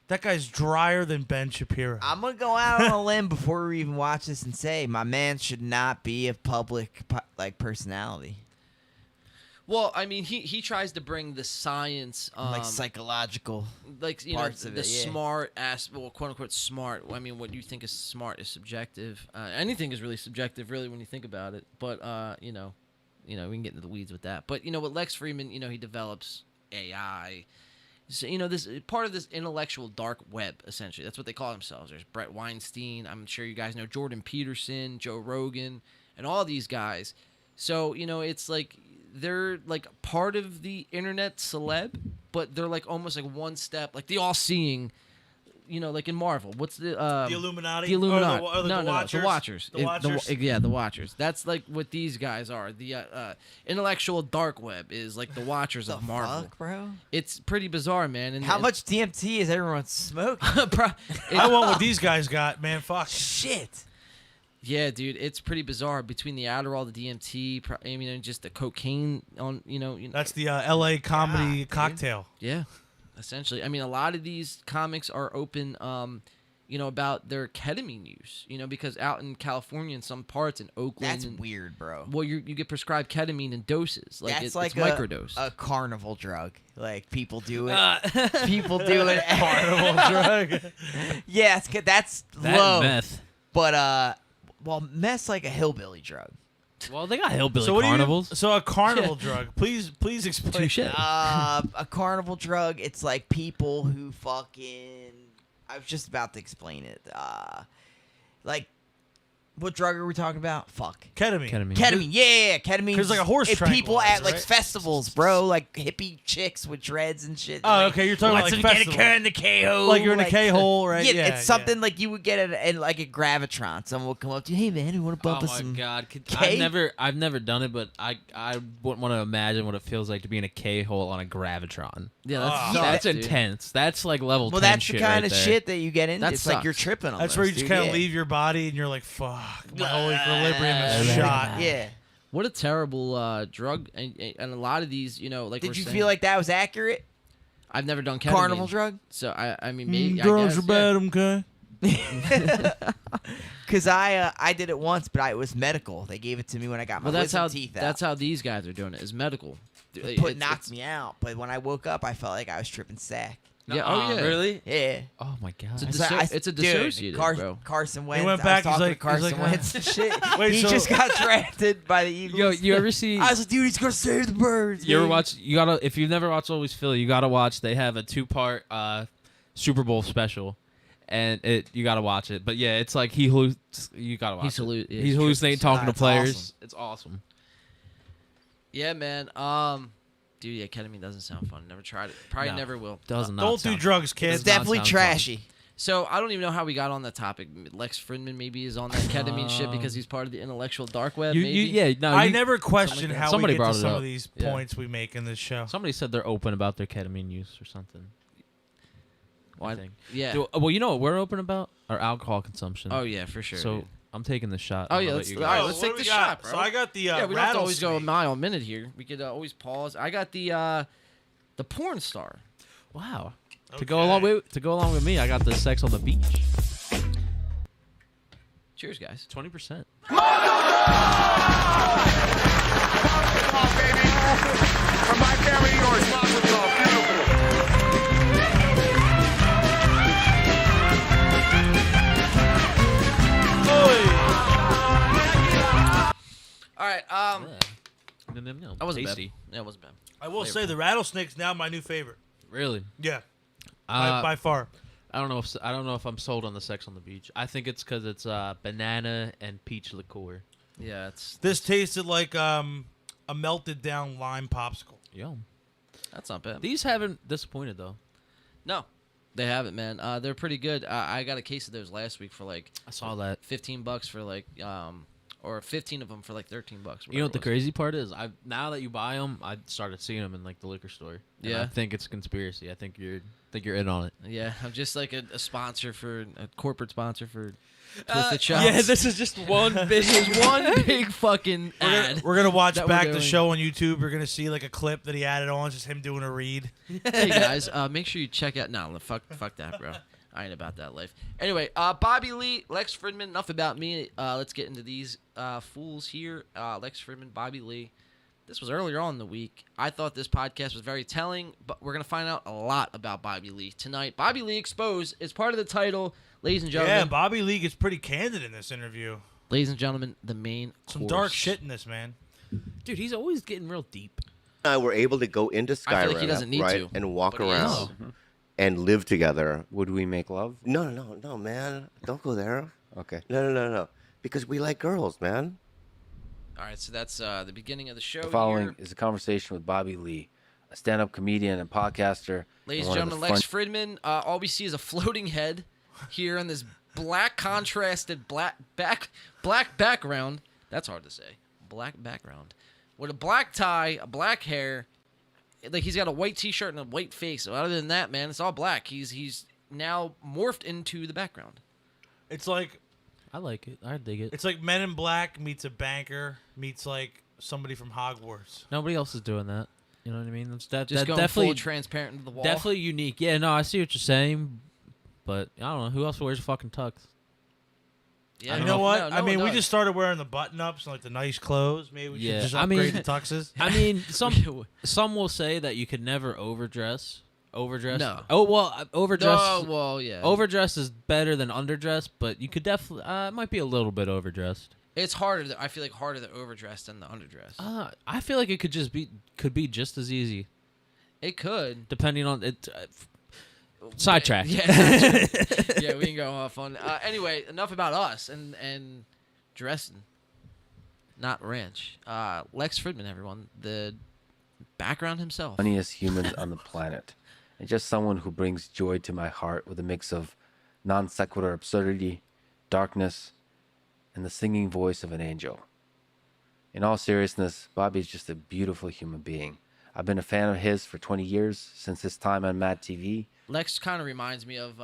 that guy's drier than Ben Shapiro. I'm gonna go out on a limb before we even watch this and say my man should not be a public personality. Well, I mean, he tries to bring the science, Like psychological, like parts of the it, yeah. smart well, quote unquote smart. I mean, what you think is smart is subjective. Anything is really subjective, really, when you think about it. But we can get into the weeds with that. But with Lex Fridman, he develops AI. So, this part of this intellectual dark web, essentially. That's what they call themselves. There's Brett Weinstein. I'm sure you guys know Jordan Peterson, Joe Rogan, and all these guys. So, it's like they're like part of the internet celeb, but they're like almost like one step, like the all-seeing, like in Marvel. What's the Illuminati? The Illuminati. Or the no, Watchers? the Watchers. The Watchers? The Watchers. That's like what these guys are. The intellectual dark web is like the Watchers of Marvel. Fuck, bro. It's pretty bizarre, man. And How much DMT is everyone smoking? I want what these guys got, man. Fuck. Shit. Yeah, dude, it's pretty bizarre between the Adderall, the DMT, and just the cocaine on, That's the L.A. comedy dude. cocktail. Yeah, essentially. I mean, a lot of these comics are open, about their ketamine use, because out in California in some parts in Oakland. That's and, weird, bro. Well, you get prescribed ketamine in doses. Like That's it's like microdose. a carnival drug. Like people do it. People do it. Carnival drug. Yeah, that's That low. meth. But meth's like a hillbilly drug. Well, they got hillbilly So what do you- carnivals. So a carnival drug. Please explain. Touche. A carnival drug. It's like people who fucking. I was just about to explain it. Like, what drug are we talking about? Fuck. Ketamine. Ketamine, yeah, ketamine. 'Cause like a horse It's people at tranquilizer, like right? festivals, bro, like hippie chicks with dreads and shit. Oh, like, okay, you're talking wants about, like, to get a festival. car in the K-hole. Like you're in a K-hole, right? Yeah, Yeah, it's something like you would get at like a Gravitron. Someone would come up to you, hey man, you want to bump Oh us my some god! K? I've never done it, but I wouldn't want to imagine what it feels like to be in a K-hole on a Gravitron. Yeah, that's That's dude. intense. That's like level 10 Well, that's shit the kind right of there. shit that you get into. That It's like you're sucks. tripping on. That's where you just kind of leave your body and you're like, fuck, my whole equilibrium is shot. Yeah. What a terrible drug, and a lot of these, like. Did we're you saying- feel like that was accurate? I've never done ketamine. Carnival drug? So I mean, maybe Drugs I are guess, bad, okay? Because I did it once, but it was medical. They gave it to me when I got my Well, that's wisdom how teeth out. that's how these guys are doing it. Is medical. It knocked me out. But when I woke up, I felt like I was tripping sack. Yeah. Oh yeah. Really? Yeah. Oh my god. It's a dissociative, bro. Carson Wentz. went I back, was he's talking like- to he's Carson like, Wentz and shit. Wait, he so- just got drafted by the Eagles. Yo, you ever see? I was like, dude, he's gonna save the birds. You ever man. watch? You gotta. If you've never watched Always Philly, you gotta watch. They have a 2-part Super Bowl special, and you gotta watch it. But yeah, it's like you gotta watch. He's it. yeah, He's hallucinating, talking to That's players. awesome. It's awesome. Yeah, man. Dude, yeah, ketamine doesn't sound fun. Never tried it. Probably No. never will. Does not. Don't do sound- drugs, does kids. It's not definitely sound fun. trashy. So I don't even know how we got on that topic. Lex Fridman maybe is on that ketamine shit because he's part of the intellectual dark web. maybe. I never question how somebody we get brought to it some up. of these Yeah. points we make in this show. Somebody said they're open about their ketamine use or something. Well, I think. yeah. Well, you know what we're open about? Our alcohol consumption. Oh yeah, for sure. So dude. I'm taking the shot. Oh and yeah, I'll let's let all you right. guys- Let's what take do the we got? shot, bro. So I got the yeah. We don't have to always go a rattlesnake. mile a minute here. We could always pause. I got the porn star. Wow. Okay. To go along with me, I got the Sex on the Beach. Cheers, guys. 20%. From my family to yours, Mazel Tov. Beautiful. All right. No. That wasn't Tasty. bad. Yeah, it wasn't bad. I will say the rattlesnake's now my new favorite. Really? Yeah, Uh, by far. I don't know if I'm sold on the Sex on the Beach. I think it's because it's banana and peach liqueur. Yeah, it's This tasted like a melted down lime popsicle. Yum. that's not bad. These haven't disappointed though. No, they haven't, man. They're pretty good. I got a case of those last week for like I saw that. $15 for like or 15 of them for like $13. You know what the crazy? crazy part is? Now that you buy them, I started seeing them in like the liquor store. And Yeah. I think it's a conspiracy. I think you're in on it. Yeah, I'm just like a sponsor for a corporate sponsor for Twisted Shots. Yeah, this is just one big one big fucking ad. We're gonna watch that we're back the doing. show on YouTube. We're gonna see like a clip that he added on, just him doing a read. Hey guys, make sure you check out. No, fuck that, bro. I ain't about that life. Anyway, Bobby Lee, Lex Fridman. Enough about me. Let's get into these fools here. Lex Fridman, Bobby Lee. This was earlier on in the week. I thought this podcast was very telling, but we're gonna find out a lot about Bobby Lee tonight. Bobby Lee Exposed is part of the title, ladies and gentlemen. Yeah, Bobby Lee gets pretty candid in this interview. Ladies and gentlemen, the main Some course. dark shit in this, man. Dude, he's always getting real deep. Were able to go into Skyrim, I feel like he doesn't need right, to, and walk but he is. around and live together. Would we make love? No, man. Don't go there. Okay. No. Because we like girls, man. All right, so that's the beginning of the show. The following here. is a conversation with Bobby Lee, a stand-up comedian and podcaster. Ladies and gentlemen, Lex Fridman. All we see is a floating head here on this black contrasted black background. That's hard to say. Black background with a black tie, a black hair. Like he's got a white T-shirt and a white face. So other than that, man, it's all black. He's now morphed into the background. It's like I like it. I dig it. It's like Men in Black meets a banker meets like somebody from Hogwarts. Nobody else is doing that. You know what I mean? That's Just that going definitely full transparent into the wall. Definitely unique. Yeah, no, I see what you're saying, but I don't know who else wears a fucking tux. Yeah, You know what? No, I mean, one we does. just started wearing the button-ups and like the nice clothes. Maybe we should just I upgrade mean, the tuxes. I mean, some will say that you could never overdress. Overdress? No. Oh well, overdress. No, well, yeah. Overdress is better than underdress, but you could definitely. It might be a little bit overdressed. It's harder. I feel like harder to overdress than the underdress. I feel like it could be just as easy. It could, depending on it. Sidetrack. Yeah, yeah, we can go off on. Anyway, enough about us and dressing, not ranch. Lex Fridman, everyone, the background himself. Funniest humans on the planet, and just someone who brings joy to my heart with a mix of non sequitur absurdity, darkness, and the singing voice of an angel. In all seriousness, Bobby is just a beautiful human being. I've been a fan of his for 20 years, since his time on Mad TV. Lex kind of reminds me of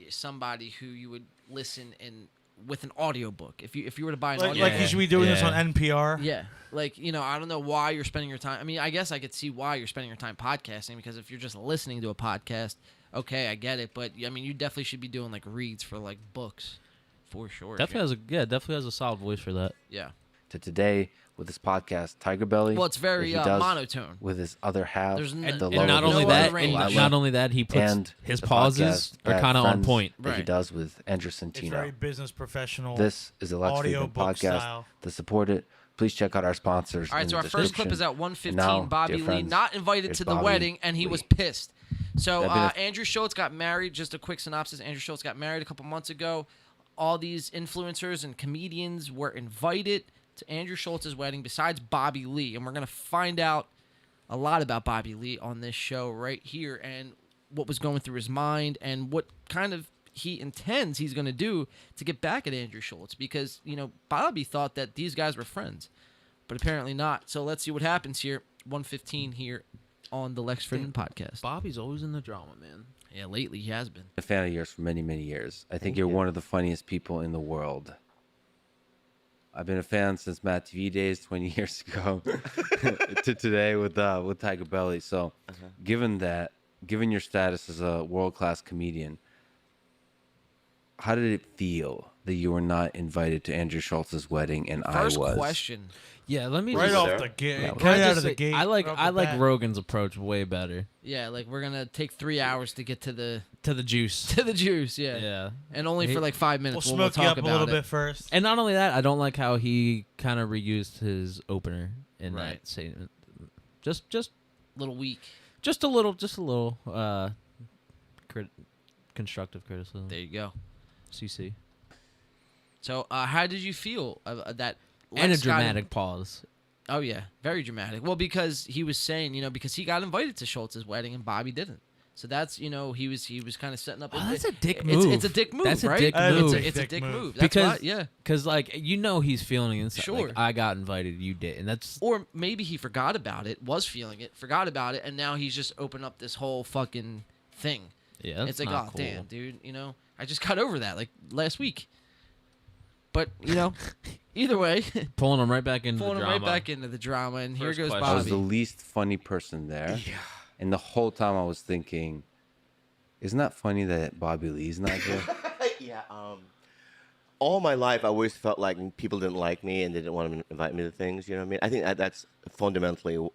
somebody who you would listen in with an audiobook. If you were to buy an audiobook. Like you should be doing this on NPR. Yeah. Like, I don't know why you're spending your time. I mean, I guess I could see why you're spending your time podcasting, because if you're just listening to a podcast, okay, I get it. But, I mean, you definitely should be doing, like, reads for, like, books for sure. Definitely has a solid voice for that. Yeah. To today, with his podcast, Tiger Belly. Well, it's very that he does monotone. With his other half. There's the And love not of only his that, life, and Lila, not only that, he puts and his the pauses podcast, are Bad kind of on Friends, point. that he does with Andrew It's Santino. very business professional. This is the Lex audio Fridman book podcast. style. To support it, please check out our sponsors. All right, in so the our first clip description. is at And 1:15. now, Bobby dear Lee friends, not invited here's to the Bobby wedding, and he Lee. was pissed. So I've been Andrew Schultz got married. Just a quick synopsis: Andrew Schultz got married a couple months ago. All these influencers and comedians were invited to Andrew Schultz's wedding, besides Bobby Lee, and we're gonna find out a lot about Bobby Lee on this show right here, and what was going through his mind, and what kind of he intends he's going to do to get back at Andrew Schultz, because Bobby thought that these guys were friends, but apparently not. So let's see what happens here. 1:15 here on the Lex Fridman podcast. Bobby's always in the drama, man. Yeah, lately he has been. A fan of yours for many, many years. I think you're one of the funniest people in the world. I've been a fan since Matt TV days 20 years ago to today with Tiger Belly. So, given your status as a world-class comedian, how did it feel that you were not invited to Andrew Schultz's wedding and I was? First question. Yeah, let me Right just, off the gate, Can right I out just of the say, gate. I like right off the bat. Rogan's approach way better. Yeah, like we're gonna take 3 hours to get to the juice. To the juice, yeah. Yeah. And only for like 5 minutes. We'll we'll smoke you talk up a about little it. bit first. And not only that, I don't like how he kind of reused his opener in Right. that statement. Just little weak. Just a little constructive criticism. There you go. CC. So, how did you feel that? And a Lex got dramatic pause. Oh yeah, very dramatic. Well, because he was saying, because he got invited to Schultz's wedding and Bobby didn't. So that's, he was kind of setting up. Oh, that's a dick It's move. a dick move, That's a right? dick move. It's a dick move. That's Because, yeah. because like he's feeling inside. Sure. Like, I got invited, you did, and that's Or maybe he forgot about it, was feeling it, forgot about it, and now he's just opened up this whole fucking thing. Yeah, that's it's like, not oh cool. damn, dude, I just got over that like last week. But either way, pulling him right back into pulling the him drama. right back into the drama, and First here goes question. I was Bobby. the least funny person there. Yeah. And the whole time I was thinking, isn't that funny that Bobby Lee's not here? Yeah. All my life, I always felt like people didn't like me and they didn't want to invite me to things. You know what I mean? I think that's fundamentally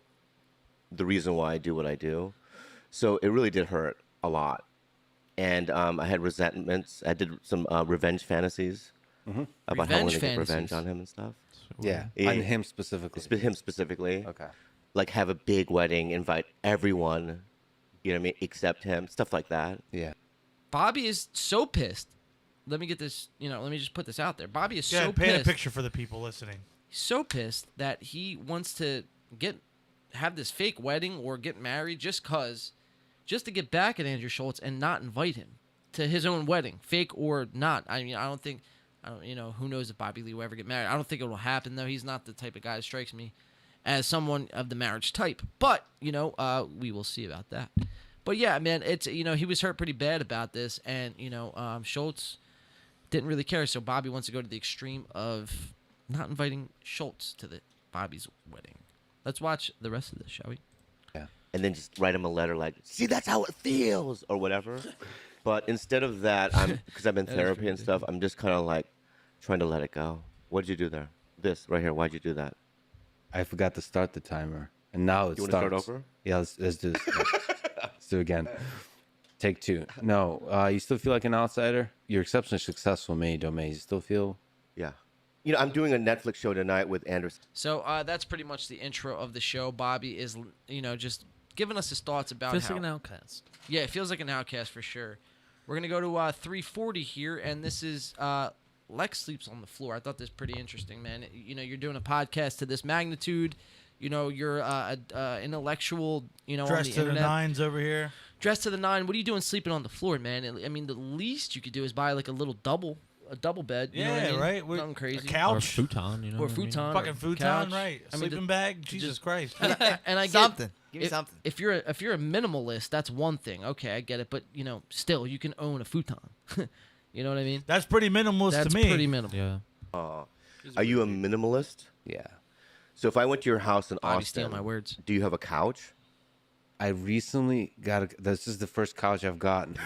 the reason why I do what I do. So it really did hurt a lot. And I had resentments. I did some revenge fantasies about how I'm going to get revenge on him and stuff. Yeah. On him specifically. Him specifically. Okay. Like have a big wedding, invite everyone, you know what I mean, except him, stuff like that. Yeah. Bobby is so pissed. Let me get this, let me just put this out there. Bobby is so paint pissed. a picture for the people listening. He's so pissed that he wants to have this fake wedding or get married just to get back at Andrew Schultz and not invite him to his own wedding, fake or not. I mean, who knows if Bobby Lee will ever get married. I don't think it will happen, though. He's not the type of guy that strikes me as someone of the marriage type. But, we will see about that. But, yeah, man, it's, he was hurt pretty bad about this. And, Schultz didn't really care. So Bobby wants to go to the extreme of not inviting Schultz to Bobby's wedding. Let's watch the rest of this, shall we? Yeah. And then just write him a letter like, see, that's how it feels, or whatever. But instead of that, because I'm in therapy and stuff, I'm just kind of like trying to let it go. What did you do there? This right here. Why'd you do that? I forgot to start the timer, and now it You wanna starts. start over? Yeah, let's do this. Let's do it again. Take two. No, you still feel like an outsider? You're exceptionally successful, Manny Domain. You still feel? Yeah. I'm doing a Netflix show tonight with Anderson. So that's pretty much the intro of the show. Bobby is, just giving us his thoughts about Feels how... like an outcast. Yeah, it feels like an outcast for sure. We're going to go to 340 here, and this is... Lex sleeps on the floor. I thought this was pretty interesting, man. You're doing a podcast to this magnitude. You're intellectual, on the Dressed to internet. the nines over here. Dressed to the nine. What are you doing sleeping on the floor, man? I mean, the least you could do is buy like a double bed. You know what I mean? Right. Nothing crazy. A couch. Or a futon, Or a futon. Fucking futon, couch. right. A I mean, sleeping bag. Jesus Christ. And I get Something. Give me something. If you're a minimalist, that's one thing. Okay, I get it. But still, you can own a futon. You know what I mean? That's pretty minimalist That's to me. pretty minimal. Yeah. Are you a minimalist? Yeah. So if I went to your house in Bobby, Austin, steal my words. do you have a couch? I recently this is the first couch I've gotten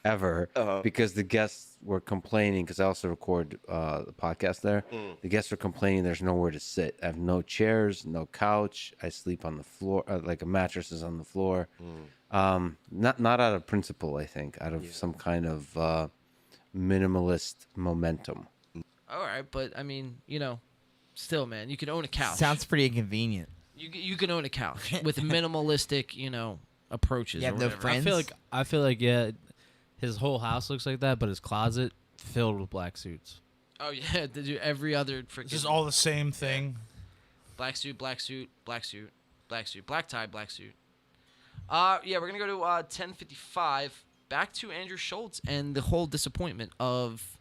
ever because the guests were complaining because I also record the podcast there. The guests were complaining there's nowhere to sit. I have no chairs, no couch. I sleep on the floor, like a mattress is on the floor. Not out of principle, I think, out of some kind of minimalist momentum. All right, but I mean, still, man, you can own a couch. Sounds pretty inconvenient. You can own a couch with minimalistic, approaches. You have or no whatever. friends? I feel like yeah, his whole house looks like that, but his closet filled with black suits. Oh yeah, to do every other freaking. Just all the same thing. Black suit, black suit, black suit, black suit, black tie, black suit. Yeah, we're gonna go to 10:55. Back to Andrew Schultz and the whole disappointment of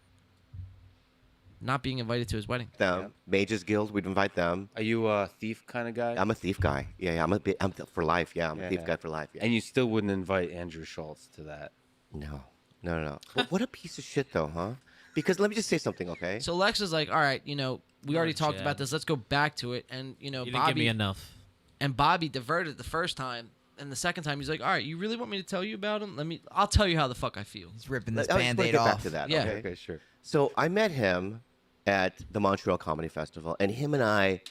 not being invited to his wedding. Them. Mages Guild, we'd invite them. Are you a thief kind of guy? I'm a thief guy. Yeah, I'm for life. Yeah, I'm a thief guy for life. Yeah. And you still wouldn't invite Andrew Schultz to that? No. But what a piece of shit, though, huh? Because let me just say something, okay? So Lex is like, all right, we already talked about this. Let's go back to it. And You didn't Bobby give me enough. And Bobby diverted the first time. And the second time, he's like, all right, you really want me to tell you about him? I'll tell you how the fuck I feel. He's ripping this I just wanna Band-Aid get back off. to that, Yeah. okay? Okay, sure. So I met him at the Montreal Comedy Festival, and him and I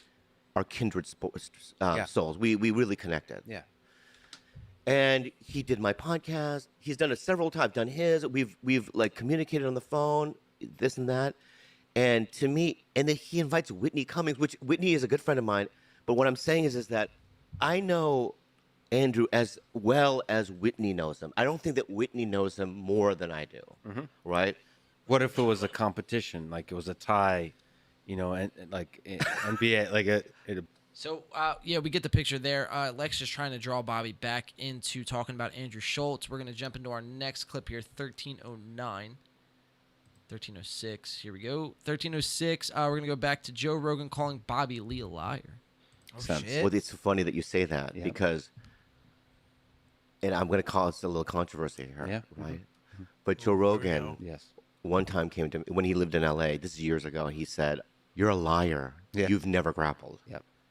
are kindred souls. We really connected. Yeah. And he did my podcast. He's done it several times. Done his. We've like communicated on the phone, this and that. And to me, and then he invites Whitney Cummings, which Whitney is a good friend of mine. But what I'm saying is that I know Andrew as well as Whitney knows him. I don't think that Whitney knows him more than I do. Right? What if it was a competition, like it was a tie, you know, and like NBA, like a So, yeah, we get the picture there. Lex just trying to draw Bobby back into talking about Andrew Schultz. We're going to jump into our next clip here, 1309. 1306. Here we go. 1306. We're going to go back to Joe Rogan calling Bobby Lee a liar. Oh, shit. Well, it's funny that you say that because, and I'm going to cause a little controversy here, right? But Joe Rogan, one time came to me when he lived in LA. This is years ago. He said, "You're a liar. You've never grappled."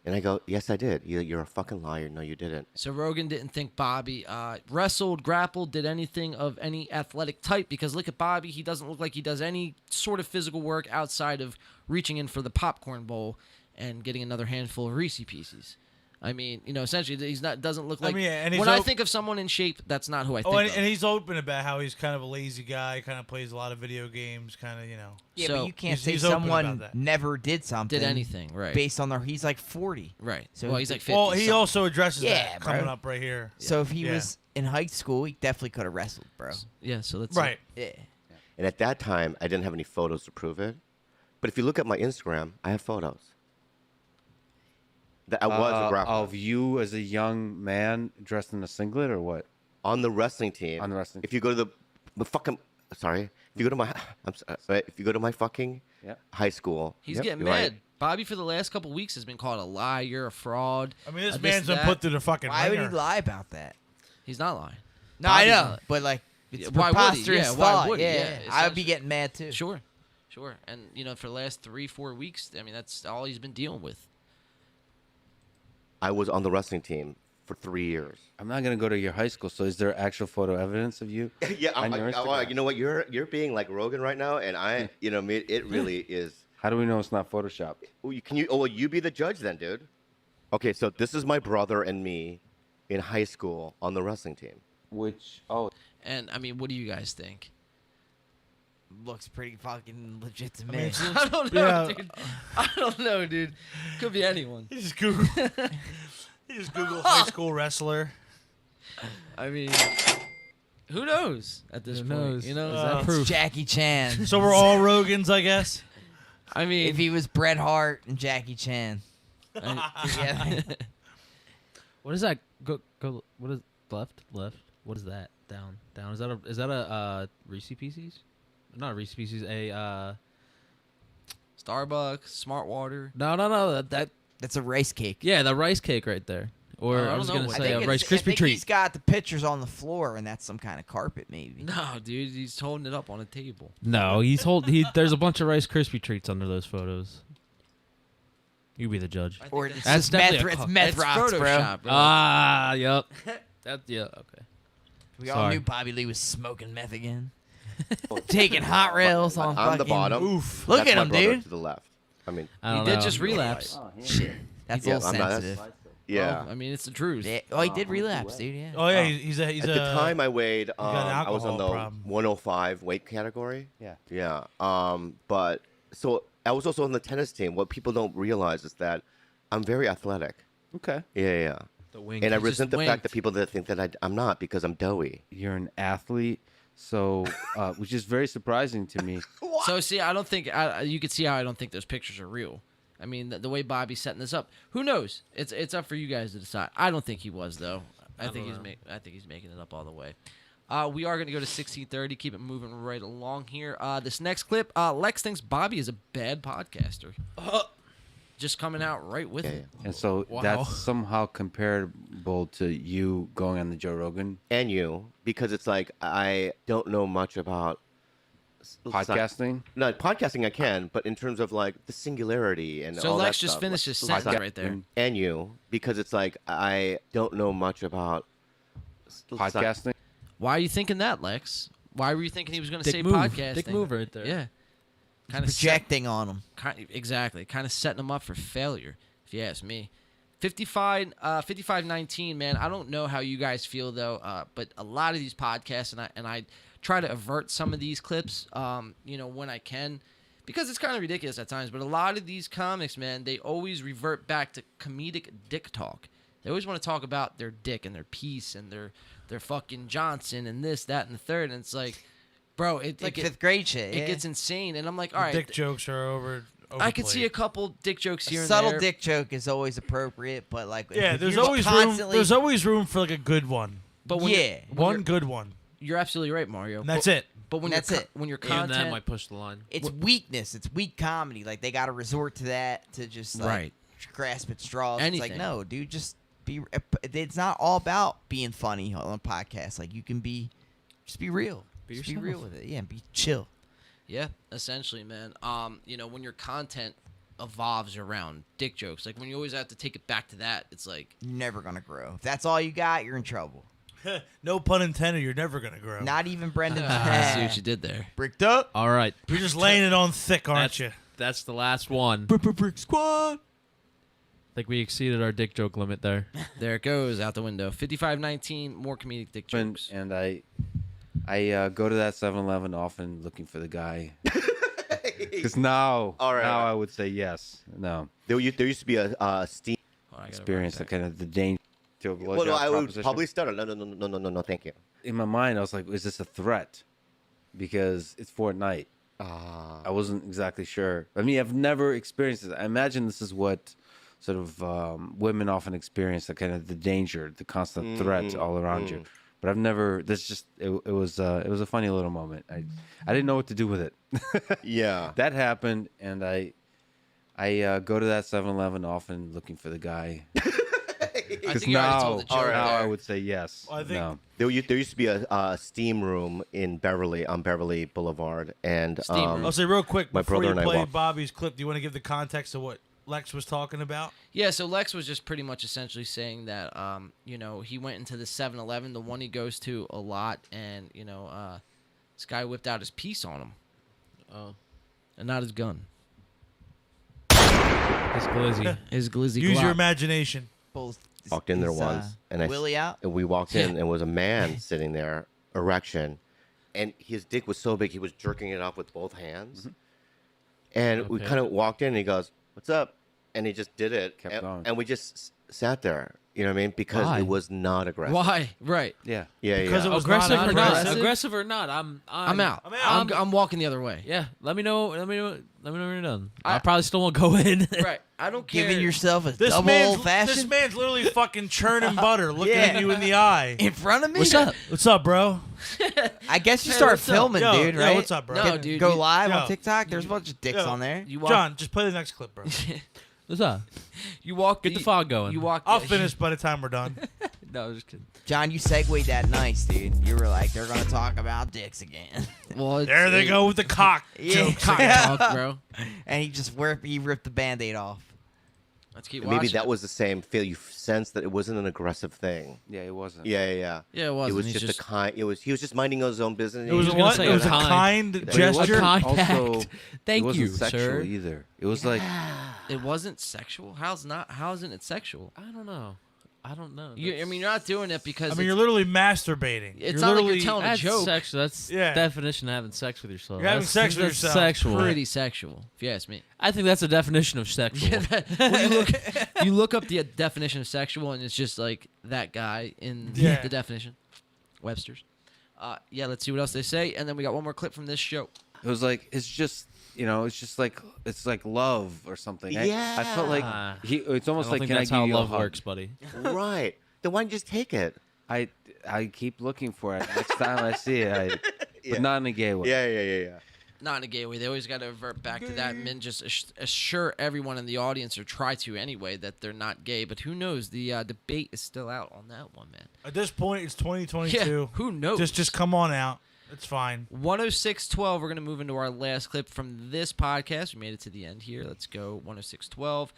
And I go, "Yes, I did. You're a fucking liar. No, you didn't." So Rogan didn't think Bobby wrestled, grappled, did anything of any athletic type because look at Bobby. He doesn't look like he does any sort of physical work outside of reaching in for the popcorn bowl and getting another handful of Reese Pieces. I mean, you know, essentially, he's not doesn't look like. and he's when I think of someone in shape, that's not who I think of. And he's open about how he's kind of a lazy guy, kind of plays a lot of video games, kind of, you know. Yeah, but you can't say he's open about someone that. never did something. Did anything, right. Based on their, he's like 40. Right. So Well, he's like 50. Well, he also addresses Yeah, that coming bro. up right here. So if he was in high school, he definitely could have wrestled, bro. Yeah, so that's Right. Yeah. And at that time, I didn't have any photos to prove it. But if you look at my Instagram, I have photos. That I was a grappler. of you as a young man dressed in a singlet or what? On the wrestling team. On the wrestling. If you go to the fucking, sorry, if you go to my, I'm sorry, if you go to my fucking high school. He's getting you're mad. right. Bobby for the last couple weeks has been called a liar, a fraud. I mean, this a man's been that. put through the fucking Why would he ringer. lie about that? He's not lying. No, Bobby's I know, not. but like, it's Yeah, why would he? preposterous Yeah, why thought. would he? Yeah, Yeah, I would be essentially. getting mad too. Sure. And, you know, for the last 3-4 weeks, I mean, that's all he's been dealing with. I was on the wrestling team for 3 years. I'm not gonna go to your high school. So is there actual photo evidence of you? Yeah, on your Instagram? you know what? You're being like Rogan right now, and I, you know, it really is. How do we know it's not photoshopped? Well, you be the judge then, dude. Okay, so this is my brother and me in high school on the wrestling team. And, I mean, what do you guys think? Looks pretty fucking legit to I me. mean, it's- I don't know, yeah. dude. I don't know, dude. Could be anyone. You just Google. You just Google high school wrestler. I mean, who knows at this point? knows? You know, Is that proof? Jackie Chan. So we're all Rogans, I guess. I mean, if he was Bret Hart and Jackie Chan. together. What is that? Go. What is left? What is that? Down. Is that a Reese Pieces? Not a Reese Pieces. A Starbucks, Smart Water. No. That's a rice cake. Yeah, the rice cake right there. Or I I was don't know gonna what say that a is. Rice I Krispie think treat. he's got the pictures on the floor, and that's some kind of carpet, maybe. No, dude, he's holding it up on a table. No, there's a bunch of Rice Krispie treats under those photos. You be the judge. Or it's That's just definitely meth, a it's co- meth It's rocks, bro. Photoshop, bro. Ah, yep. Okay. We all Sorry. knew Bobby Lee was smoking meth again. Taking hot rails on I'm the fucking- bottom. Oof. Look That's at my him, brother dude. to the left. I mean, I He don't did know. just relapse. Shit. That's a yeah, little I'm not- sensitive. yeah. Well, I mean, it's the truth. Yeah. Oh, he did relapse, dude, yeah. Oh yeah, he's a. At the time, I weighed. got an I was on the alcohol problem. 105 weight category. Yeah. Yeah. But so I was also on the tennis team. What people don't realize is that I'm very athletic. Okay. Yeah. The wink. And I He just resent the fact winked. that people that think that I'm not because I'm doughy. You're an athlete, so which is very surprising to me. So see, I don't think you could see how I don't think those pictures are real. I mean, the way Bobby's setting this up, who knows? It's up for you guys to decide. I don't think he was though. I think he's making it up all the way. We are going to go to 16:30. Keep it moving right along here. This next clip, Lex thinks Bobby is a bad podcaster. Just coming out right with it. And so Wow. that's somehow comparable to you going on the Joe Rogan And you, because it's like I don't know much about podcasting. No, podcasting I can, but in terms of like the singularity and So all Lex that just stuff, finished like, his sentence right there. And you, because it's like I don't know much about Podcasting. Why are you thinking that, Lex? Why were you thinking he was going to Dick say move. podcasting? Dick move right there. Yeah. Kind Projecting on him. Exactly. Kind of setting him up for failure, if you ask me. 55-19, man. I don't know how you guys feel though, but a lot of these podcasts, and I try to avert some of these clips, when I can, because it's kind of ridiculous at times. But a lot of these comics, man, they always revert back to comedic dick talk. They always want to talk about their dick and their piece and their fucking Johnson and this, that, and the third. And it's like, bro, It's like fifth grade shit. It yeah. gets insane. And I'm like, all The right. dick jokes are over. I could see a couple dick jokes here A and subtle there. dick joke is always appropriate, but like Yeah, if there's you're always room. constantly, There's always room for like a good one. But when yeah, One good one. You're absolutely right, Mario. And that's But- it. But when That's your it. when your Even that content, might push the line. it's weakness. It's weak comedy. Like they got to resort to that to just like Right. grasp at straws. It's Anything. like no, dude, just be. It's not all about being funny on a podcast. Like you can just be real. Be Just be yourself. real with it. Yeah, and be chill. yeah, essentially, man. When your content evolves around dick jokes, like when you always have to take it back to that, it's like You're never gonna grow. If that's all you got, you're in trouble. No pun intended. You're never gonna grow. Not even Brendan. I see what you did there. Bricked up. All right. You're just laying it on thick, aren't you? That's the last one. Brick squad. I think we exceeded our dick joke limit there. There it goes out the window. 55-19, more comedic dick jokes. And I go to that 7-Eleven often looking for the guy. Because now, All right, now all right. I would say yes. No. There used to be a steam Experience, the kind of the danger to a blowjob Well, no, I would proposition. probably start. No, thank you. In my mind, I was like, is this a threat? Because it's Fortnite. I wasn't exactly sure. I mean, I've never experienced it. I imagine this is what sort of women often experience, the kind of the danger, the constant threat all around you. But I've never. This just it was a funny little moment. I didn't know what to do with it. Yeah, that happened, and I go to that 7-Eleven often looking for the guy. I Because think you already now, told the joke now I there. would say yes. Well, I think no. there used to be a steam room in Beverly on Beverly Boulevard, and Steam room. I'll say real quick my before brother you and I play walked. Bobby's clip. Do you want to give the context of what Lex was talking about? Yeah, so Lex was just pretty much essentially saying that, he went into the 7-Eleven, the one he goes to a lot, and, this guy whipped out his piece on him. Oh. And not his gun. His glizzy. His glizzy Use your Glock. imagination. Walked in there Is, once, and Willie out? and we walked in, and there was a man sitting there, erection, and his dick was so big he was jerking it off with both hands. And we Okay. kind of walked in, and he goes, "What's up?" And he just did it, Kept going. and we just sat there. You know what I mean? Because Why? it was not aggressive. Why? Right. Yeah. Yeah, Because yeah. it was Aggressive not or not? aggressive? Aggressive or not? I'm out. I'm walking the other way. Yeah. Let me know. Let me know when you're done. I probably still won't go in. Right. I don't care. Giving yourself a This double man's old fashioned this man's literally fucking churning butter, looking Yeah. at you in the eye. in front of me. What's up? What's up, bro? I guess you Hey, start what's up? filming, Yo, dude. yo, Right? what's up, bro? No, dude, Go you- live yo. on TikTok. There's a bunch of dicks Yo. on there. You walk, John, just play the next clip, bro. What's up? you walk. Get the fog going. You walk. I'll finish by the time we're done. No, I'm just kidding. John, you segued that nice, dude. You were like, they're gonna talk about dicks again. Well, There they go with the cock Yeah. jokes. Cock again. talk, bro. And he ripped the Band-Aid off. Let's keep Maybe watching. that was the same feel. You sensed that it wasn't an aggressive thing. Yeah, it wasn't. Yeah. Yeah, it wasn't. It was He's just, just- a kind. He was just minding his own business. It was was a gonna what? say It was a kind. kind But it gesture. wasn't Contact. also- Thank it wasn't you, sexual sir. either. It was like It wasn't sexual. How isn't it sexual? I don't know. You're not doing it because I mean, you're literally masturbating. It's you're not like you're literally telling a That's joke. sexual. That's Yeah. definition of having sex with yourself. You're having That's- sex with that's yourself. Sexual. pretty sexual, if you ask me. I think that's a definition of sexual. When you look up the definition of sexual, and it's just like that guy in Yeah. the definition, Webster's. Yeah, let's see what else they say, and then we got one more clip from this show. it was like it's just like love or something. I felt like it's almost I don't like think can that's I give how you a love hug? works, buddy. right. Then why don't you just take it? I keep looking for it. Next time I see it, but not in a gay way. Yeah. Not in a gay way. They always got to revert back to that and then just assure everyone in the audience, or try to anyway, that they're not gay. But who knows? The debate is still out on that one, man. At this point, it's 2022. Yeah, who knows? Just come on out. It's fine. 106.12. We're going to move into our last clip from this podcast. We made it to the end here. Let's go 106.12.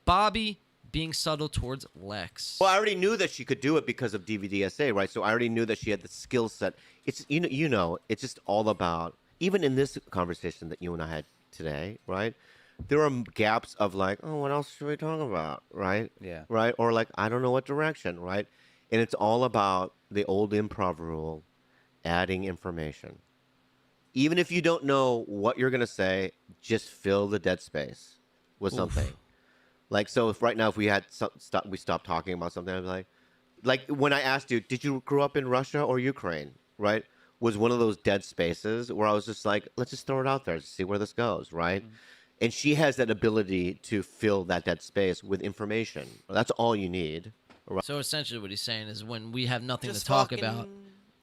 Bobby being subtle towards Lex. Well, I already knew that she could do it because of DVDSA, right? So I already knew that she had the skill set. It's you know, it's just all about, even in this conversation that you and I had today, right? There are gaps of like, oh, what else should we talk about, right? Yeah. Right? Or like, I don't know what direction, right? And it's all about the old improv rule, adding information. Even if you don't know what you're going to say, just fill the dead space with something. Like, so if right now if we had we stopped talking about something, I'd be like when I asked you, did you grow up in Russia or Ukraine? Right, was one of those dead spaces where I was just like, let's just throw it out there, to see where this goes, right? And she has that ability to fill that dead space with information. That's all you need. Right? So essentially, what he's saying is, when we have nothing Just to talk fucking about,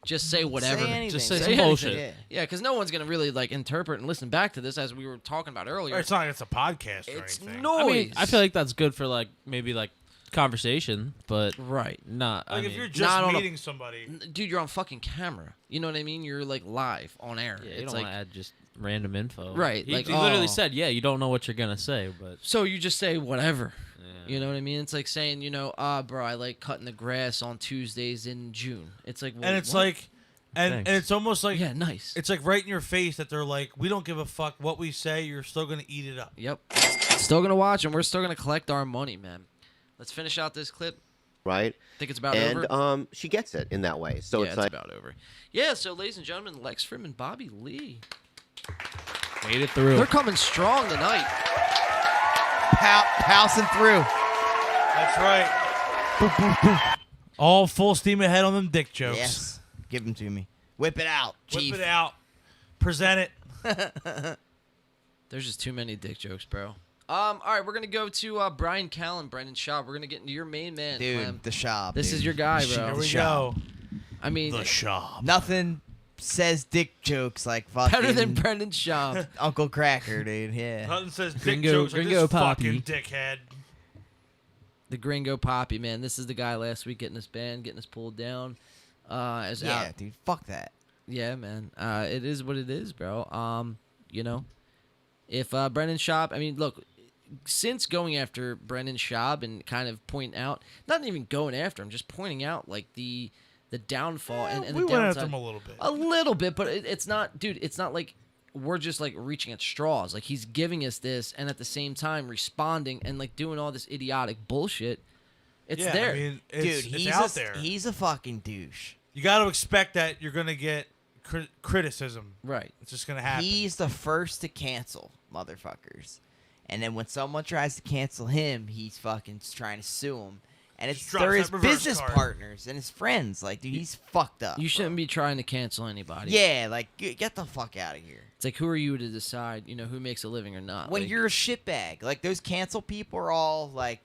just say whatever. Say anything. Just say Say some bullshit. anything. Yeah, because no one's gonna really like interpret and listen back to this, as we were talking about earlier. It's not like it's a podcast or It's anything. noise. I mean, I feel like that's good for like maybe like conversation, but right. not. Like I if mean, you're not just on a- meeting somebody. Dude, you're on fucking camera. You know what I mean? You're like live on air. yeah, you it's don't like, want to add just random info. Right, He, like, he literally oh. said, "Yeah, you don't know what you're gonna say," but so you just say whatever. Yeah. You know what I mean? It's like saying, bro, I like cutting the grass on Tuesdays in June. It's like, well, And it's what? like, and it's almost like, yeah, nice. it's like right in your face that they're like, we don't give a fuck what we say. You're still gonna eat it up. Yep. Still gonna watch, and we're still gonna collect our money, man. Let's finish out this clip. Right. Think it's about and over. she gets it in that way. So yeah, it's like about over. Yeah. So, ladies and gentlemen, Lex Fridman, Bobby Lee, made it through. they're coming strong tonight. Housing through. That's right. All full steam ahead on them dick jokes. Yes. Give them to me. Whip it out, Chief. Whip it out. Present it. There's just too many dick jokes, bro. All right, we're gonna go to Brian Callen, Brendan Schaub. We're gonna get into your main man, Dude, Clem. the Schaub. This dude. is your guy, The bro. Here The we Schaub. go. I mean, The Schaub. Nothing says dick jokes like fucking better than Brendan Schaub. Uncle Cracker, dude. Yeah. Nothing says dick Gringo- jokes like Gringo this Poppy. fucking dickhead. The Gringo Poppy, man. This is the guy last week getting us banned, getting us pulled down. As Yeah, out. dude. Fuck that. Yeah, man. It is what it is, bro. If Brendan Schaub, I mean, look, since going after Brendan Schaub and kind of pointing out, not even going after him, just pointing out like the downfall and we the went downside. after him a little bit. A little bit, but it's not, dude. It's not like we're just like reaching at straws. Like he's giving us this, and at the same time responding and like doing all this idiotic bullshit. It's Yeah, there, I mean, Dude, it's out there. He's a fucking douche. You got to expect that you're gonna get criticism. right? It's just gonna happen. He's the first to cancel motherfuckers. And then when someone tries to cancel him, he's fucking trying to sue him. And it's Just drops they're that his reverse business card. partners and his friends. Like, dude, he's fucked up. You shouldn't be trying to cancel anybody. Yeah, like, get the fuck out of here. It's like, who are you to decide, who makes a living or not? When Like, you're a shitbag. Like, those cancel people are all, like,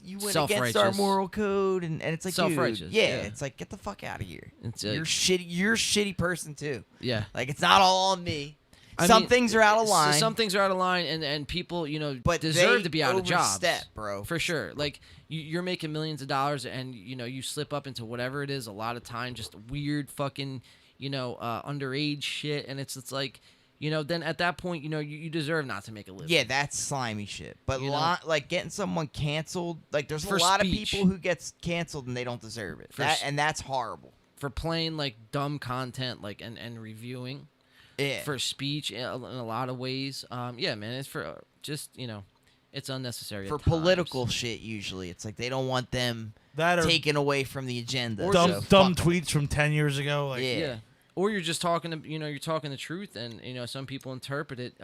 you went against our Self-righteous. moral code. And it's like, Self-righteous, dude, yeah, yeah. it's like, get the fuck out of here. It's You're like- shitty. You're a shitty person, too. yeah. Like, it's not all on me. I Some mean, things are out of line. Some things are out of line, and people, But deserve they to be out of jobs. overstep, bro. For sure. Like, you're making millions of dollars, and, you slip up into whatever it is, a lot of time, just weird fucking, underage shit, and it's like, then at that point, you deserve not to make a living. Yeah, that's slimy shit. But You know? like getting someone canceled, like there's For a lot speech. of people who gets canceled and they don't deserve it. For And that's horrible. For playing, like, dumb content, like, and reviewing. Yeah. For speech in a lot of ways. Yeah, man, it's for just, it's unnecessary. For at times. political shit, usually it's like they don't want them That or taken away from the agenda. dumb, so dumb fuck 'em. tweets from 10 years ago. Like, Yeah. Or you're just talking to, you're talking the truth, and some people interpret it,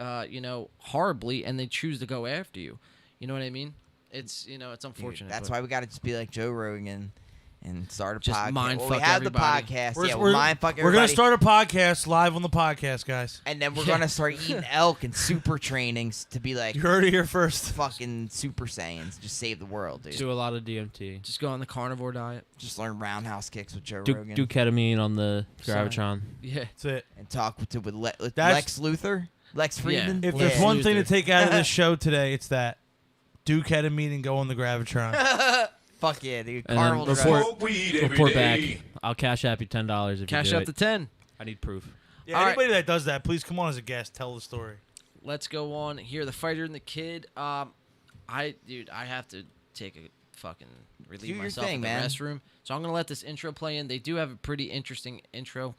horribly, and they choose to go after you. You know what I mean? It's it's Dude, unfortunate. that's but why we got to just be like Joe Rogan and start a Just podcast. mind Well, we fuck have everybody. the podcast. We're, Yeah, we're, we'll mind fuck we're gonna everybody. start a podcast live on the podcast, guys. And then we're gonna start eating elk and super trainings to be like You heard it here first. fucking Super Saiyans. Just save the world, dude. Do a lot of DMT. just go on the carnivore diet. Just learn roundhouse kicks with Joe Do Rogan. ketamine on the Gravitron. Yeah. That's it. And talk with That's- Lex Luthor, Lex Friedman. If Yeah. there's one thing to Luther. take out of this show today, it's that. Do ketamine and go on the Gravitron. Fuck yeah, dude. And Carnival then Drive. report back. I'll cash app you $10 if Cash you do up it. to 10. I need proof. Yeah, All right. anybody that does that, please come on as a guest. Tell the story. Let's go on here. The fighter and the kid. I have to take a fucking relieve Do your myself thing, in the man. restroom. So I'm gonna let this intro play in. They do have a pretty interesting intro.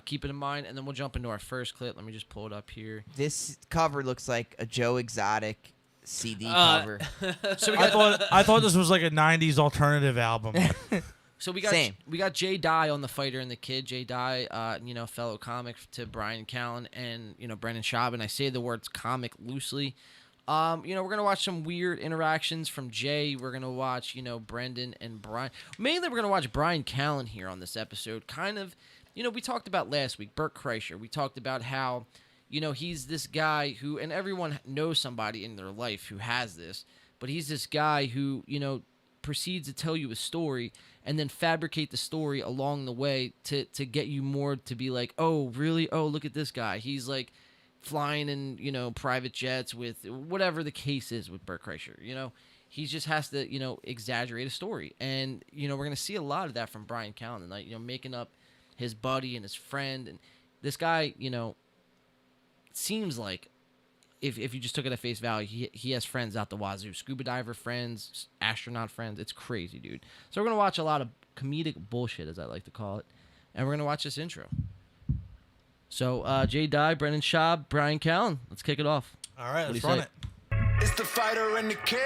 Keep it in mind, and then we'll jump into our first clip. Let me just pull it up here. This cover looks like a Joe Exotic CD Uh, cover. So we I got thought this was like a '90s alternative album. So we got Same. we got Jay Dye on the fighter and the kid. Jay Dye, fellow comic to Brian Callen and Brendan Schaub, and I say the words comic loosely. We're gonna watch some weird interactions from Jay. We're gonna watch, Brendan and Brian. Mainly, we're gonna watch Brian Callen here on this episode. Kind of, we talked about last week, Bert Kreischer. We talked about how, he's this guy who, and everyone knows somebody in their life who has this, but he's this guy who, proceeds to tell you a story and then fabricate the story along the way to get you more to be like, oh, really? Oh, look at this guy. He's like flying in, private jets with whatever the case is with Bert Kreischer. He just has to, exaggerate a story. And, we're going to see a lot of that from Brian Callen tonight, making up his buddy and his friend. And this guy, seems like, if you just took it at face value, he has friends out the wazoo. Scuba diver friends, astronaut friends. It's crazy, dude. So we're going to watch a lot of comedic bullshit, as I like to call it. And we're going to watch this intro. So, Jay Dye, Brendan Schaub, Brian Callen. Let's kick it off. All right, What let's do you run say? it. It's the fighter and the kid.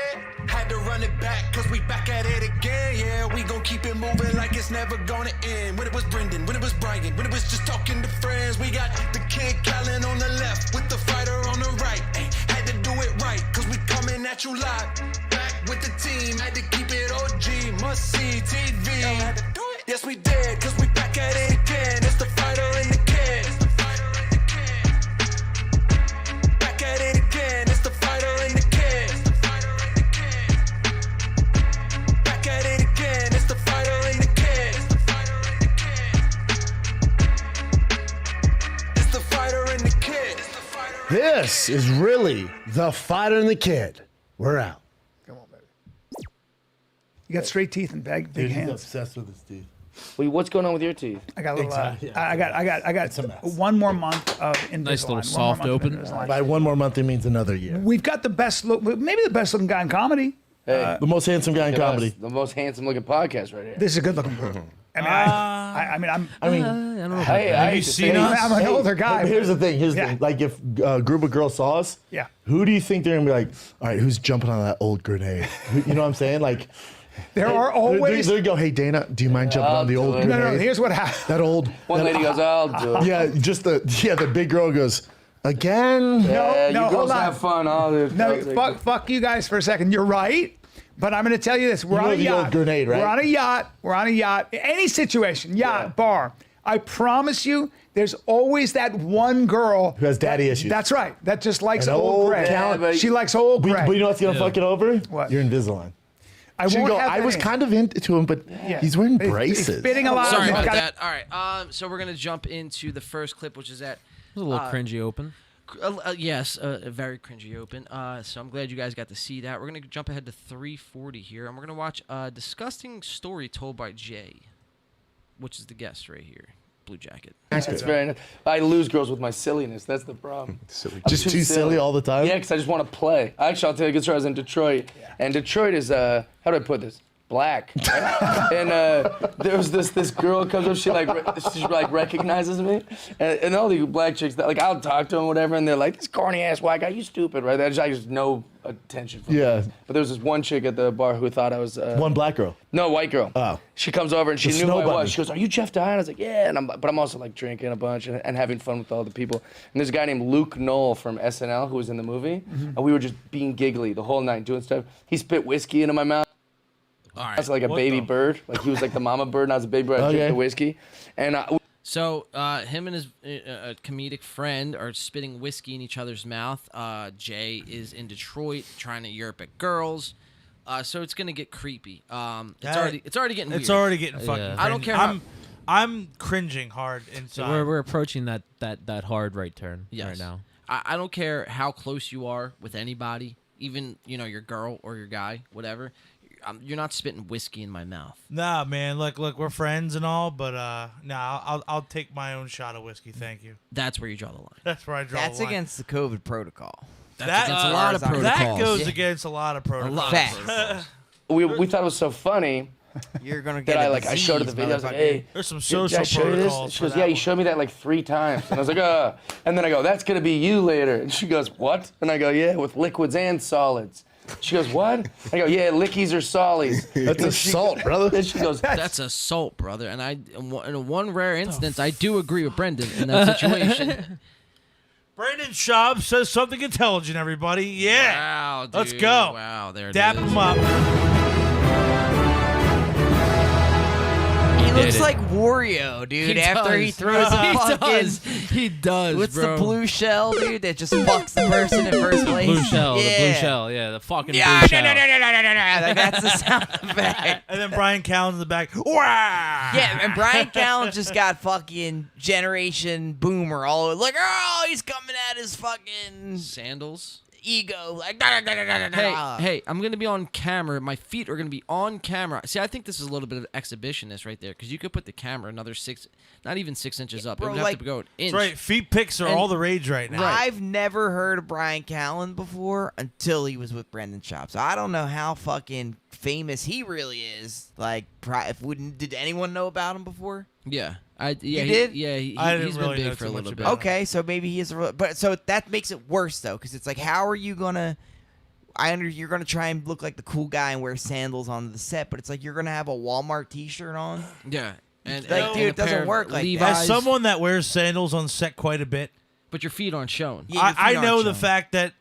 Had to run it back, cause we back at it again. Yeah, we gon' keep it moving like it's never gonna end. When it was Brendan, when it was Brian, when it was just talking to friends. We got the kid Callen on the left, with the fighter on the right. Ay, had to do it right, cause we coming at you live. Back with the team, had to keep it OG. Must see TV. Had to do it. Yes, we did, cause we back at it again. It's the fighter and the kid. Back at it again, it's the fighter and the kid. Back at it again, it's the fighter and the kid. It's the fighter and the kid. This is really the fighter and the kid. We're out. Come on, baby. You got straight teeth and big Dude, he's hands. obsessed with his teeth. Wait, what's going on with your teeth? I got a little. Exactly, yeah. I got one more month of Invisalign. Nice little One more soft month of open. Invisalign. By one more month, it means another year. We've got the best look, maybe the best looking guy in comedy. Hey, The most handsome guy in look at comedy. us, the most handsome looking podcast right here. This is a good looking. I mean, I'm. I don't know. Hey, Have I you hate to seen say us? this. I'm an older guy. But here's the thing. Here's the Yeah. thing. Like, if a group of girls saw us, Yeah. who do you think they're gonna be like? All right, who's jumping on that old grenade? You know what I'm saying? Like, There are always. They go, hey Dana, do you mind jumping I'll on the do old it. grenade? No. Here's what happened. That old. One that- lady goes, I'll do it. Yeah, just the big girl goes again. Yeah, No, you girls hold on. have fun. I'll do it. No, I'll take it. fuck you guys for a second. You're right. But I'm going to tell you this. We're You on know a the yacht. old grenade, right? We're on a yacht. Any situation, yacht, bar. I promise you, there's always that one girl Who has daddy issues. That's right. That just likes An old old Greg. Yeah, but- She likes old But Greg. you know what's gonna fuck it over? What? Your Invisalign. I She won't go, have I that was in. kind of into him, but Yeah. he's wearing He's braces. fitting a lot. Sorry He's about got- that. All right. So we're gonna jump into the first clip, which is at It was a little cringy open. yes, a very cringy open. So I'm glad you guys got to see that. We're gonna jump ahead to 3:40 here, and we're gonna watch a disgusting story told by Jay, which is the guest right here, Blue Jacket. It's very nice. I lose girls with my silliness. That's the problem. Silly. I'm Just too silly all the time? Yeah, because I just want to play. Actually, I'll tell you a good story. I was in Detroit, and Detroit is how do I put this? Black. Right? And there was this girl comes up. She recognizes me, and all the black chicks that I'll talk to them whatever, and they're like, "This corny ass white guy, you stupid," right? I just no attention from Yeah. them. But there was this one chick at the bar who thought I was One black girl. no, white girl. Oh. She comes over and she The knew who snow I bunny. was. She goes, "Are you Jeff Dye?" And I was like, "Yeah." But I'm also drinking a bunch and having fun with all the people. And there's a guy named Luke Knoll from SNL who was in the movie, and we were just being giggly the whole night doing stuff. He spit whiskey into my mouth. All I right. was like a baby bird. Like he was like the mama bird, and I was a baby bird. I drank the whiskey, and So him and his comedic friend are spitting whiskey in each other's mouth. Jay is in Detroit trying to Europe at girls. So it's gonna get creepy. It's already getting weird. It's already getting fucking. Yeah. I don't cringy. care. I'm cringing hard inside. So we're approaching that hard right turn Yes. right now. I don't care how close you are with anybody, even your girl or your guy, whatever. You're not spitting whiskey in my mouth. Nah, man. Look, we're friends and all, but I'll take my own shot of whiskey. Thank you. That's where you draw the line. That's where I draw That's the line. against the COVID protocol. That's against a lot of That protocols. goes against a lot of protocols. Facts. we thought it was so funny. You're gonna get that a I showed her the disease, video. I was like, motherfucker. "Hey, There's some did social I show you this?" protocols She for goes, that "Yeah, you one. showed me that 3 times." And I was like, And then I go, "That's gonna be you later." And she goes, "What?" And I go, "Yeah, with liquids and solids." She goes, "What?" I go, "Yeah, lickies or solids." That's assault, brother. Then she goes, That's assault, brother. And in one rare instance, I do agree with Brendan in that situation. Brandon Schaub says something intelligent, everybody. Yeah. Wow, dude. Let's go. Wow, there it Dap is. him up. He looks it. like Wario, dude. He after he does. throws the He fucking, does. He does, what's bro. the blue shell, dude? That just fucks the person in first The place. blue shell, yeah. the blue shell, yeah, the fucking Yeah, blue shell. like, that's the sound effect. And then Brian Callen in the back. Wah! Yeah, and Brian Callen just got fucking Generation Boomer all over. Like, oh, he's coming at his fucking Sandals. ego. Like, Hey, I'm gonna be on camera. My feet are gonna be on camera. See, I think this is a little bit of exhibitionist right there, because you could put the camera another not even 6 inches up. bro, it would have like- to go an inch. That's right. Feet pics are And- all the rage right now. I've never heard of Brian Callen before until he was with Brendan Schaub. So I don't know how fucking famous he really is. Like, did anyone know about him before? Yeah, You he did? Yeah, I didn't he's really been know big for too a much little bit. about him. Okay, so maybe he is but so that makes it worse though, because it's like, how are you gonna? You're gonna try and look like the cool guy and wear sandals on the set, but it's like you're gonna have a Walmart T-shirt on. Yeah, and Like, and dude, a it doesn't pair of work like that. Levi's, As someone that wears sandals on set quite a bit, but your feet aren't shown. Yeah, your feet I aren't know the showing. fact that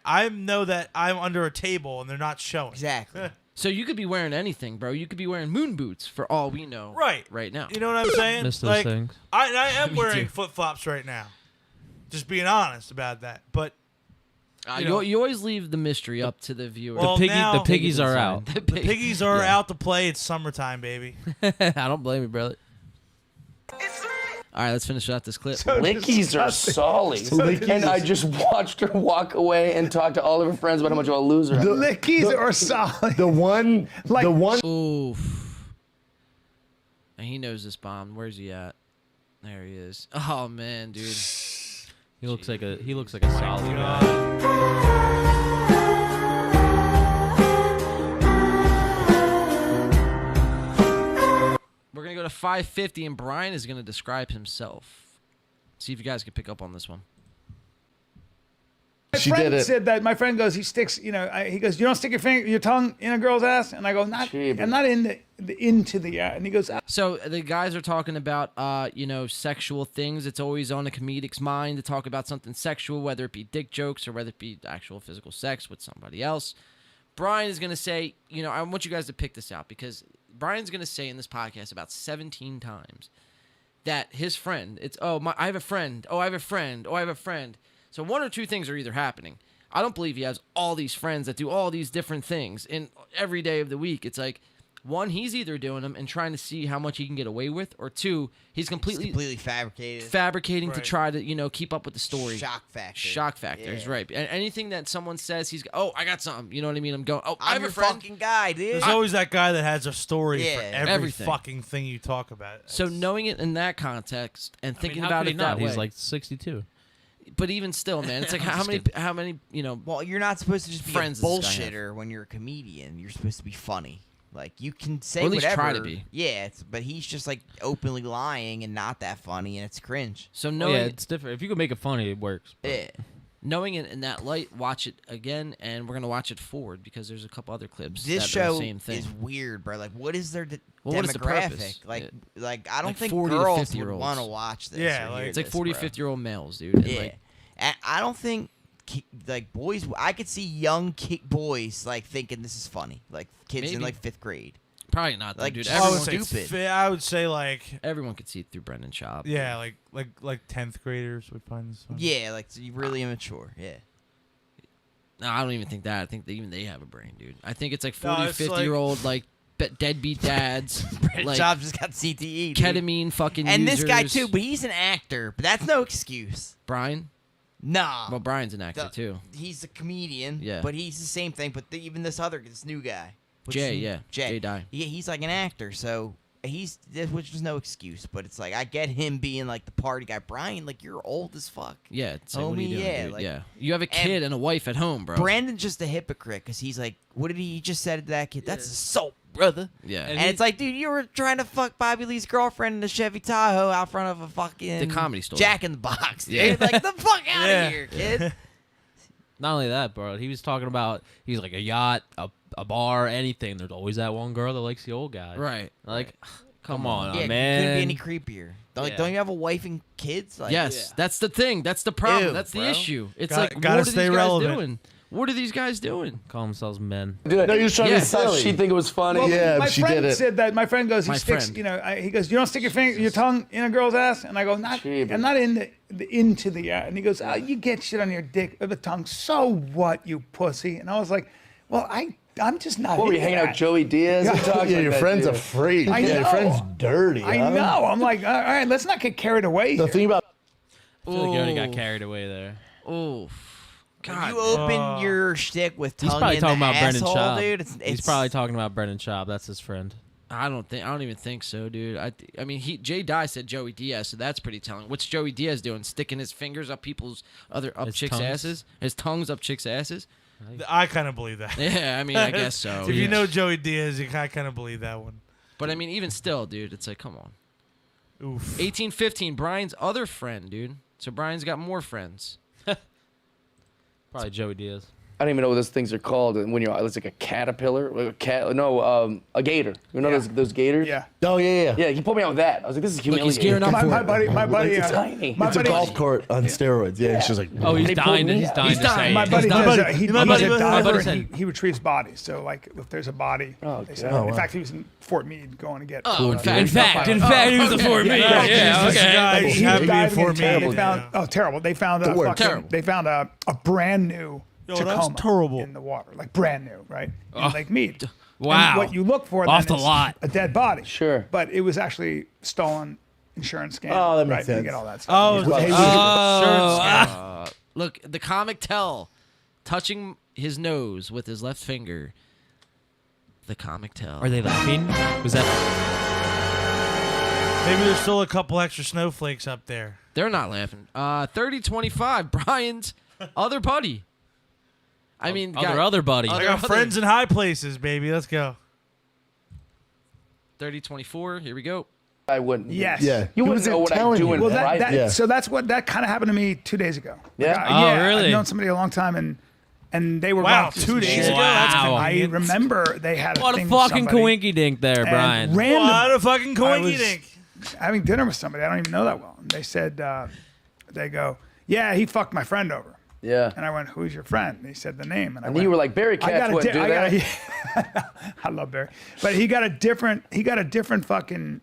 I know that I'm under a table and they're not showing. Exactly. So you could be wearing anything, bro. You could be wearing moon boots for all we know. Right now. You know what I'm saying? Miss those like, things. I am Me wearing too. flip flops right now. Just being honest about that. But You always leave the mystery up to the viewer. Well, now- the piggies are out. The the piggies are Yeah. out to play. It's summertime, baby. I don't blame you, brother. All right, let's finish out this clip. Lickies are solid. And I just watched her walk away and talk to all of her friends about how much of a loser I am. Lickies are solid. The one, the one. Oof. And he knows this bomb. Where's he at? There he is. Oh man, dude. He looks like a solid guy. We're gonna go to 550, and Brian is gonna describe himself. See if you guys can pick up on this one. My friend said that. My friend goes, he sticks, he goes, you don't stick your tongue in a girl's ass, and I go, I'm not into the and he goes, So the guys are talking about, sexual things. It's always on a comedic's mind to talk about something sexual, whether it be dick jokes or whether it be actual physical sex with somebody else. Brian is gonna say, I want you guys to pick this out, because Brian's gonna say in this podcast about 17 times that his friend, I have a friend, oh I have a friend, oh I have a friend. So one or two things are either happening. I don't believe he has all these friends that do all these different things in every day of the week. It's like, one, he's either doing them and trying to see how much he can get away with, or two, he's completely fabricating to try to keep up with the story. Shock factor. Shock factor is Yeah. right. And anything that someone says, he's I got something. You know what I mean? I'm going. I I'm have your a friend. fucking guy, dude. There's always that guy that has a story for Yeah. every Everything. fucking thing you talk about. So knowing it in that context and thinking how about could it he that not? way, He's like 62. But even still, man, it's like I'm how just many, kidding. Well, you're not supposed to just be friends a does this guy have? bullshitter when you're a comedian. You're supposed to be funny. Like, you can say Or at least whatever. try to be. Yeah, but he's just like openly lying and not that funny, and it's cringe. So Well, knowing yeah, it's different. If you can make it funny, it works. but- Yeah. knowing it in that light, watch it again, and we're gonna watch it forward because there's a couple other clips. This that are the show same thing. is weird, bro. Like, what is their What is the purpose? demographic? Like, Yeah. like I don't Like think 40 to girls 50 would year olds. want to watch this. Yeah, or like- hear It's like this, 40, bro. 50-year-old males, dude. And Yeah. like, And I don't think like boys. I could see young boys like thinking this is funny, like kids in Maybe. like 5th grade. probably not, though, Like, dude. just Everyone, stupid. I would say like everyone could see through Brendan Schaub. yeah, like 10th graders would find this funny. Yeah, like so you really immature. Yeah. No, I don't even think that. I think that even they have a brain, dude. I think it's like No, 40, it's 50-year-old like deadbeat dads, like Job just got CTE. dude. ketamine fucking And this guy users. too, but he's an actor. But that's no excuse. Brian. Nah. Well, Brian's an actor The- too. He's a comedian. Yeah. But he's the same thing. But even this new guy. What's Jay, his- yeah. Jay Dye. Yeah, he's like an actor. So which is no excuse. But it's like I get him being like the party guy. Brian, like you're old as fuck. Yeah, it's like, what are you Homie, doing, yeah, dude? like- yeah. You have a kid and a wife at home, bro. Brandon's just a hypocrite because he's like, what did he just said to that kid? That's assault, brother. Yeah. And it's like, dude, you were trying to fuck Bobby Lee's girlfriend in a Chevy Tahoe out front of a fucking The Comedy Store. Jack in the Box, dude. Yeah. Like, the fuck out Yeah. of here, kid. Not only that, bro. He was talking about he's like a yacht, a bar, anything. There's always that one girl that likes the old guy. Right. Like, Come on, Yeah, man. couldn't be any creepier. Don't you have a wife and kids? Like, Yes, that's the thing. That's the problem. Ew, That's the bro. issue. It's Gotta like, what are these stay guys relevant. doing? What are these guys doing? Call themselves men. Dude, No, you're trying to be thought silly. she'd think it was funny. Well, Yeah, my she friend did it. said that. My friend goes, he My sticks, friend. he goes, you don't stick your tongue in a girl's ass, and I go, I'm not into the and he goes, you get shit on your dick or the tongue, so what, you pussy? And I was like, well, I'm just not. What were you into hanging out that. with Joey Diaz? Yeah. and talking Yeah, like your that, friend's dude? a freak. I Yeah, your know. friend's dirty. I huh? know. I'm like, all right, let's not get carried away. The here. thing about I feel like you already got Ooh. carried away there. Oh, God. you open your shtick with He's tongue probably in talking the about Brendan asshole, Schaub. dude. He's It's probably talking about Brendan Schaub. That's his friend. I don't even think so, dude. I mean, Jay Dye said Joey Diaz, so that's pretty telling. What's Joey Diaz doing? Sticking his fingers up His chicks' tongues? asses? His tongues up chicks' asses? I kind of believe that. Yeah, I mean, I guess so. If you yeah. know Joey Diaz, I kind of believe that one. But I mean, even still, dude, it's like, come on. Oof. 1815, Brian's other friend, dude. So Brian's got more friends. Probably Joey Diaz. I don't even know what those things are called. When you're, it's like a caterpillar, like a cat. No, a gator. You know those gators? Yeah. Oh yeah. Yeah, he put me out with that. I was like, this is Look, he's humiliating. gearing up My, for my it. buddy, It's tiny. my It's a buddy, golf court on steroids. Yeah, it's just like. Oh, he's He pulled dying. me He's out. dying He's to dying. say my it. buddy My does buddy- he's my a buddy- diver my buddy and he retrieves bodies. So like if there's a body, Oh, they said, God. in fact he was in Fort Meade going to get. Oh, in In fact, he was a Fort Meade. Yeah, This guy okay. is He was happy to be diving for and me. they found, oh, terrible! They found a worst. Terrible. they found a brand new Yo, that's Tacoma terrible. in the water, like brand new, right? In Oh. Lake Mead. Wow. And what you look for Off then the is lot. a dead body. Sure. But it was actually stolen insurance scam. Oh, that makes right? sense. You get all that stuff. Look, the comic tell, touching his nose with his left finger. The comic tell. Are they laughing? Was that? Maybe there's still a couple extra snowflakes up there. They're not laughing. 30-25, Brian's other buddy. I mean, Other buddy. I got friends in high places, baby. Let's go. 30-24. Here we go. I wouldn't. Yes. Yeah. You He wouldn't was know what I telling do you. in Well, private. Yeah. so that's what that kind of happened to me 2 days ago. Yeah? Like, Oh, really? I've known somebody a long time, and they were Wow, going through 2 some days shit. ago? That's Wow. I convenient. remember they had a What a thing with fucking somebody, coinky dink there, and Brian. Random, What a fucking I was coinky-dink. having dinner with somebody I don't even know that well, and they said, they go, yeah, he fucked my friend over. Yeah. And I went, who's your friend? And he said the name. And And you were like, Barry Katz wouldn't do that. I love Barry. But he got a different fucking,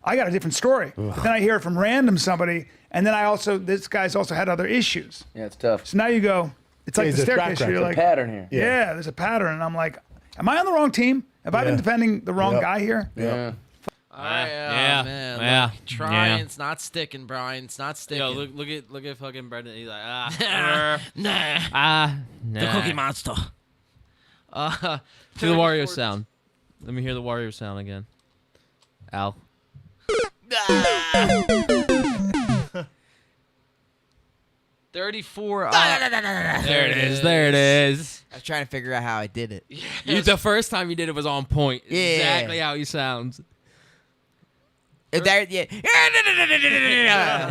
I got a different story. But then I hear it from random somebody. And then this guy's also had other issues. Yeah, it's tough. So now you go, it's like He's the a track staircase. You're record. like, Pattern here. yeah, there's a pattern. And I'm like, am I on the wrong team? Have I been defending the wrong Yep. guy here? Yeah. All right, Yeah. man. Yeah. Look, trying. It's not sticking, Brian. It's not sticking. Yo, look at fucking Brendan. He's like, nah. nah. The Cookie Monster. Do the Wario sound. Let me hear the Wario sound again. Al. 34. There it is. There it is. I was trying to figure out how I did it. The first time you did it was on point. Yeah. Exactly how he sounds. There, yeah.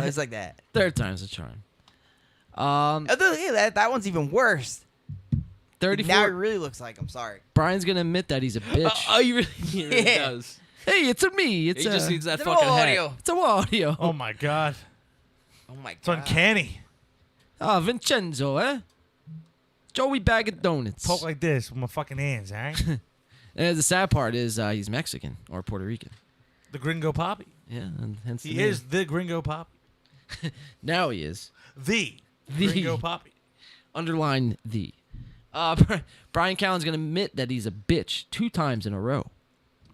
It's like that. Third time's a charm. Oh, yeah, that one's even worse. 34. Now it really looks like I'm sorry. Brian's gonna admit that he's a bitch. Oh, you really Yeah. does. Hey, it's a me. It's He just needs that It's fucking all hat. audio. It's a audio. Oh, my God. Oh my It's god. uncanny. Ah, Vincenzo, eh? Joey Bag of Donuts. Poke like this with my fucking hands, all right? And the sad part is he's Mexican or Puerto Rican. The Gringo Poppy. Yeah, and hence the He name. is the Gringo Poppy. Now he is. The The- Gringo Poppy. Underline the. Brian Callen's gonna admit that he's a bitch 2 times in a row.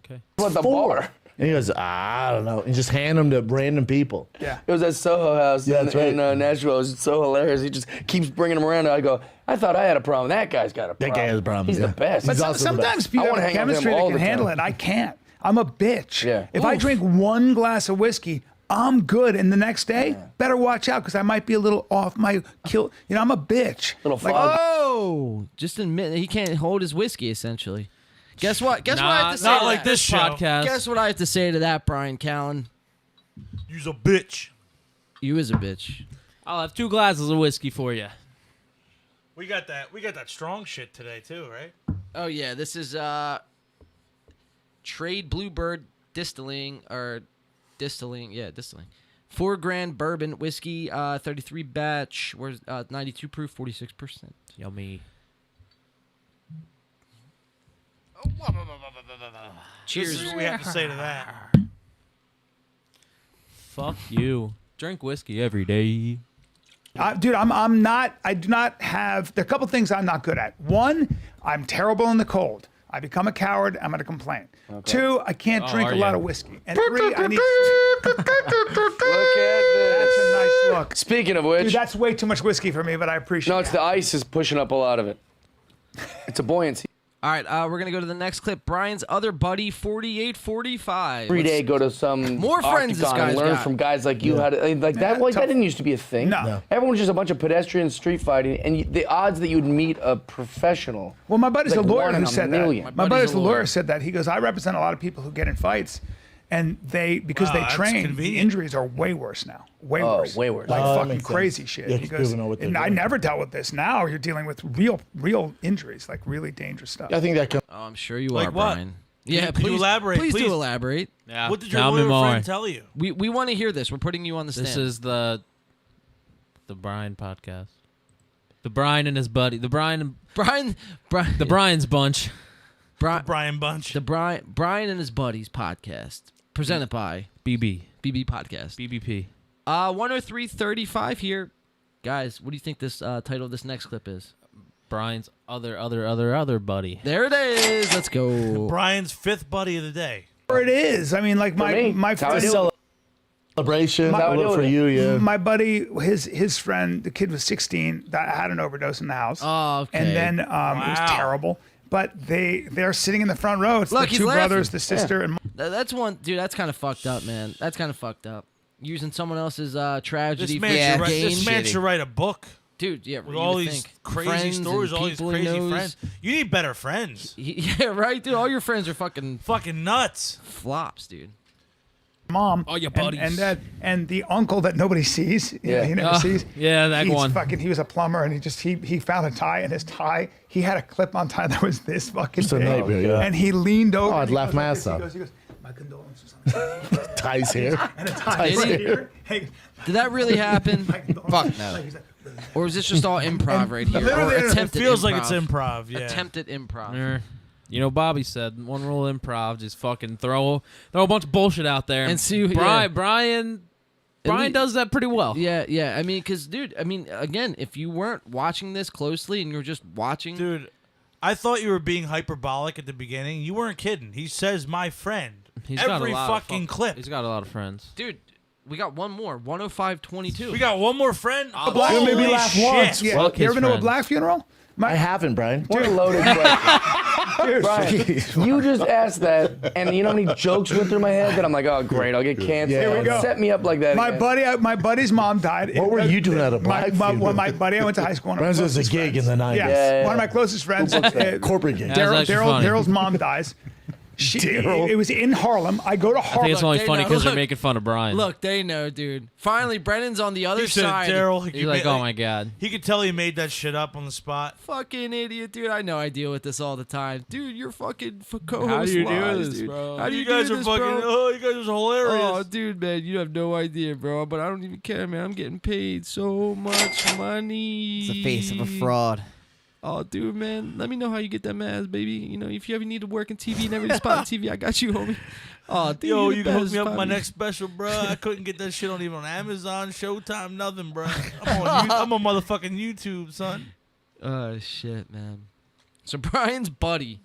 Okay. What the bar? And he goes, I don't know. And just hand them to random people. Yeah. It was at Soho House Yeah, in, that's right. in Nashville. It was so hilarious. He just keeps bringing them around. And I go, I thought I had a problem. That guy's got a problem. That guy has a problem, He's yeah. the best. But He's also the sometimes best. people I wanna have hang out with chemistry him that all can the handle time. it. I can't. I'm a bitch. Yeah. If I drink one glass of whiskey, I'm good. And the next day, better watch out because I might be a little off my kill. You know, I'm a bitch. Little Like, fog. Oh, just admit that he can't hold his whiskey. Essentially. Guess what? Guess what I have to say. Not to like that? this show. podcast. Guess what I have to say to that, Brian Callen? You's a bitch. You is a bitch. I'll have 2 glasses of whiskey for you. We got that strong shit today too, right? Oh yeah, this is Trade Bluebird distilling. 4 grand bourbon whiskey, 33 batch. Where's 92 proof, 46%. Yummy. Cheers. This is what we have to say to that. Fuck you. Drink whiskey every day. Dude, I'm not. I do not have. There are a couple things I'm not good at. One, I'm terrible in the cold. I become a coward. I'm going to complain. Okay. 2, I can't drink a lot of whiskey. And 3, I need. Look at this. That's a nice look. Speaking of which, Dude, that's way too much whiskey for me, but I appreciate it. no, it's the ice is pushing up a lot of it. It's a buoyancy. All right, we're going to go to the next clip. Brian's other buddy, 4845. Every day, go to some More friends this octagon and guy's learn got. from guys like you how to like that. Like that didn't used to be a thing. No. Everyone's just a bunch of pedestrians street fighting, and the odds that you'd meet a professional. Well, my buddy's like a lawyer one in who a said million. that. My buddy's a lawyer said that. He goes, I represent a lot of people who get in fights, and because Wow, they that's train, the convenient. injuries are way worse now. Way Oh, worse. way worse. Like Oh, that fucking makes sense. crazy shit. Yeah, He 'cause goes, people know what they're and I doing. never dealt with this. Now you're dealing with real injuries, like really dangerous stuff. I think that comes. Oh, I'm sure you Like are, what? Brian. Can Yeah, you please elaborate, Please please. do elaborate. Yeah. What did your Tell me lawyer more. friend tell you? We want to hear this. We're putting you on the stand. This is the Brian podcast. The Brian and his buddy. The Brian's bunch. Brian Bunch. The Brian and his buddies podcast, presented by BB Podcast. BBP. 103.35 here, guys. What do you think this title of this next clip is? Brian's other buddy. There it is. Let's go. Brian's 5th buddy of the day. Or it is. I mean, like my friend, Celebration My- for you, yeah. my buddy, his friend, the kid was 16 that had an overdose in the house. Oh, okay. And then it was terrible. But they're sitting in the front row. It's Look, the he's 2 laughing. brothers, the sister, and That's one, dude. That's kind of fucked up, man. That's kind of fucked up. Using someone else's tragedy This for man, gain. this man should write a book. Dude, yeah, With you all would these think. crazy Friends stories, and all these people he crazy knows. friends. You need better friends. Yeah, right, dude. All your friends are fucking nuts. Flops, dude. mom. All your buddies. And dad, and the uncle that nobody sees. You know, Yeah. he never sees. Yeah, that He's one. He was a plumber, and he found a tie, and his tie, he had a clip-on tie that was this fucking Just a big. nightmare, yeah. And he leaned over. Oh, I'd and he laugh goes my like ass this. off. He goes, my condolences. Ties here. And a tie Ties right here. here. Hey, Did that really happen? Fuck no. Or was this just all improv right here? literally, Or it attempted feels like it's improv, yeah. Attempted improv. You know, Bobby said one rule of improv: just fucking throw a bunch of bullshit out there And see who- Brian does that pretty well. Yeah. I mean, because, dude, again, if you weren't watching this closely and you're just watching. Dude, I thought you were being hyperbolic at the beginning. You weren't kidding. He says, my friend. He's got Every a lot fucking of clip. He's got a lot of friends. Dude, we got one more. 105.22. We got one more friend? Black made me laugh once. Yeah. Fuck You his ever been to a friends. black funeral? I haven't, Brian. What a loaded question. Brian, you just asked that, and you know how many jokes went through my head that I'm like, oh, great, I'll get canceled. Here we go. Set me up like that. My again. buddy's mom died. What were you doing at a black funeral? My buddy, I went to high school. Brian's was a gig in the 90s. Yeah. One of my closest friends. Corporate gig. Daryl's mom dies. It was in Harlem. I go to I Harlem. think it's only They funny know. because they're Look. making fun of Brian. Look, they know, dude. Finally, Brennan's on the other He said, side. Daryl, He's like, oh my god. He could tell he made that shit up on the spot. Fucking idiot, dude. I know I deal with this all the time. Dude, you're fucking co-host How do you do lies, this, dude. bro? How do you guys do are this, fucking, bro? oh, you guys are hilarious. Oh, dude, man, you have no idea, bro. But I don't even care, man. I'm getting paid so much money. It's the face of a fraud. Oh, dude, man. Let me know how you get that mask, baby. You know, if you ever need to work in TV and every spot on TV, I got you, homie. Oh, dude, Yo, you're the you can hook best, me up with my Bobby. next special, bro. I couldn't get that shit on even on Amazon, Showtime, nothing, bro. I'm on motherfucking YouTube, son. Oh, shit, man. So Brian's buddy.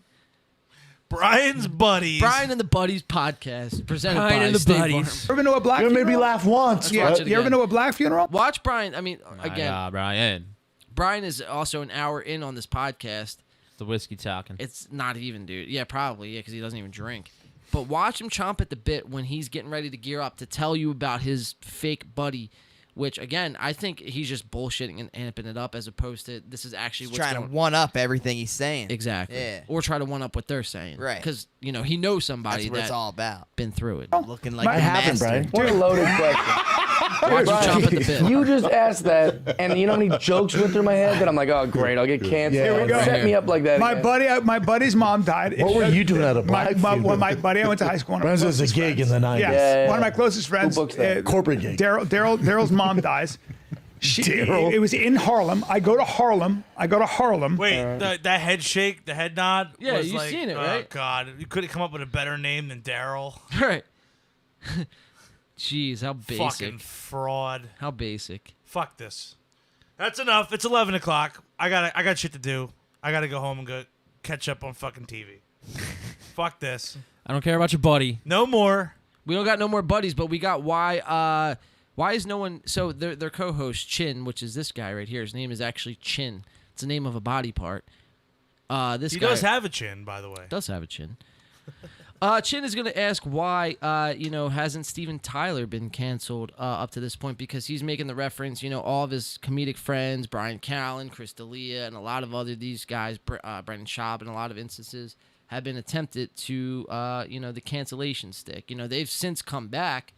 Brian's buddies. Brian and the Buddies podcast presented Brian by and the State Buddies. Farm. You ever know a black You funeral? made me laugh once. Let's Yeah. watch it You ever again. know a black funeral? Watch Brian. I mean, again, Brian. Brian is also an hour in on this podcast. The whiskey talking. It's not even, dude. Yeah, probably. Yeah, because he doesn't even drink. But watch him chomp at the bit when he's getting ready to gear up to tell you about his fake buddy, which, again, I think he's just bullshitting and amping it up as opposed to this is actually He's what's trying to going one up everything he's saying. Exactly. Yeah. Or try to one up what they're saying. Right. Because, you know, he knows somebody That's what it's that's all about. been through it. Looking like I a haven't, master. Brian. What a loaded question. Watch you chomp at the bit. You just asked that, and you know how many jokes went through my head that I'm like, oh great, I'll get canceled. Here we go. Set me up like that. My again. my buddy's mom died. What were you doing at a my, Blackfield? my buddy I went to high school. Runs as a gig in the 90s. Yeah. One of my closest friends. Corporate gig. Daryl's mom dies. It was in Harlem. I go to Harlem. Wait, that head shake, the head nod. Yeah, was you've like, seen it, oh, right? God, you couldn't come up with a better name than Daryl. Right. Jeez, how basic. Fucking fraud. How basic. Fuck this. That's enough. It's 11 o'clock. I got shit to do. I gotta go home and go catch up on fucking TV. Fuck this. I don't care about your buddy. No more. We don't got no more buddies, but we got why is no one? So their co-host Chin, which is this guy right here. His name is actually Chin. It's the name of a body part. This He guy does have a chin, by the way. does have a chin. Chin is going to ask why, hasn't Steven Tyler been canceled up to this point? Because he's making the reference, all of his comedic friends, Brian Callen, Chris D'Elia, and a lot of these guys, Brendan Schaub, in a lot of instances, have been attempted to, the cancellation stick. They've since come back.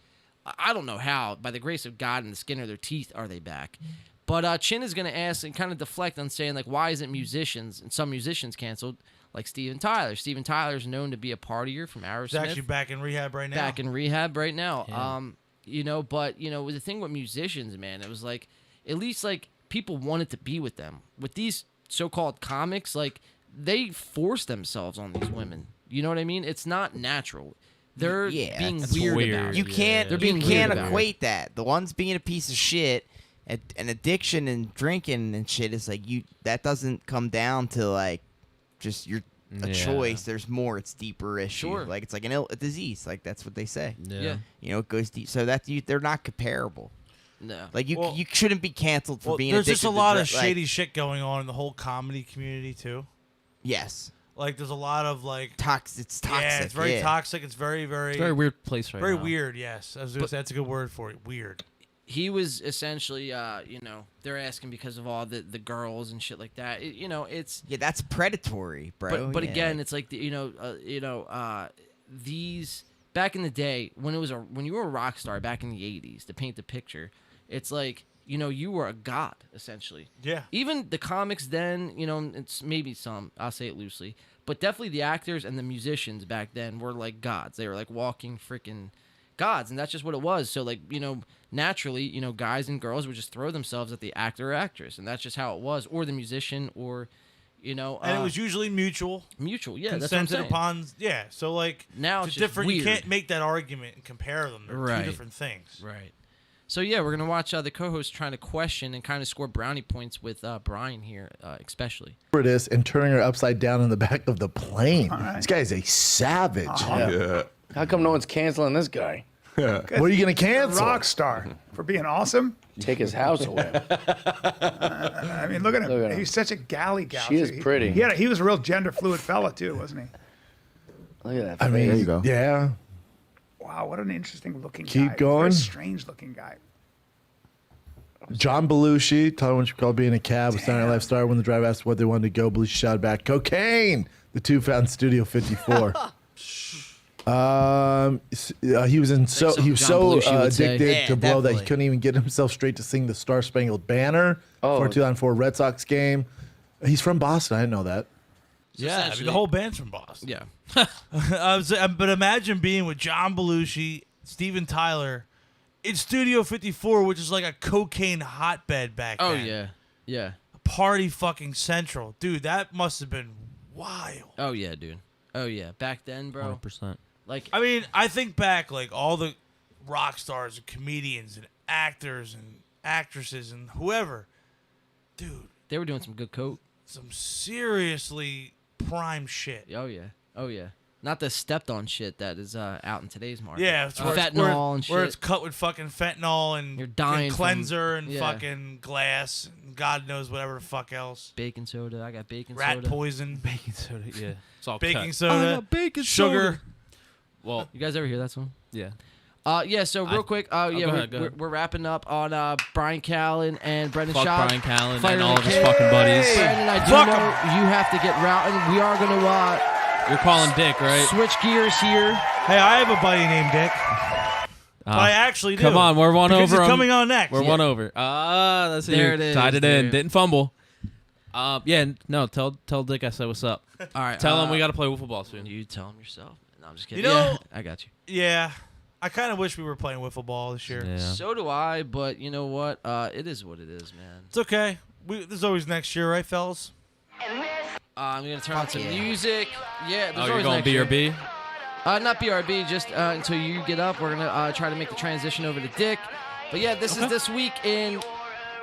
I don't know how. By the grace of God and the skin of their teeth are they back. But Chin is going to ask and kind of deflect on saying, like, why isn't musicians and some musicians canceled? Like Steven Tyler. Steven Tyler is known to be a partier from Aerosmith. He's actually back in rehab right now. Back in rehab right now. Yeah. But the thing with musicians, man, it was like, at least like people wanted to be with them. With these so-called comics, like they force themselves on these women. You know what I mean? It's not natural. They're being that's weird about it. You can't. They're being you weird can't about equate that. The one's being a piece of shit, and addiction and drinking and shit is like you. That doesn't come down to like just a choice. There's more. It's deeper issue. Sure. Like it's like a disease. Like that's what they say. Yeah. It goes deep. So they're not comparable. No. Like you shouldn't be canceled for being. There's addicted just a to lot of like- shady shit going on in the whole comedy community too. Yes. Like there's a lot of like It's toxic. Yeah, it's very toxic. It's very, very. It's a very weird place right very now. weird. Yes, I was gonna say that's a good word for it. Weird. He was essentially, they're asking because of all the girls and shit like that. It's that's predatory, bro. But Yeah. again, it's like these back in the day when you were a rock star back in the '80s. To paint the picture, it's like you were a god essentially. Yeah. Even the comics then, it's maybe some. I'll say it loosely, but definitely the actors and the musicians back then were like gods. They were like walking freaking gods, and that's just what it was. So like naturally guys and girls would just throw themselves at the actor or actress, and that's just how it was, or the musician, or and it was usually mutual. Mutual, yeah. That's what I'm Consented saying. upon. Yeah. So like Now it's it's just different. You weird. can't make that argument and compare them. They're Right. two different things. Right. So yeah, we're gonna watch the co-host trying to question and kind of score brownie points with Brian here, especially. For this and turning her upside down in the back of the plane. This guy is a savage. Yeah. How come no one's canceling this guy? What are you gonna cancel? Rock star for being awesome. Take his house away. I mean, look at him. Look at him. He's such a galley gal. She is pretty. He was a real gender fluid fella too, wasn't he? Look at that. I mean, face. there you go. Yeah. Wow, what an interesting looking guy. Keep going. Very strange looking guy. John Belushi, tell him what you call being a cab with Saturday Night Live star. When the driver asked what they wanted to go, Belushi shouted back, "Cocaine!" The two found Studio 54. He was John Belushi would say. addicted Yeah, to blow that he definitely. couldn't even get himself straight to sing the Star Spangled Banner for a 2004 Red Sox game. He's from Boston. I didn't know that. Yeah, I mean, the whole band's from Boston. Yeah. But imagine being with John Belushi, Steven Tyler, in Studio 54, which is like a cocaine hotbed back Oh then. yeah. Party fucking central. Dude, that must have been wild. Oh yeah, dude. Oh yeah. Back then, bro. 100%. Like I mean, I think back, like, all the rock stars and comedians and actors and actresses and whoever. Dude. They were doing some good coke. Some seriously prime shit. Oh yeah. Oh yeah. Not the stepped on shit that is out in today's market. Yeah, it's where fentanyl and shit. where it's cut with fucking fentanyl and, You're dying and from- cleanser and yeah. fucking glass and God knows whatever the fuck else. Baking soda. I got baking Rat soda. poison. Baking soda, yeah. It's all Baking cut. soda. I got baking sugar. soda. Well, You guys ever hear that song? yeah. Yeah, so real quick, go ahead, go we're, ahead. we're wrapping up on Brian Callen and Brendan Fuck Schaub. Brian Callen Fire and the all of his Kid. fucking buddies. Brandon, I do Fuck know 'em. you have to get routing. We are going to You're calling Dick, right? switch gears here. Hey, I have a buddy named Dick. But I actually do. Come on, we're one because over. It's coming on next. We're one over. That's There it. it is, Tied it in. dude. Didn't fumble. No. Tell Dick I said what's up. All right. Tell him we got to play wiffle ball soon. You tell him yourself. No, I'm just kidding. You know, yeah, I got you. Yeah, I kind of wish we were playing wiffle ball this year. Yeah. So do I, but you know what? It is what it is, man. It's okay. There's always next year, right, fellas? I'm gonna turn on some music. Yeah, there's Oh, you're always going next year. BRB? Not BRB, just until you get up. We're going to try to make the transition over to Dick. But yeah, this is this week in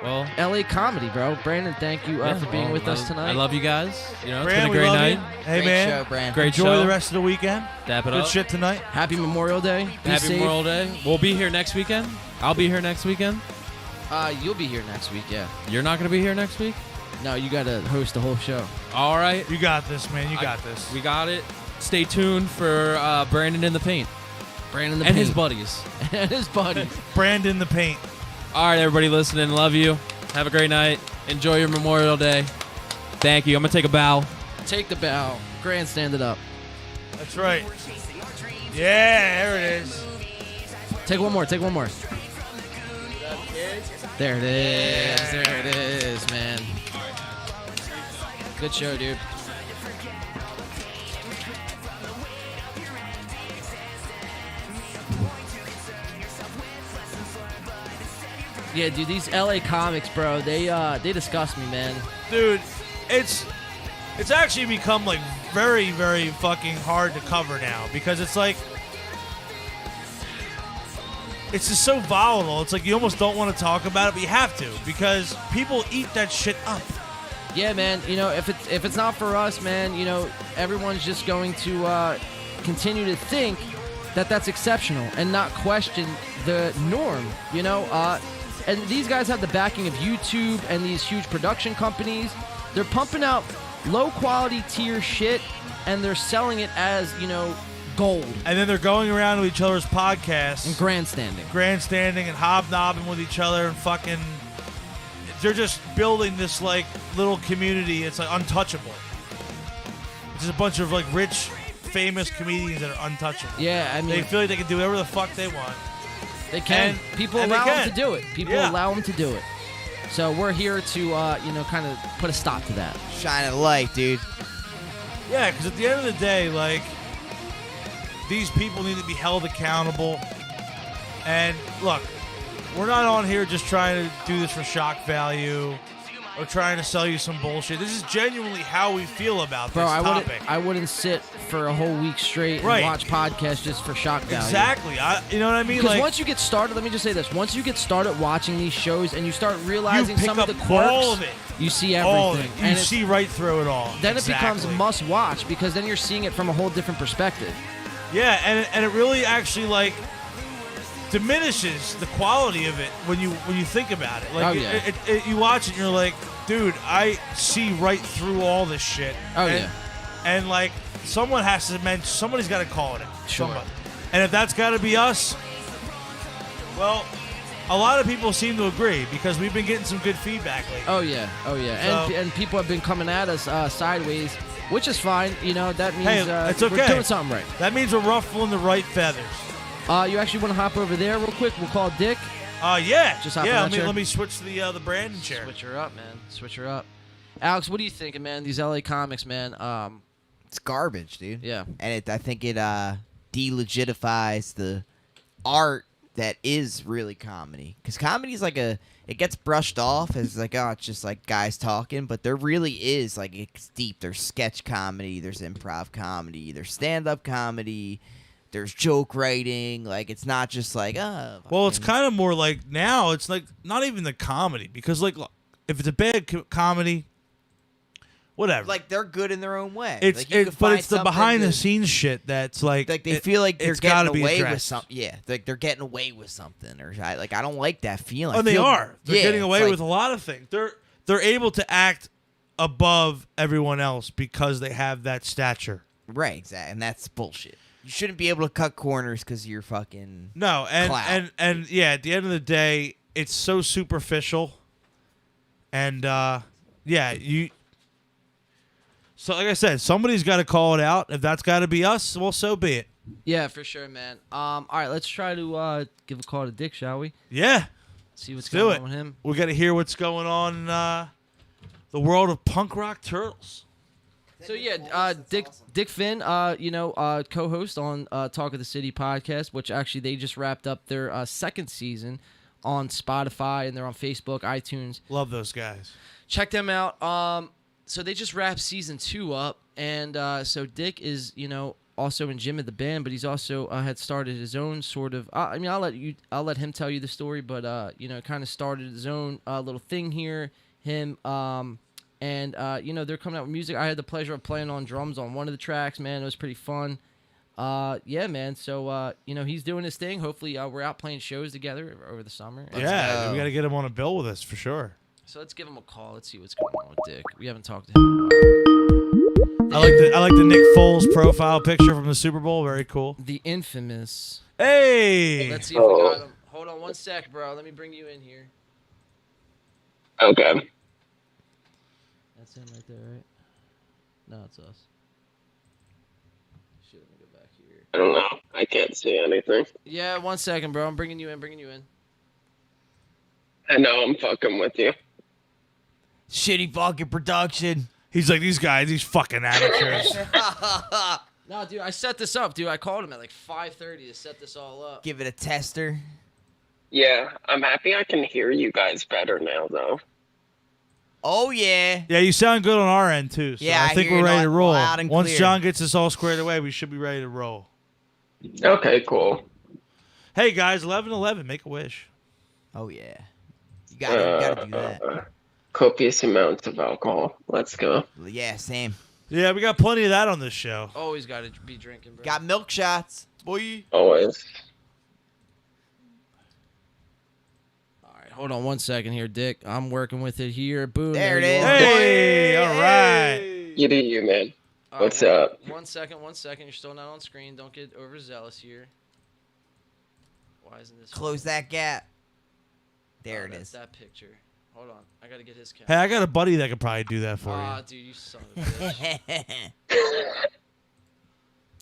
LA comedy, bro. Brandon, thank you for being with us tonight. I love you guys. You know, it's Brand, been a great we love night. you. Hey, man. Great Enjoy show. the rest of the weekend. Dap it Good up. shit tonight. Happy Memorial Day. Be Happy safe. Memorial Day. We'll be here next weekend. I'll be here next weekend. You'll be here next week, yeah. You're not going to be here next week? No, you got to host the whole show. All right. You got this, man. You got this. We got it. Stay tuned for Brandon in the Paint. Brandon the and Paint. his buddies. And his buddies. Brandon the Paint. All right, everybody listening, love you. Have a great night. Enjoy your Memorial Day. Thank you. I'm going to take a bow. Take the bow. Grandstand it up. That's right. Yeah, there it is. Take one more. Take one more. There it is. There it is, man. Good show, dude. Yeah, dude, these LA comics, bro, they disgust me, man. Dude, it's actually become like very, very fucking hard to cover now because it's like it's just so volatile. It's like you almost don't want to talk about it, but you have to because people eat that shit up. Yeah, man. You know, if it's not for us, man, you know, everyone's just going to continue to think that that's exceptional and not question the norm. You know, and these guys have the backing of YouTube and these huge production companies. They're pumping out low-quality tier shit, and they're selling it as, you know, gold. And then they're going around to each other's podcasts. And grandstanding. Grandstanding and hobnobbing with each other and fucking... They're just building this, like, little community. It's, like, untouchable. It's just a bunch of, like, rich, famous comedians that are untouchable. Yeah, I mean... They feel like they can do whatever the fuck they want. They can. People allow them to do it. People Yeah. allow them to do it. So we're here to, you know, kind of put a stop to that. Shine a light, dude. Yeah, because at the end of the day, like, these people need to be held accountable. And look, we're not on here just trying to do this for shock value or trying to sell you some bullshit. This is genuinely how we feel about Bro, this I topic. wouldn't sit for a whole week straight and Right. watch podcasts just for shock value. Exactly. You know what I mean? Because Like, once you get started, let me just say this: once you get started watching these shows and you start realizing pick some of up the quirks, all of it. you see all of everything. it. You And it's- see right through it all. then Exactly. it becomes must watch because then you're seeing it from a whole different perspective. Yeah, and it really actually like diminishes the quality of it when you think about it. Like Oh, yeah. you watch it and you're like, dude, I see right through all this shit. Oh, and, yeah. And like someone has to mention, somebody's got to call it out. Sure. Somebody. And if that's got to be us, well, a lot of people seem to agree because we've been getting some good feedback lately. Oh yeah, and So- and people have been coming at us sideways, which is fine. You know that means Hey, it's okay. we're doing something right. That means we're ruffling the right feathers. You actually want to hop over there real quick? We'll call Dick. Yeah. Just hop yeah, on let that chair. me switch to the Brandon chair. Switch her up, man. Switch her up. Alex, what are you thinking, man? These LA comics, man. It's garbage, dude. Yeah. And I think it delegitifies the art that is really comedy. Because comedy is like it gets brushed off as like, oh, it's just like guys talking. But there really is, like, it's deep. There's sketch comedy. There's improv comedy. There's stand-up comedy. There's joke writing. Like, it's not just like, Well, it's kind of more like now it's like not even the comedy because like look, if it's a bad comedy, whatever. like they're good in their own way. It's like, you could but find it's the something behind the that- scenes shit that's like Like they feel like they're it's gotta getting be away with addressed. something. Yeah, like they're getting away with something, or I don't like that feeling. Oh, I they feel- are. They're yeah, getting it's away like- with a lot of things. They're able to act above everyone else because they have that stature. Right, exactly, and that's bullshit. You shouldn't be able to cut corners because you're fucking No, clout. and yeah, at the end of the day, it's so superficial. And yeah, you. So like I said, somebody's got to call it out. If that's got to be us, well, so be it. Yeah, for sure, man. All right, let's try to give a call to Dick, shall we? Yeah. See what's Let's going do on with him. We got to hear what's going on in the world of punk rock turtles. So yeah, Dick Finn, co-host on Talk of the City podcast, which actually they just wrapped up their second season on Spotify, and they're on Facebook, iTunes. Love those guys. Check them out. So they just wrapped season 2 up, and so Dick is also in Jim of the band, but he's also had started his own sort of. I'll let him tell you the story, but kind of started his own little thing here. Him. And they're coming out with music. I had the pleasure of playing on drums on one of the tracks, man. It was pretty fun. Yeah, man. So, he's doing his thing. Hopefully, we're out playing shows together over the summer. We got to get him on a bill with us for sure. So let's give him a call. Let's see what's going on with Dick. We haven't talked to him. I like the Nick Foles profile picture from the Super Bowl. Very cool. The infamous. Hey. Let's see if we got him. Hold on one sec, bro. Let me bring you in here. Okay. That's him right there, right? No, it's us. Shit, let me go back here. I don't know. I can't see anything. Yeah, 1 second, bro. I'm bringing you in. I know I'm fucking with you. Shitty fucking production. He's like, these guys, these fucking amateurs. No, dude, I set this up, dude. I called him at like 5:30 to set this all up. Give it a tester. Yeah, I'm happy I can hear you guys better now, though. Oh, yeah. Yeah, you sound good on our end, too. So Yeah, I think hear we're you ready to roll. loud and Once clear. John gets us all squared away, we should be ready to roll. Okay, cool. Hey, guys, 11-11, make a wish. Oh, yeah. You gotta do that. Copious amounts of alcohol. Let's go. Yeah, same. Yeah, we got plenty of that on this show. Always got to be drinking, bro. Got milk shots. Boy. Always. All right, hold on 1 second here, Dick. I'm working with it here. Boom. There it you is. are. Hey, all right. You do you, man. All What's right, up? 1 second. You're still not on screen. Don't get overzealous here. Why isn't this? Close that gap. There it is. That picture. Hold on. I got to get his camera. Hey, I got a buddy that could probably do that for you. Dude, you son of a bitch.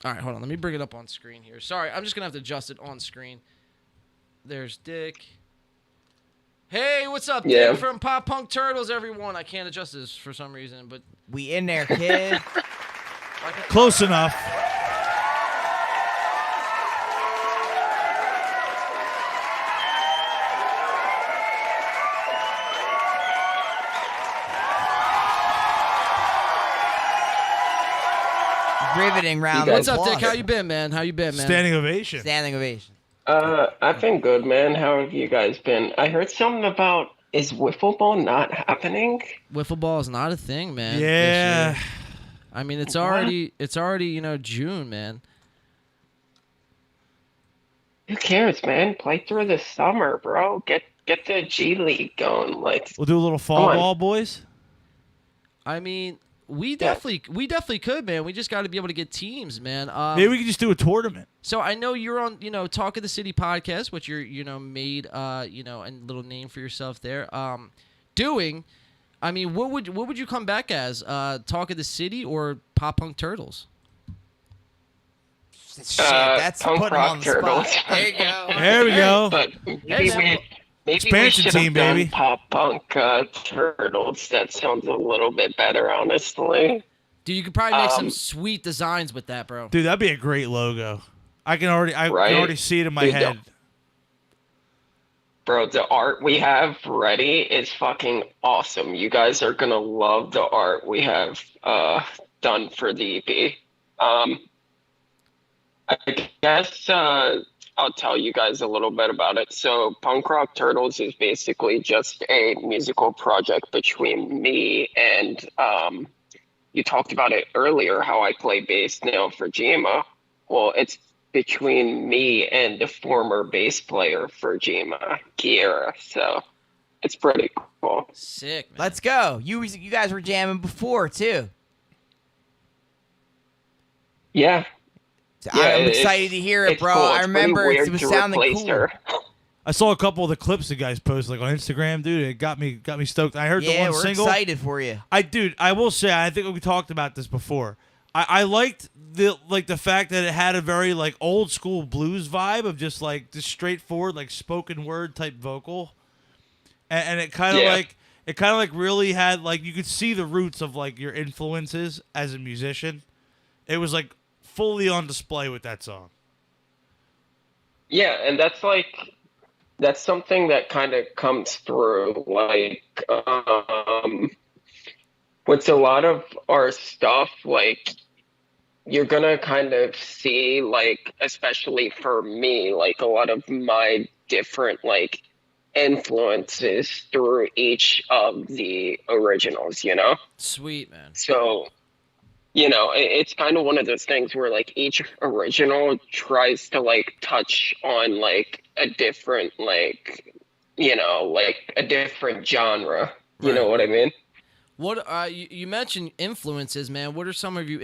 All right, hold on. Let me bring it up on screen here. Sorry, I'm just going to have to adjust it on screen. There's Dick. Hey, what's up, Yeah. Dick from Pop Punk Turtles, everyone. I can't adjust this for some reason, but... We in there, kid. Close enough. Riveting round. What's up, Dick? How you been, man? Standing ovation. Standing ovation. I've been good, man. How have you guys been? I heard something about, is wiffle ball not happening? Wiffle ball is not a thing, man. Yeah. this year. I mean, it's already June, man. Who cares, man? Play through the summer, bro. Get the G League going. Like, We'll do a little fall Come on. ball, boys. I mean, we definitely could, man. We just got to be able to get teams, man. Maybe we could just do a tournament. So I know you're on, Talk of the City podcast, which you're, made, a little name for yourself there. Doing, I mean, what would you come back as? Talk of the City or Pop Punk Turtles? Shit, that's punk putting rock on the turtles. spot. There you go. There we go. But maybe Expansion we should team, have done baby. Pop Punk Turtles. That sounds a little bit better, honestly. Dude, you could probably make some sweet designs with that, bro. Dude, that'd be a great logo. I can Right? already see it in my Dude, head. Bro, the art we have ready is fucking awesome. You guys are gonna love the art we have done for the EP. I guess I'll tell you guys a little bit about it. So Punk Rock Turtles is basically just a musical project between me and you talked about it earlier, how I play bass now for Jima. Well, it's between me and the former bass player for Jima, Kiera. So it's pretty cool. Sick, man. Let's go. You guys were jamming before too. Yeah. So Yeah, I'm it's- excited to hear it, it's bro. cool. I It's pretty remember weird it was to sounding replace cool. her. I saw a couple of the clips the guys posted like on Instagram, dude. It got me stoked. I heard the Yeah, one we're single. excited for you. I will say, I think we talked about this before. I liked the fact that it had a very like old school blues vibe of just like this straightforward like spoken word type vocal, and it kind of like really had like you could see the roots of like your influences as a musician. It was like fully on display with that song. Yeah, and that's something that kind of comes through like with a lot of our stuff, like you're gonna kind of see like, especially for me, like a lot of my different like influences through each of the originals, you know? Sweet, man. So, you know, it's kind of one of those things where like each original tries to like touch on like a different like, you know, like a different genre. You know what I mean? What you mentioned influences, man? What are some of your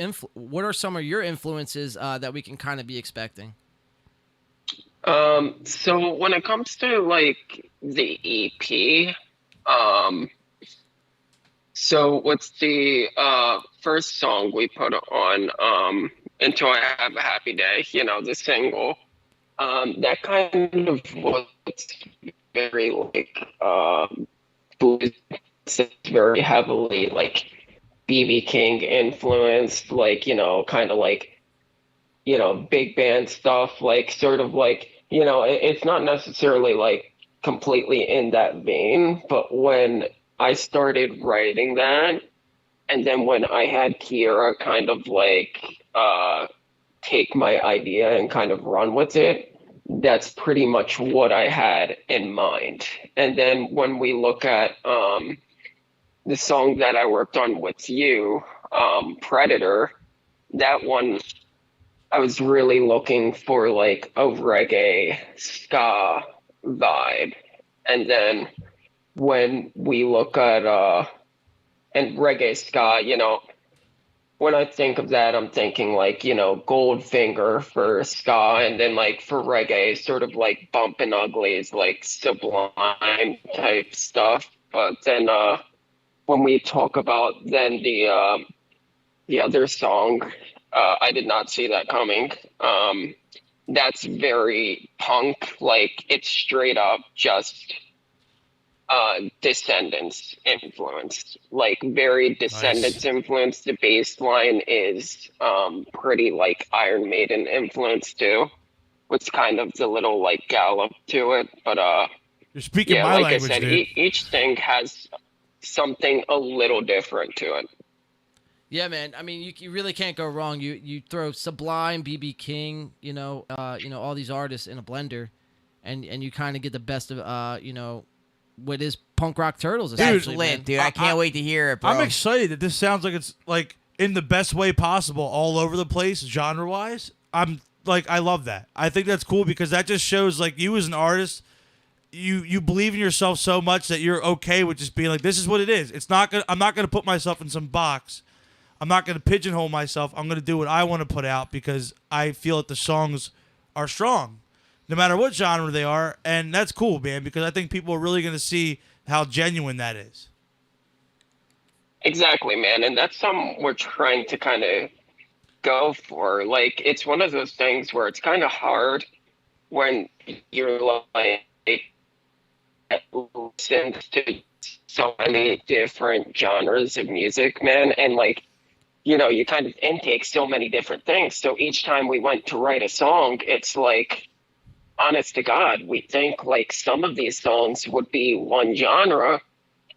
influences that we can kind of be expecting? So when it comes to like the EP, so what's the first song we put on, Until I Have a Happy Day, you know, the single, that kind of was very like blues, very heavily like BB King influenced, like, you know, kind of like, you know, big band stuff, like sort of like, you know, it's not necessarily like completely in that vein, but when I started writing that, and then when I had Kira kind of like take my idea and kind of run with it, that's pretty much what I had in mind. And then when we look at the song that I worked on with you, Predator, that one, I was really looking for like a reggae ska vibe. And then when we look at and reggae ska, you know, when I think of that, I'm thinking like, you know, Goldfinger for ska, and then like for reggae, sort of like Bumpin' Uglies, like Sublime type stuff. But then when we talk about then the other song, I did not see that coming. That's very punk, like it's straight up just Descendants influence, like very Descendants influence. The bass line is pretty like Iron Maiden influence too, with kind of the little like gallop to it. But you're speaking yeah, my like language, I said, dude. each thing has something a little different to it. Yeah, man. I mean, you really can't go wrong. You throw Sublime, BB King, you know, all these artists in a blender, and you kind of get the best of you know, what is Punk Rock Turtles. That's Essentially, lit, man. dude. I can't wait to hear it, bro. I'm excited that this sounds like it's like in the best way possible, all over the place, genre wise. I'm like, I love that. I think that's cool because that just shows like you as an artist, you believe in yourself so much that you're okay with just being like, this is what it is. I'm not gonna put myself in some box. I'm not gonna pigeonhole myself. I'm gonna do what I want to put out because I feel that the songs are strong, no matter what genre they are, and that's cool, man. Because I think people are really gonna see how genuine that is. Exactly, man. And that's something we're trying to kind of go for. Like, it's one of those things where it's kind of hard when you're like, listen to so many different genres of music, man. And like, you know, you kind of intake so many different things. So each time we went to write a song, it's like, honest to God, we think like some of these songs would be one genre,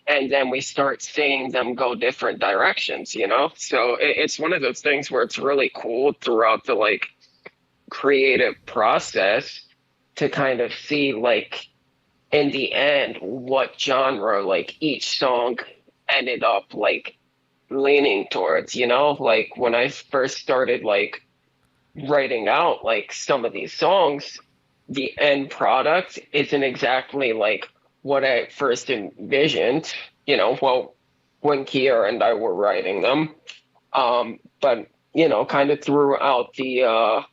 and then we start seeing them go different directions, you know? So it's one of those things where it's really cool throughout the like creative process to kind of see like in the end what genre like each song ended up like leaning towards, you know? Like when I first started like writing out like some of these songs, the end product isn't exactly like what I first envisioned, you know, well, when Kiera and I were writing them. But, you know, kind of throughout the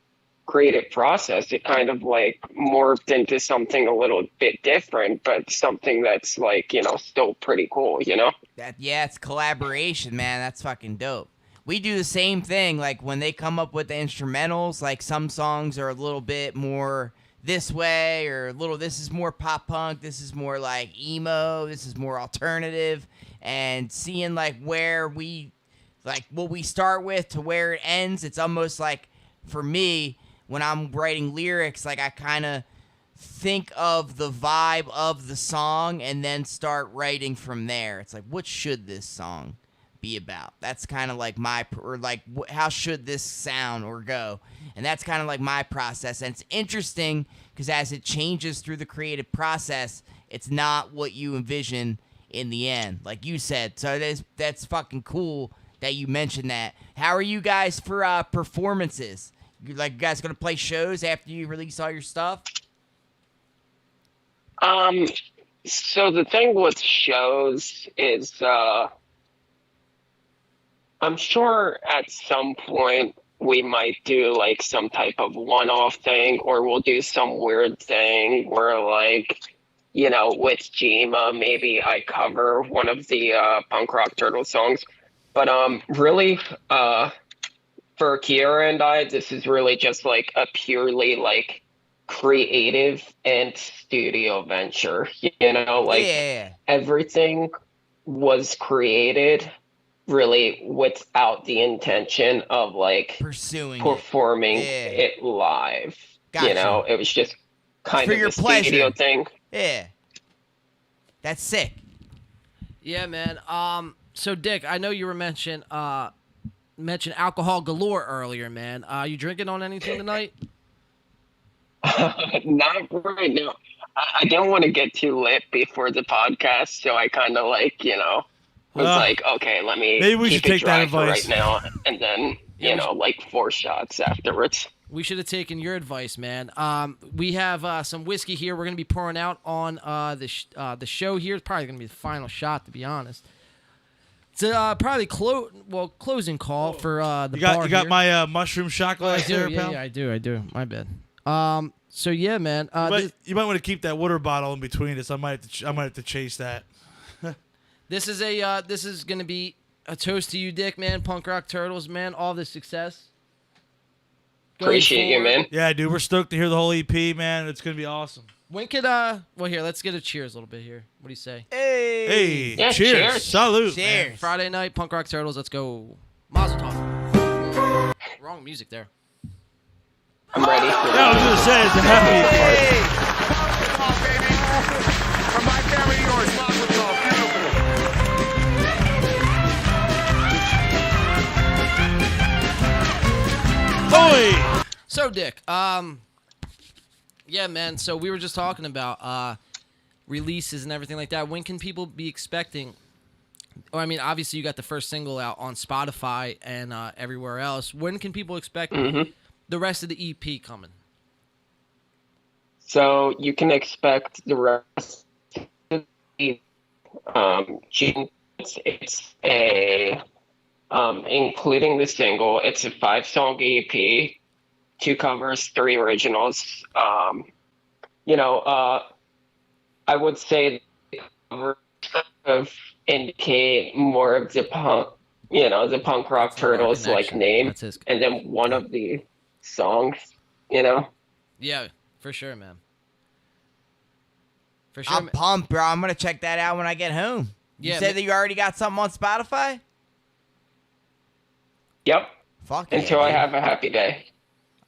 creative process, it kind of like morphed into something a little bit different, but something that's like, you know, still pretty cool, you know? Yeah, it's collaboration, man. That's fucking dope. we do the same thing. Like when they come up with the instrumentals, like some songs are a little bit more this way, or a little, this is more pop punk, this is more like emo, this is more alternative, and seeing like where we, like what we start with to where it ends, it's almost like, for me, when I'm writing lyrics, like I kind of think of the vibe of the song and then start writing from there. It's like, what should this song be about? That's kind of like my, or like how should this sound or go? And that's kind of like my process. And it's interesting because as it changes through the creative process, it's not what you envision in the end, like you said. So that's fucking cool that you mentioned that. How are you guys for performances? You guys gonna play shows after you release all your stuff? So the thing with shows is, I'm sure at some point we might do like some type of one-off thing, or we'll do some weird thing where, like, you know, with Jima, maybe I cover one of the Punk Rock Turtle songs. But really, for Kiera and I, this is really just like a purely like creative and studio venture. You know, like everything was created really without the intention of like pursuing performing it live. Gotcha. You know, it was just kind For of your a studio pleasure. thing. Yeah, that's sick. Yeah, man. So Dick, I know you were mentioned alcohol galore earlier, man. You drinking on anything tonight? Not right now. I don't want to get too lit before the podcast, so I kind of like, you know, was like, okay, let me maybe we keep should it take that dry for advice. right now, and then you know, like 4 shots afterwards. We should have taken your advice, man. We have some whiskey here. We're gonna be pouring out on the show here. It's probably gonna be the final shot, to be honest. It's probably closing call for the bar. You got here. my mushroom shot glass there, pal? Yeah, I do. My bad. So yeah, man. You might want to keep that water bottle in between us. I might have to chase that. This is gonna be a toast to you, Dick, man. Punk Rock Turtles, man. All the success. Going Appreciate you, forward. man. Yeah, dude, we're stoked to hear the whole EP, man. It's gonna be awesome. When could well here, let's get a cheers a little bit here. What do you say? Hey, Yeah, cheers. Salute. Man. Cheers. Friday night, Punk Rock Turtles. Let's go. Mazel tov. Wrong music there. I'm ready for Yeah, I was gonna say it's a happy. From my camera to yours, Mazel Tov. Beautiful. Boy. So Dick, yeah, man. So we were just talking about releases and everything like that. When can people be expecting? Or I mean, obviously you got the first single out on Spotify and everywhere else. When can people expect the rest of the EP coming? So you can expect the rest of the June. It's a including the single. It's a 5-song EP, 2 covers, 3 originals. You know, I would say the covers of indicate more of the punk, you know, the Punk Rock Turtles like name, and then one of the songs, you know. Yeah, for sure, man. For sure. I'm pumped, bro. I'm gonna check that out when I get home. You Yeah, said that you already got something on Spotify? Yep. Fuck Until yeah, I dude. have a happy day.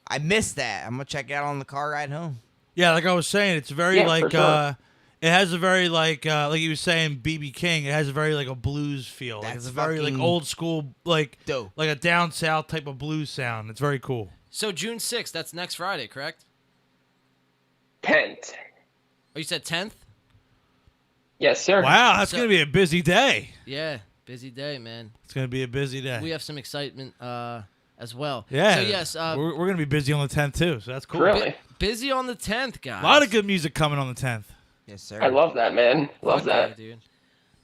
I missed that. I'm gonna check it out on the car ride home. Yeah, like I was saying, it's very Yeah, for like sure. it has a very like you were saying, BB King. It has a very like a blues feel. Like That's it's a very like fucking old school, like dope. like a down south type of blues sound. It's very cool. So June 6th, that's next Friday, correct? 10th. Oh, you said 10th? Yes, sir. Wow, that's So- gonna be a busy day. Yeah, busy day, man. It's gonna be a busy day. We have some excitement as well. Yeah. So yes, we're gonna be busy on the 10th too, so that's cool. Really? busy on the 10th, guys. A lot of good music coming on the 10th. Yes, sir. I love that, man. Love Fuck yeah, that. dude.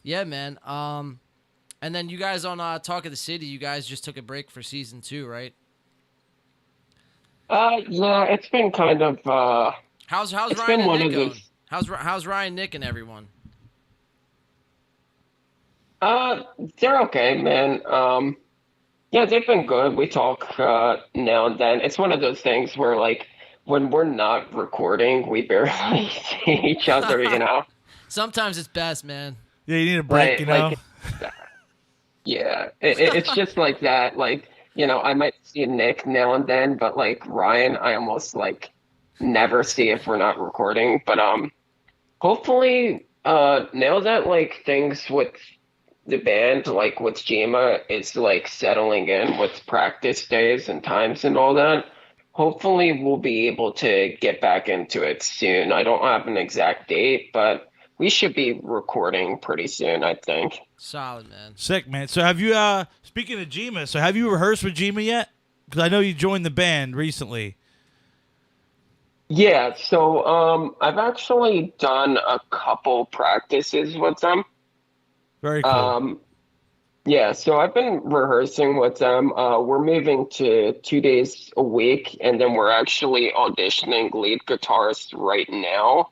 Yeah, man. And then you guys on Talk of the City, you guys just took a break for season 2, right? Yeah, it's been kind of How's it's Ryan been and one Nick of going? those. How's Ryan, Nick, and everyone? They're okay, man. Yeah, they've been good. We talk now and then. It's one of those things where, like, when we're not recording, we barely see each other, you know? Sometimes it's best, man. Yeah, you need a break, Right, you know? like, yeah, it's just like that. Like, you know, I might see Nick now and then, but like Ryan, I almost like never see if we're not recording. But hopefully, now that like things with the band, like with Jima, is like settling in with practice days and times and all that. Hopefully, we'll be able to get back into it soon. I don't have an exact date, but we should be recording pretty soon, I think. Solid, man. Sick, man. So have you, speaking of Jima, so have you rehearsed with Jima yet? Because I know you joined the band recently. Yeah, so I've actually done a couple practices with them. Very cool. Yeah, so I've been rehearsing with them. We're moving to 2 days a week, and then we're actually auditioning lead guitarists right now,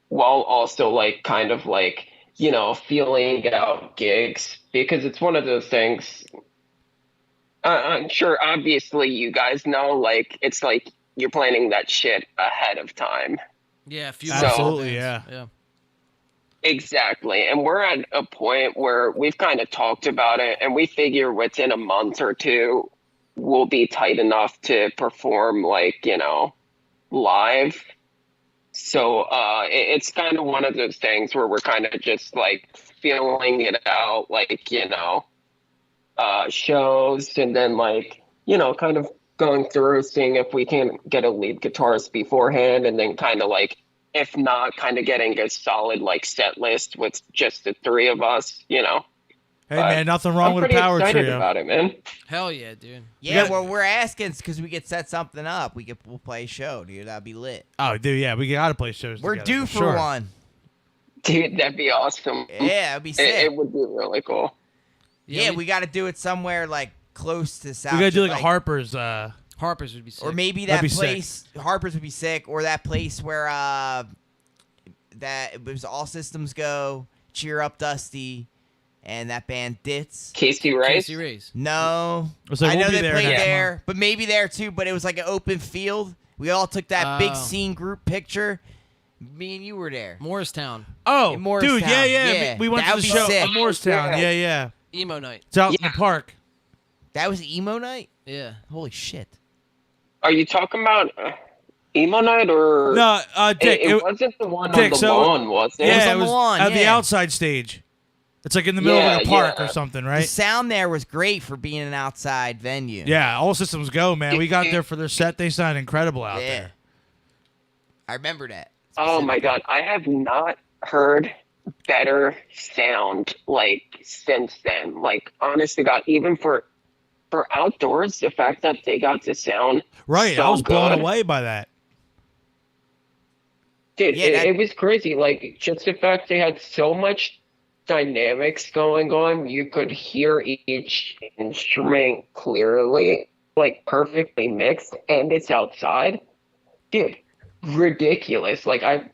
while also like kind of like, you know, feeling out gigs, because it's one of those things. I'm sure, obviously, you guys know, like, it's like you're planning that shit ahead of time. Yeah, a few Absolutely, months. yeah. Exactly. And we're at a point where we've kind of talked about it, and we figure within a month or two, we'll be tight enough to perform, like, you know, live. So it's kind of one of those things where we're kind of just like feeling it out, like, you know, shows, and then like, you know, kind of going through, seeing if we can get a lead guitarist beforehand, and then kind of like, if not, kind of getting a solid like set list with just the three of us, you know. Hey, man, nothing wrong I'm with a pretty power excited trio. about it, man. Hell yeah, dude. Yeah, well, we're asking because we could set something up. We'll play a show, dude. That'd be lit. Oh, dude, yeah, we gotta play shows. We're together, due for sure. one. Dude, that'd be awesome. Yeah, it'd be sick. It would be really cool. Yeah, we got to do it somewhere like close to South. We gotta do like like a Harper's. Harper's would be sick. Or maybe That'd that be sick. place, Harper's would be sick, or that place where that it was All Systems Go, Cheer Up Dusty, and that band Ditz. Casey Rice? Casey Rice. No. So I we'll know be they there played next there, month. but maybe there too, but it was like an open field. We all took that big Oh. scene group picture. Me and you were there. Morristown. Oh, In Morristown. dude, yeah. Yeah, We went that to would the be show sick. in Morristown. Yeah. Emo night. It's out in the park. That was emo night? Yeah. Holy shit. Are you talking about emo night or No, Dick. It wasn't the one Dick, on the so- lawn, was it? Yeah, on the lawn, at the yeah. outside stage. It's like in the middle of like a Yeah, park yeah. or something, The right? sound there was great for being an outside venue. Yeah, all systems go, man. We got there for their set. They sound incredible out Yeah. there. I remember that. Oh my god, I have not heard better sound like since then. Like, honest to God, even for outdoors, the fact that they got to sound Right, so I was blown good. away by that. Dude, Yeah, it was crazy. Like, just the fact they had so much dynamics going on, you could hear each instrument clearly, like perfectly mixed, and it's outside. Dude, ridiculous. Like, I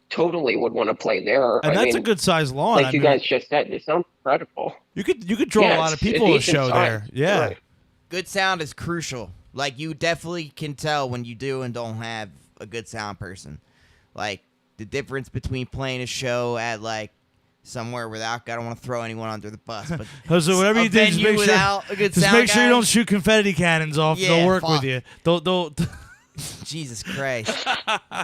totally would want to play there. And I that's a mean, good size lawn. like I you mean, guys just said, it sounds incredible. you could draw Yeah, a lot of it's people to a decent show size. there. Yeah. Right. Good sound is crucial. Like, you definitely can tell when you do and don't have a good sound person. Like, the difference between playing a show at, like, somewhere without, I don't want to throw anyone under the bus, but So whatever a you do, just venue make sure, without a good just sound make sure you guy? don't shoot confetti cannons off. Yeah, They'll work fuck. with you. They'll Jesus Christ.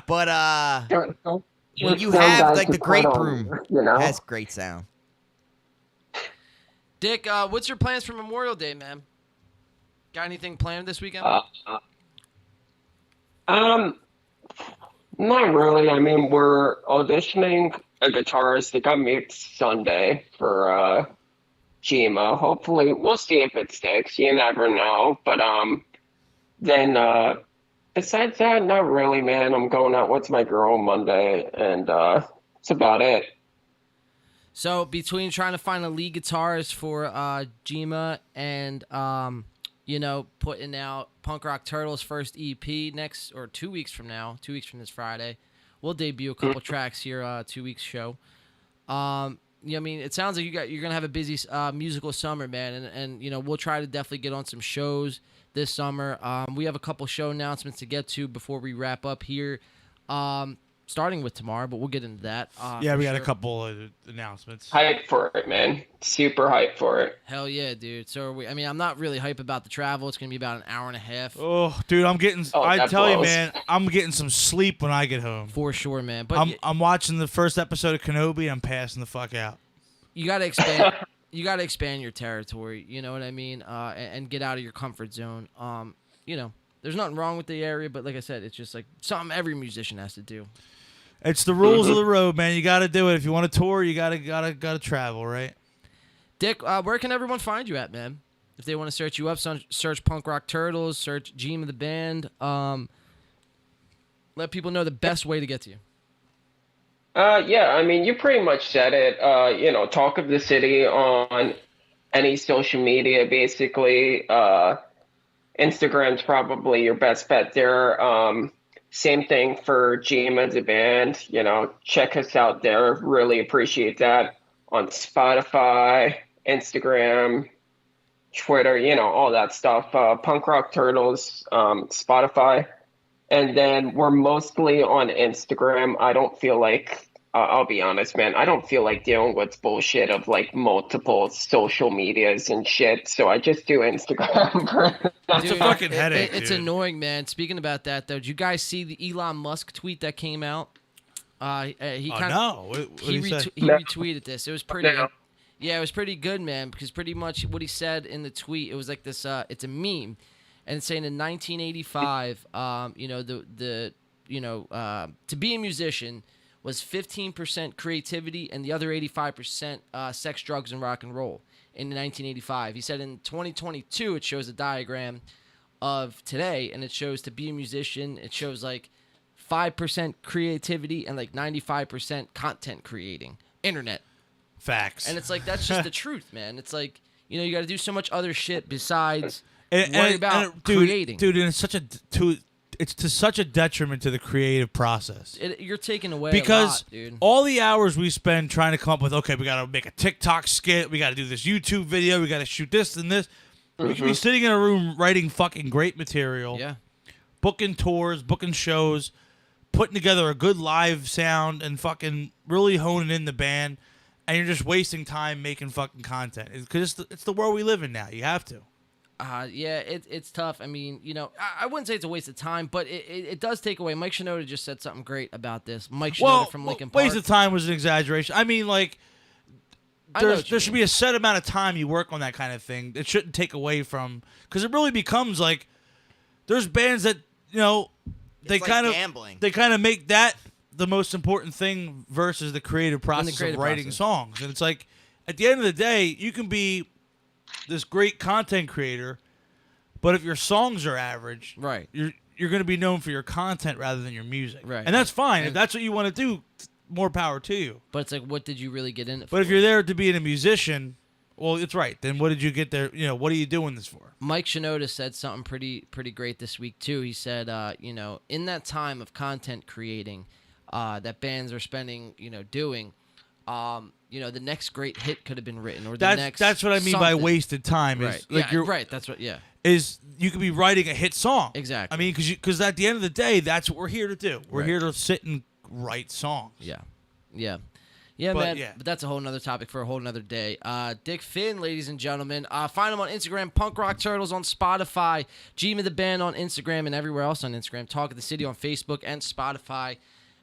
But, Don't when you sound have, guys like, to the put grape on, room, you know? has great sound. Dick, what's your plans for Memorial Day, man? Got anything planned this weekend? Not really. I mean, we're auditioning a guitarist. They got me Sunday for Jima. Hopefully, we'll see if it sticks. You never know. But then besides that, not really, man. I'm going out with my girl Monday, and that's about it. So between trying to find a lead guitarist for Jima and you know, putting out Punk Rock Turtles' first EP next or 2 weeks from now, 2 weeks from this Friday, we'll debut a couple tracks here 2 weeks show. I mean, it sounds like you're gonna have a busy musical summer, man, and we'll try to definitely get on some shows this summer. We have a couple show announcements to get to before we wrap up here, starting with tomorrow, but we'll get into that. Yeah, we got a couple of announcements. Hype for it, man. Super hype for it. Hell yeah, dude. So are we. I mean, I'm not really hype about the travel. It's gonna be about an hour and a half. Oh, dude, I'm getting. I that tell you, blows. man, I'm getting some sleep when I get home. For sure, man. But I'm watching the first episode of Kenobi. I'm passing the fuck out. you gotta expand. You gotta expand your territory. You know what I mean? And get out of your comfort zone. There's nothing wrong with the area, but like I said, it's just like something every musician has to do. It's the rules of the road, man. You got to do it. If you want to tour, you gotta travel, right? Dick, where can everyone find you at, man? If they want to search you up, search Punk Rock Turtles, search Gene of the Band. Let people know the best way to get to you. Yeah, I mean, you pretty much said it. Talk of the city on any social media, basically. Instagram's probably your best bet there. Same thing for GM the band. Check us out there. Really appreciate that. On Spotify, Instagram, Twitter, all that stuff. Punk Rock Turtles, Spotify. And then we're mostly on Instagram. I don't feel like, I'll be honest, man, I don't feel like dealing with bullshit of like multiple social medias and shit. So I just do Instagram. That's a fucking headache. It's dude. annoying, man. Speaking about that, though, did you guys see the Elon Musk tweet that came out? He no. What he did he say? retweeted this. It was pretty. No. Yeah, it was pretty good, man. Because pretty much what he said in the tweet, it was like this. It's a meme, and it's saying in 1985, to be a musician was 15% creativity and the other 85% sex, drugs, and rock and roll in 1985. He said in 2022, it shows a diagram of today, and it shows to be a musician, it shows like 5% creativity and like 95% content creating. Internet. Facts. And it's like, that's just the truth, man. It's like, you got to do so much other shit besides worry about creating. Dude, and it's to such a detriment to the creative process. You're taking away because a lot, dude. all the hours we spend trying to come up with, okay, we got to make a TikTok skit, we got to do this YouTube video, we got to shoot this and this. We could be sitting in a room writing fucking great material, booking tours, booking shows, putting together a good live sound, and fucking really honing in the band, and you're just wasting time making fucking content. Because it's the world we live in now. You have to. Yeah, it's tough. I mean, I wouldn't say it's a waste of time, but it does take away. Mike Shinoda just said something great about this. Mike Shinoda from Linkin Park. Waste of time was an exaggeration. I mean, like, there should be a set amount of time you work on that kind of thing. It shouldn't take away from, because it really becomes like, there's bands that they kind of make that the most important thing versus the creative process of writing songs. And it's like, at the end of the day, you can be this great content creator, but if your songs are average, right, you're going to be known for your content rather than your music, right? And that's fine. If that's what you want to do, more power to you. But it's like, what did you really get in it for? But if you're there to be a musician, well, it's right. Then what did you get there? What are you doing this for? Mike Shinoda said something pretty great this week too. He said, in that time of content creating, that bands are spending, doing, the next great hit could have been written, or that's what I mean by wasted time. Is right. like you're right. That's what. Yeah. Is you could be writing a hit song. Exactly. I mean, because at the end of the day, that's what we're here to do. We're Right. here to sit and write songs. Yeah, man. But that's a whole nother topic for a whole nother day. Dick Finn, ladies and gentlemen. Find him on Instagram, Punk Rock Turtles on Spotify, Gene of the Band on Instagram and everywhere else on Instagram, Talk of the City on Facebook and Spotify.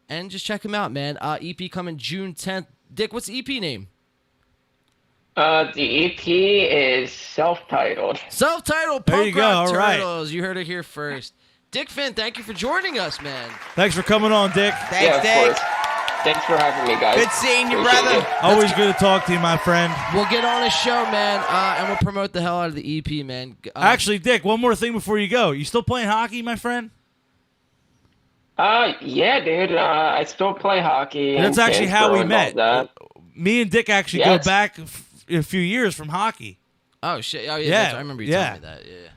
And just check him out, man. EP coming June 10th. Dick, what's the EP name? The EP is self-titled. Self-titled There Punk you go, Rock all right. Turtles. You heard it here first. Dick Finn, thank you for joining us, man. Thanks for coming on, Dick. Yeah, of course. Thanks for having me, guys. Good seeing you, Appreciate brother. it. Always good to talk to you, my friend. We'll get on a show, man, and we'll promote the hell out of the EP, man. Actually, Dick, one more thing before you go. You still playing hockey, my friend? Yeah, dude. I still play hockey. That's and actually how we and met. all that. Me and Dick actually go back a few years from hockey. Oh, shit. Oh, yeah. Yeah, I remember you yeah. telling me that. Yeah.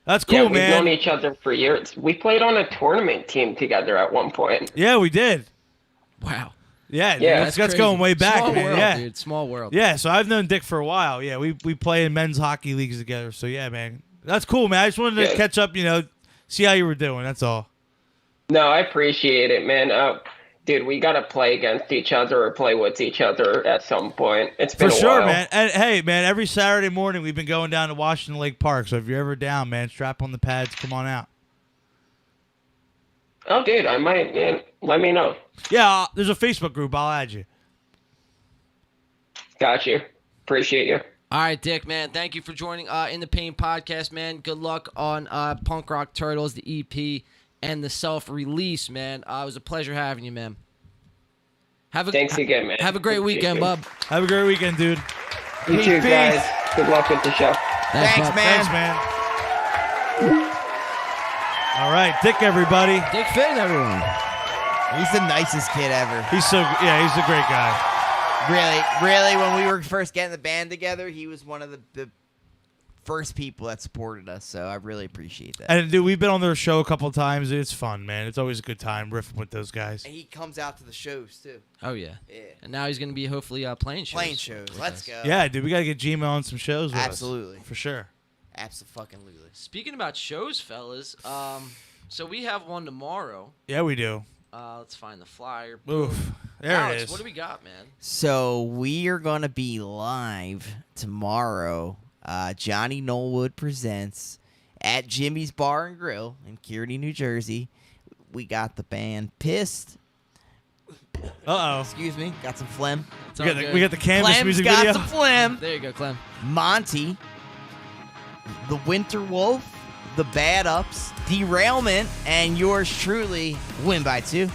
That's cool, Yeah, we've man. known each other for years. We played on a tournament team together at one point. Yeah, we did. Wow. Yeah, dude, Yeah, that's going way back, Small man. world, yeah, dude. Small world. Yeah, so I've known Dick for a while. Yeah, we play in men's hockey leagues together. So yeah, man, that's cool, man. I just wanted to Good. catch up, see how you were doing. That's all. No, I appreciate it, man. Dude, we gotta play against each other or play with each other at some point. It's been For a sure, while. man. And hey, man, every Saturday morning we've been going down to Washington Lake Park. So if you're ever down, man, strap on the pads, come on out. Oh, dude, I might. Man, let me know. Yeah, there's a Facebook group. I'll add you. Got you. Appreciate you. All right, Dick, man. Thank you for joining In the Pain podcast, man. Good luck on Punk Rock Turtles, the EP, and the self-release, man. It was a pleasure having you, man. Thanks again, man. Have a great Appreciate weekend, you. bub. Have a great weekend, dude. You too, guys. Good luck with the show. Thanks, man. Thanks, man. All right, Dick, everybody. Dick Finn, everyone. He's the nicest kid ever. He's a great guy. Really, when we were first getting the band together, he was one of the first people that supported us, so I really appreciate that. And dude, we've been on their show a couple times. It's fun, man. It's always a good time riffing with those guys. And he comes out to the shows, too. Oh, yeah. Yeah. And now he's going to be hopefully playing shows. Playing shows. Let's go. Yeah, dude, we got to get Gma on some shows with us. Absolutely. For sure. Absolutely. Speaking about shows, fellas, so we have one tomorrow. Yeah, we do. Let's find the flyer. Oof. There Alex, it is. what do we got, man? So we are going to be live tomorrow. Johnny Knollwood presents at Jimmy's Bar and Grill in Kearney, New Jersey. We got the band Pissed. Uh-oh. Excuse me. Got some phlegm. We got the Canvas Clem's music got video. some phlegm. There you go, Clem. Monty. The Winter Wolf. The Bad Ups. Derailment. And yours truly, Win by 2.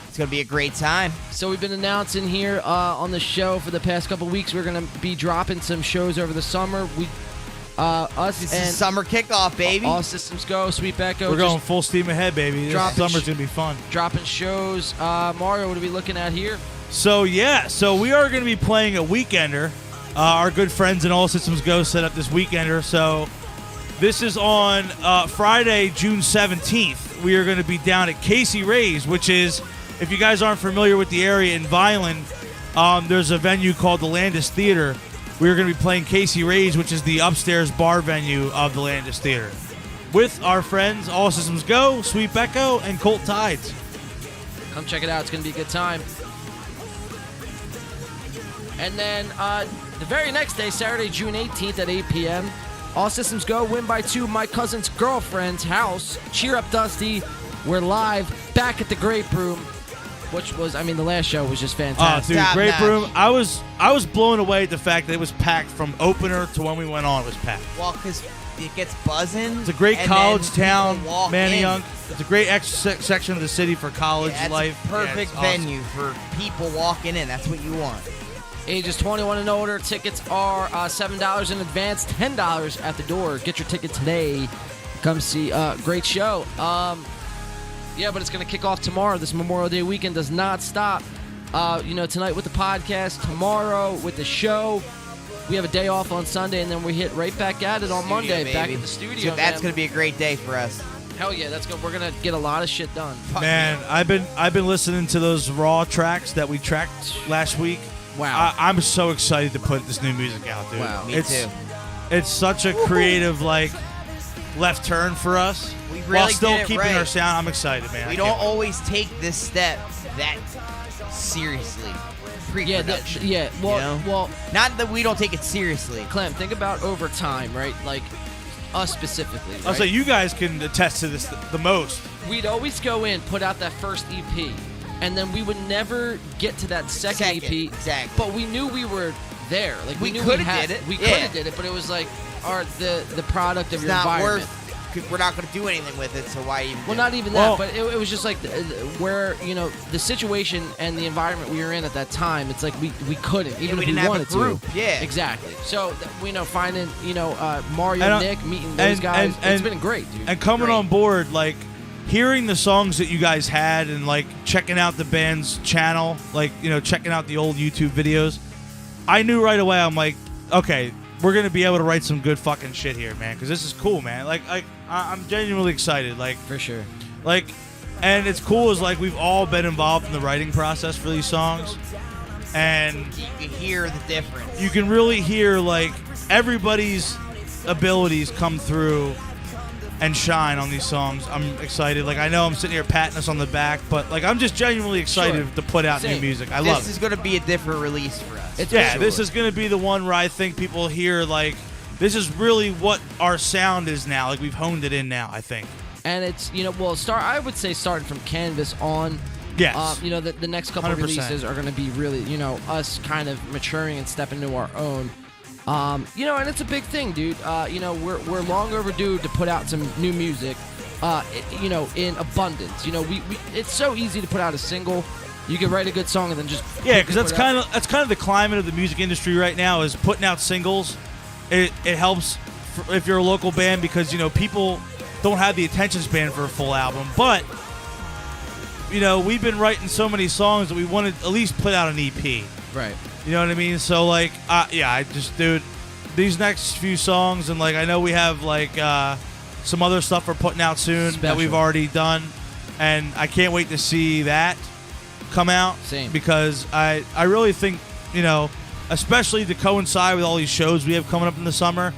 It's going to be a great time. So we've been announcing here on the show for the past couple weeks. We're going to be dropping some shows over the summer. This is summer kickoff, baby. All systems go. Sweet Becco. We're going full steam ahead, baby. This summer's going to be fun. Dropping shows. Mario, what are we looking at here? So we are going to be playing a weekender. Our good friends in All Systems Go set up this weekender. So this is on Friday, June 17th. We are going to be down at Casey Ray's, which is, if you guys aren't familiar with the area in Vineland, there's a venue called the Landis Theater. We're going to be playing Casey Ray's, which is the upstairs bar venue of the Landis Theater, with our friends All Systems Go, Sweet Becco, and Colt Tides. Come check it out. It's going to be a good time. And then the very next day, Saturday, June 18th at 8 p.m., All Systems Go, Win by 2, my cousin's girlfriend's house. Cheer up, Dusty. We're live back at the Grape Room, which was, the last show was just fantastic. Oh, dude, Grape Room. I was blown away at the fact that it was packed from opener to when we went on. It was packed. Well, because it gets buzzing. It's a great and college then town, people walk Manayunk. in. It's a great section of the city for college Yeah, it's life. a perfect Yeah, it's awesome. venue for people walking in. That's what you want. Ages 21 and older. Tickets are $7 in advance, $10 at the door. Get your ticket today. Come see. Great show. Yeah, but it's going to kick off tomorrow. This Memorial Day weekend does not stop. Tonight with the podcast, tomorrow with the show. We have a day off on Sunday, and then we hit right back at it on Monday. Baby. Back at the studio. So that's going to be a great day for us. Hell yeah, that's good. We're going to get a lot of shit done. Man, I've been listening to those raw tracks that we tracked last week. Wow. I'm so excited to put this new music out, dude. Wow. Me too. It's such a creative, left turn for us. We while really still did it keeping right. our sound. I'm excited, man. We I don't can't wait. always take this step that seriously. Pre-production. Well, not that we don't take it seriously. Clem, think about over time, right? Like us specifically. I'll right? say you guys can attest to this the most. We'd always go in, put out that first EP, and then we would never get to that second EP. Exactly. But we knew we were there. Like we knew we coulda had did it. We Yeah. could have did it, but it was like the product of It's your not environment. worth. We're not going to do anything with it, so why even? Well, do not it? even that, but it was just like where the situation and the environment we were in at that time. It's like we couldn't even we if didn't we have a wanted group. to. Yeah. exactly. So finding Mario, And, Nick, meeting those guys, it's been great, dude. And coming on board, hearing the songs that you guys had and checking out the band's channel, checking out the old YouTube videos, I knew right away. I'm like, okay, we're gonna be able to write some good fucking shit here, man. Because this is cool, man. I'm genuinely excited. For sure. And it's cool is like we've all been involved in the writing process for these songs, and You can hear the difference. you can really hear like everybody's abilities come through and shine on these songs. I'm excited. Like I know I'm sitting here patting us on the back, but like I'm just genuinely excited to put out new Same. music. I love it. This is going to be a different release for us. This is going to be the one where I think people hear like this is really what our sound is now. Like we've honed it in now, I think. And it's, I would say starting from Canvas on. Yes. The next couple 100%. releases are going to be really, us kind of maturing and stepping into our own. And it's a big thing, dude. We're long overdue to put out some new music, in abundance. It's so easy to put out a single. You can write a good song and then just Because that's kind of the climate of the music industry right now is putting out singles. It helps if you're a local band because people don't have the attention span for a full album. But we've been writing so many songs that we wanted to at least put out an EP. Right. You know what I mean? So dude, these next few songs and like I know we have like some other stuff we're putting out soon that we've already done, and I can't wait to see that come out. Same. Because I really think especially to coincide with all these shows we have coming up in the summer.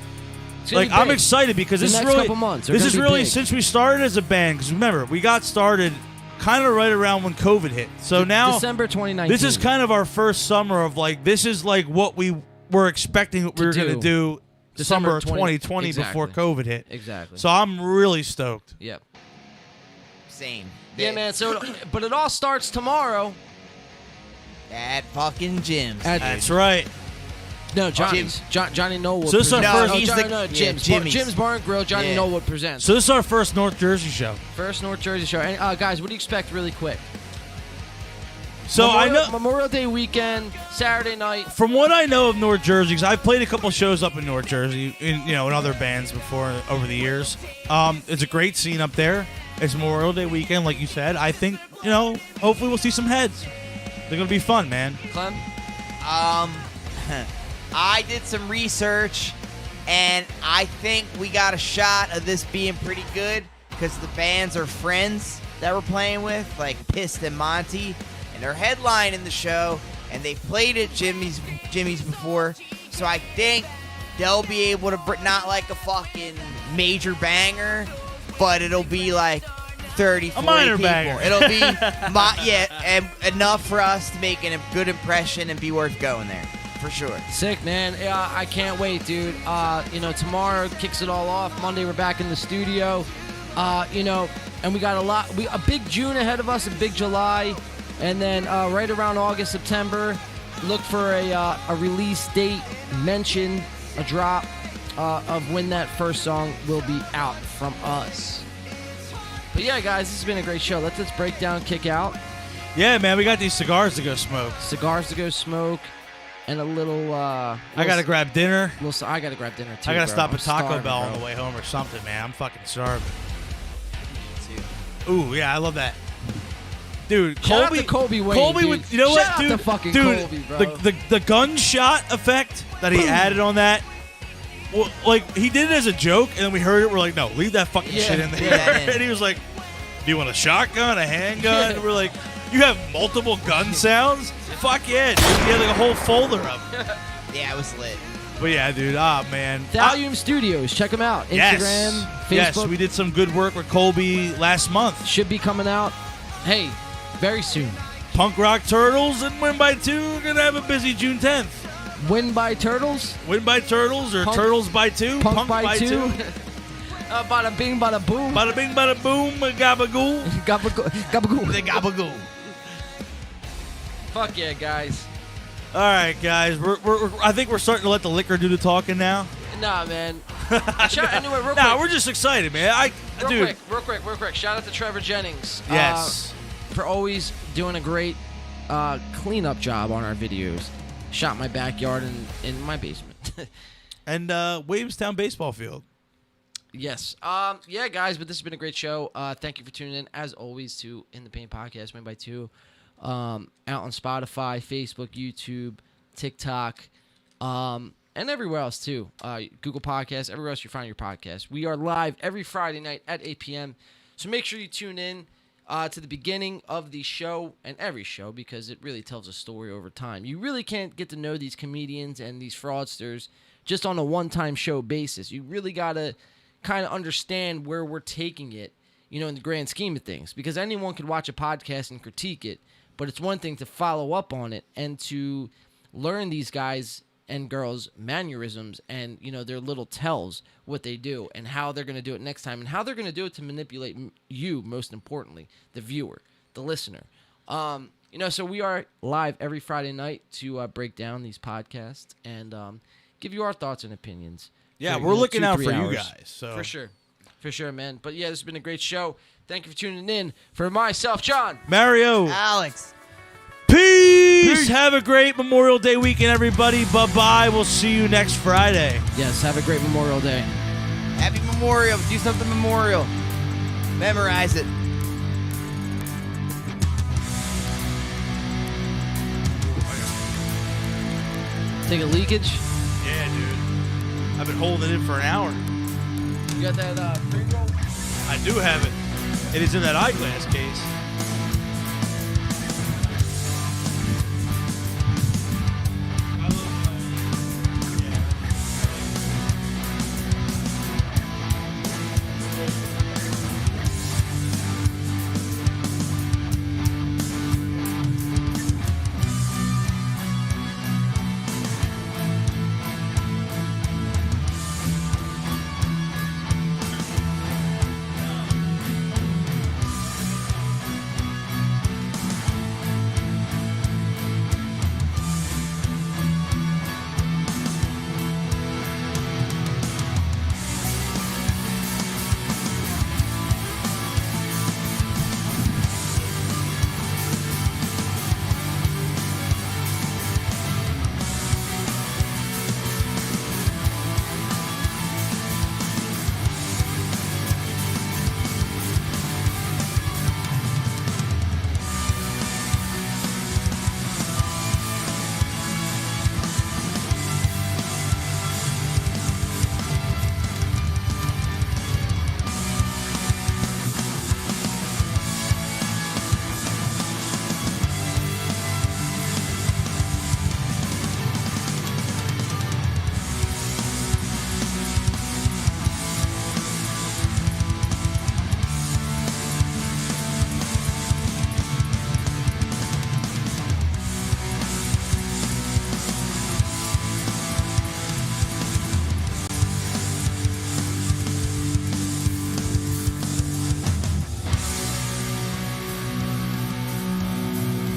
Like I'm excited because The this is next really couple months are this gonna is be really big. since we started as a band. Because remember we got started kind of right around when COVID hit. So now December 2019. this is kind of our first summer of like this is like what we were expecting we were going to do December summer of 2020 before exactly. COVID hit. Exactly. So I'm really stoked. Yep. Same. Yeah, man. So, but it all starts tomorrow. At fucking Jim's. That's right. No, Johnny's. Johnny Knollwood. So this is our presents. first- Oh, he's Johnny, the- no, yeah, Jim's. Jimmy's. Jim's Bar and Grill. Johnny Yeah. Knollwood presents. So this is our first North Jersey show. First North Jersey show. And guys, what do you expect really quick? So I know Memorial Day weekend, Saturday night. from what I know of North Jersey, because I've played a couple shows up in North Jersey, in other bands before over the years. It's a great scene up there. It's Memorial Day weekend, like you said. I think hopefully we'll see some heads. They're gonna be fun, man. Clem? I did some research, and I think we got a shot of this being pretty good because the bands are friends that we're playing with, like Pissed and Monty, and they're headlining the show, and they've played at Jimmy's before, so I think they'll be able to not like a fucking major banger, but it'll be like 30, 40 minor people. banger. It'll be and enough for us to make a good impression and be worth going there. For sure. Sick, man. Yeah, I can't wait, dude. Tomorrow kicks it all off. Monday we're back in the studio. And we got a big June ahead of us, a big July, and then right around August, September, look for a release date, mention a drop of when that first song will be out from us. But yeah, guys, this has been a great show. Let's break down, kick out. Yeah, man, we got these cigars to go smoke. Cigars to go smoke. And a little. I gotta grab dinner. I gotta grab dinner too. I gotta bro. stop I'm at Taco starving, Bell bro. on the way home or something, man. I'm fucking starving. Ooh, yeah, I love that. Dude, Shout out Colby, to Colby Wayne, Colby dude. would, you know Shout what, out dude? to fucking dude, Colby, bro. the gunshot effect that he added on that, well, like he did it as a joke, and then we heard it. We're like, no, leave that fucking shit in there. yeah. And he was like, do you want a shotgun, a handgun? And we're like, you have multiple gun sounds? Fuck yeah, dude. He had like a whole folder of them. Yeah, it was lit. But yeah, dude, man. Volume Studios, check them out. Instagram, Yes. Facebook. Yes, we did some good work with Colby last month. Should be coming out. Hey, very soon. Punk Rock Turtles and Win by Two are gonna have a busy June 10th. Win by Turtles. Win by Turtles or Punk- Turtles by Two. Punk by two. Bada bing, bada boom. Bada bing, bada boom, gabagool. Gabagool. The gabagool. Fuck yeah, guys. All right, guys. I think we're starting to let the liquor do the talking now. Nah, man. Anyway, real quick. Nah, we're just excited, man. Dude. Real quick. Shout out to Trevor Jennings. Yes. For always doing a great cleanup job on our videos. Shot my backyard and in my basement. And Wavestown baseball field. Yes. Yeah, guys, but this has been a great show. Thank you for tuning in, as always, to In the Pain Podcast, Win by Two. Out on Spotify, Facebook, YouTube, TikTok, and everywhere else, too. Google Podcasts, everywhere else you find your podcast. We are live every Friday night at 8 p.m., so make sure you tune in. to the beginning of the show and every show because it really tells a story over time. You really can't get to know these comedians and these fraudsters just on a one-time show basis. You really got to kind of understand where we're taking it, in the grand scheme of things, because anyone could watch a podcast and critique it, but it's one thing to follow up on it and to learn these guys and girls' mannerisms and, their little tells, what they do and how they're going to do it next time and how they're going to do it to manipulate you, most importantly, the viewer, the listener. So we are live every Friday night to break down these podcasts and give you our thoughts and opinions. Yeah, for, we're looking 2-3 out for you hours. guys. So. For sure, man. But yeah, this has been a great show. Thank you for tuning in. For myself, John. Mario. Alex. Peace. Have a great Memorial Day weekend, everybody. Bye-bye. We'll see you next Friday. Yes, have a great Memorial Day. Happy Memorial. Do something memorial. Memorize it. Take a leakage? Yeah, dude. I've been holding it in for an hour. You got that pre-roll? I do have it. It is in that eyeglass case.